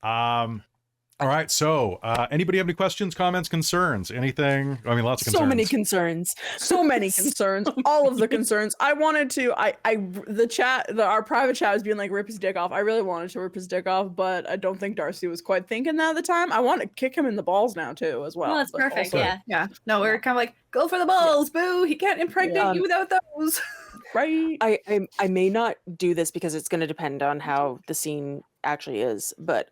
Speaker 1: All right. So, anybody have any questions, comments, concerns, anything? I mean, lots of concerns.
Speaker 4: So many concerns.
Speaker 5: So many concerns. All of the concerns. I wanted to. Our private chat was being like, rip his dick off. I really wanted to rip his dick off, but I don't think Darcie was quite thinking that at the time. I want to kick him in the balls now too, as well.
Speaker 3: Well, that's
Speaker 5: but
Speaker 3: perfect.
Speaker 5: also-
Speaker 3: Yeah.
Speaker 2: Yeah. No, we were kind of like, go for the balls, boo. He can't impregnate you without those.
Speaker 5: Right.
Speaker 4: I may not do this because it's going to depend on how the scene actually is, but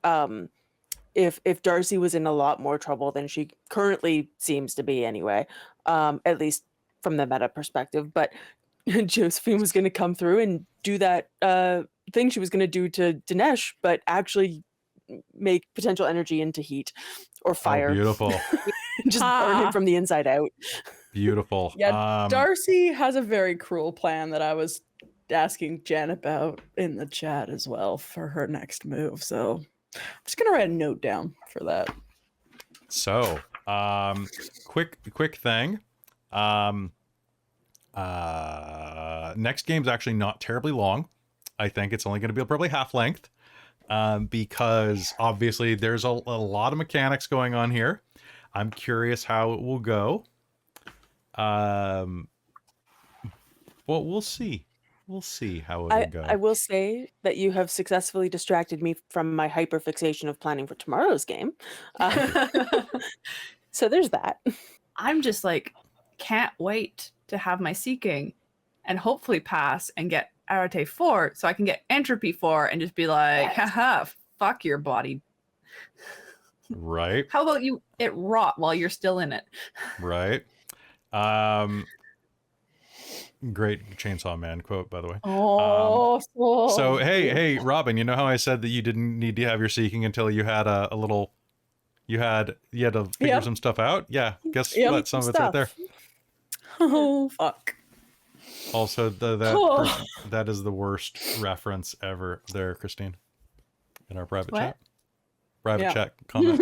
Speaker 4: if Darcie was in a lot more trouble than she currently seems to be anyway, at least from the meta perspective, but Josephine was going to come through and do that thing she was going to do to Dinesh, but actually make potential energy into heat or fire.
Speaker 1: Oh, beautiful.
Speaker 4: Just burn him from the inside out.
Speaker 1: Beautiful.
Speaker 5: Yeah, Darcie has a very cruel plan that I was asking Jen about in the chat as well for her next move. So I'm just gonna write a note down for that.
Speaker 1: So, quick thing. Next game's actually not terribly long. I think it's only going to be probably half length, because obviously there's a lot of mechanics going on here. I'm curious how it will go. Well, we'll see. We'll see how it will go.
Speaker 4: I will say that you have successfully distracted me from my hyperfixation of planning for tomorrow's game. So there's that.
Speaker 2: I'm just like, can't wait to have my seeking and hopefully pass and get Arate 4 so I can get Entropy 4 and just be like, haha, fuck your body.
Speaker 1: Right.
Speaker 2: How about you it rot while you're still in it?
Speaker 1: Right. Great Chainsaw Man quote, by the way. So hey, Robin, you know how I said that you didn't need to have your seeking until you had a little, you had to figure some stuff out? Yeah, guess what? Some of it's right there.
Speaker 5: Oh, fuck.
Speaker 1: Also, that is the worst reference ever there, Christine, in our private chat. Private chat comment.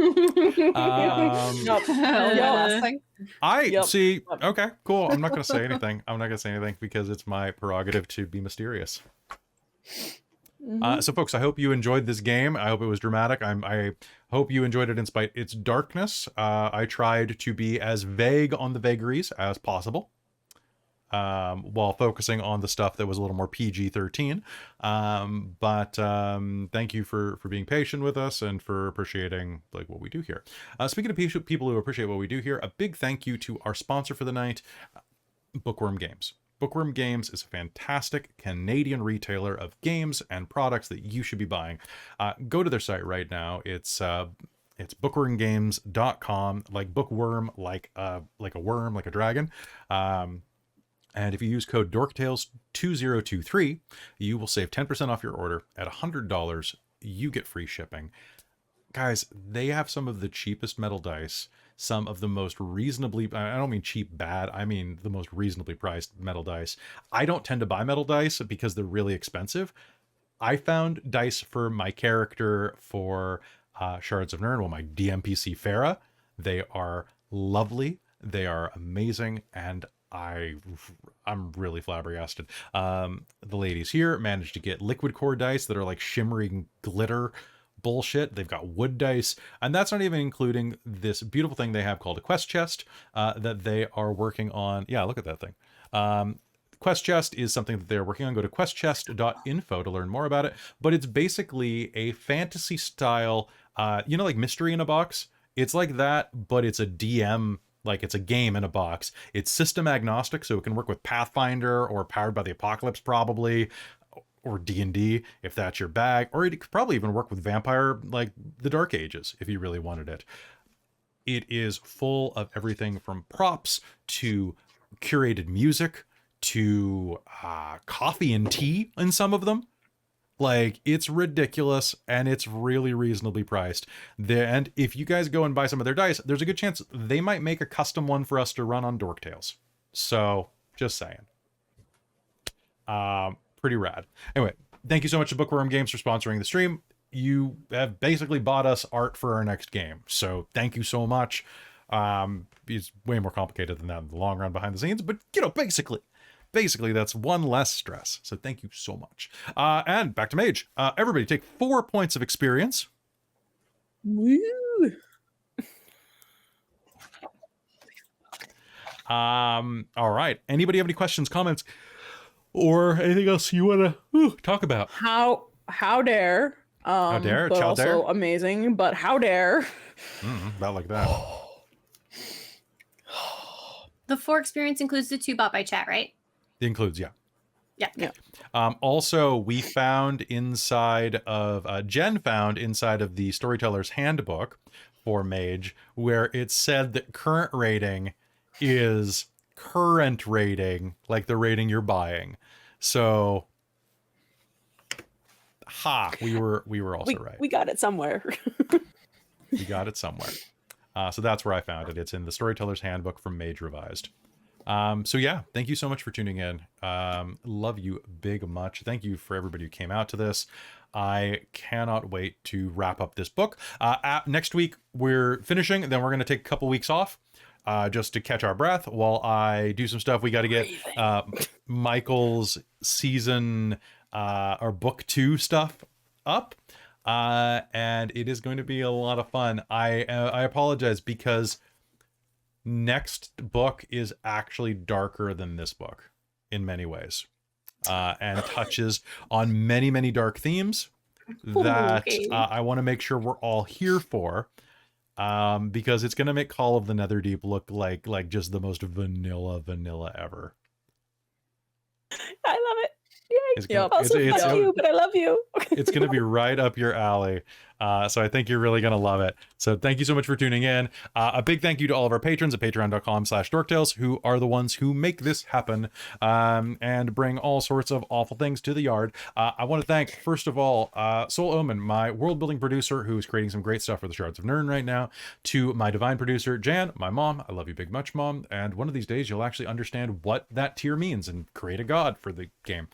Speaker 1: See. Okay, cool. I'm not going to say anything. I'm not going to say anything because it's my prerogative to be mysterious. So, folks, I hope you enjoyed this game. I hope it was dramatic. I hope you enjoyed it in spite its darkness. I tried to be as vague on the vagaries as possible, while focusing on the stuff that was a little more PG-13. But thank you for being patient with us and for appreciating like what we do here. Speaking of people who appreciate what we do here, a big thank you to our sponsor for the night, Bookwyrm Games. Bookwyrm Games is a fantastic Canadian retailer of games and products that you should be buying. Go to their site right now. It's bookwyrmgames.com, like bookworm, like a worm, like a dragon. And if you use code DorkTales2023, you will save 10% off your order. At $100, you get free shipping. Guys, they have some of the cheapest metal dice, some of the most reasonably, I don't mean cheap bad, I mean the most reasonably priced metal dice. I don't tend to buy metal dice because they're really expensive. I found dice for my character for Shards of Nirn, well, my DMPC Farah. They are lovely, they are amazing, and I'm really flabbergasted. The ladies here managed to get liquid core dice that are like shimmering glitter bullshit. They've got wood dice, and that's not even including this beautiful thing they have called a quest chest that they are working on. Yeah, look at that thing. Quest chest is something that they're working on. Go to questchest.info to learn more about it. But it's basically a fantasy style, like Mystery in a Box. It's like that, but it's a DM. Like it's a game in a box. It's system agnostic, so it can work with Pathfinder or Powered by the Apocalypse probably, or D&D if that's your bag, or it could probably even work with Vampire, like the Dark Ages if you really wanted it. It is full of everything from props to curated music to coffee and tea in some of them. Like, it's ridiculous, and it's really reasonably priced. And if you guys go and buy some of their dice, there's a good chance they might make a custom one for us to run on Dork Tales. So, just saying. Pretty rad. Anyway, thank you so much to Bookwyrm Games for sponsoring the stream. You have basically bought us art for our next game. So, thank you so much. It's way more complicated than that in the long run behind the scenes, but basically that's one less stress. So thank you so much. And back to Mage. Everybody take 4 points of experience.
Speaker 5: Woo!
Speaker 1: All right. Anybody have any questions, comments, or anything else you want to talk about?
Speaker 5: How dare?
Speaker 1: How dare?
Speaker 5: But
Speaker 1: Chow
Speaker 5: also
Speaker 1: dare?
Speaker 5: amazing. But how dare?
Speaker 1: About like that.
Speaker 3: The 4 experience includes the 2 bought by chat, right?
Speaker 1: It includes, yeah.
Speaker 3: Yeah.
Speaker 1: Also, we found inside of Jen found inside of the Storyteller's Handbook for Mage, where it said that current rating is current rating, like the rating you're buying. So, we were also right.
Speaker 4: We got it somewhere.
Speaker 1: We got it somewhere. So that's where I found it. It's in the Storyteller's Handbook from Mage Revised. So yeah, thank you so much for tuning in. Love you big much. Thank you for everybody who came out to this. I cannot wait to wrap up this book. Next week we're finishing, then we're going to take a couple weeks off just to catch our breath while I do some stuff. We got to get Michael's season or book 2 stuff up. And it is going to be a lot of fun. I apologize because next book is actually darker than this book in many ways, and touches on many dark themes that I want to make sure we're all here for, because it's going to make Call of the Netherdeep look like just the most vanilla ever.
Speaker 4: I love it. Yay.
Speaker 1: It's gonna,
Speaker 4: Also, fuck you, but I love you.
Speaker 1: It's going to be right up your alley. So I think you're really going to love it. So thank you so much for tuning in. A big thank you to all of our patrons at patreon.com/dorktales, who are the ones who make this happen, and bring all sorts of awful things to the yard. I want to thank, first of all, Soul Omen, my world building producer, who is creating some great stuff for the Shards of Nirn right now, to my divine producer, Jan, my mom. I love you big much, Mom. And one of these days, you'll actually understand what that tier means and create a god for the game.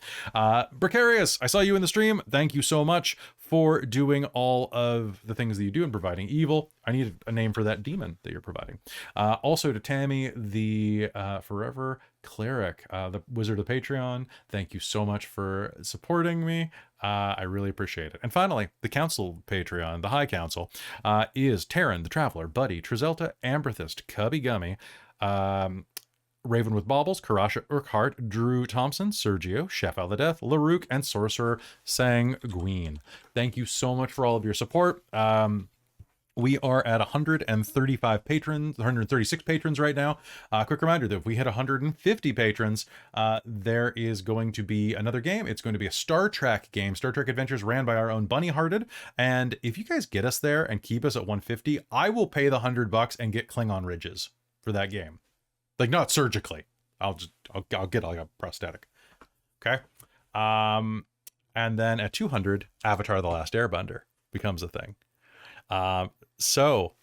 Speaker 1: Precarious, I saw you in the stream. Thank you so much for doing all of the things that you do and providing evil. I need a name for that demon that you're providing. Also to Tammy, the forever cleric, the wizard of Patreon. Thank you so much for supporting me. I really appreciate it. And finally, the council Patreon, the High Council, is Taryn, the Traveler, Buddy, Trizelta, Amberthist, Cubby Gummy, Raven with Baubles, Karasha Urquhart, Drew Thompson, Sergio, Chef Aladeth, Larouk, and Sorcerer Sanguine. Thank you so much for all of your support. We are at 135 patrons, 136 patrons right now. Quick reminder that if we hit 150 patrons, there is going to be another game. It's going to be a Star Trek game, Star Trek Adventures, ran by our own Bunny Hearted. And if you guys get us there and keep us at 150, I will pay the $100 and get Klingon ridges for that game. Like, not surgically. I'll get like a prosthetic. Okay. And then at 200, Avatar: The Last Airbender becomes a thing. So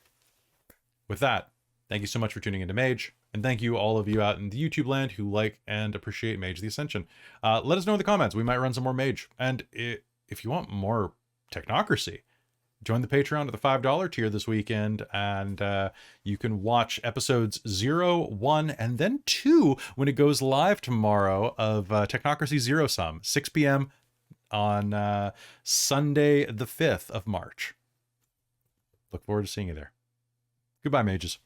Speaker 1: with that, thank you so much for tuning into Mage, and thank you all of you out in the YouTube land who like and appreciate Mage the Ascension. Let us know in the comments. We might run some more Mage. And if you want more technocracy, join the Patreon at the $5 tier this weekend, and you can watch episodes 0, 1, and then 2 when it goes live tomorrow of Technocracy Zero Sum, 6 p.m. on Sunday the 5th of March. Look forward to seeing you there. Goodbye, mages.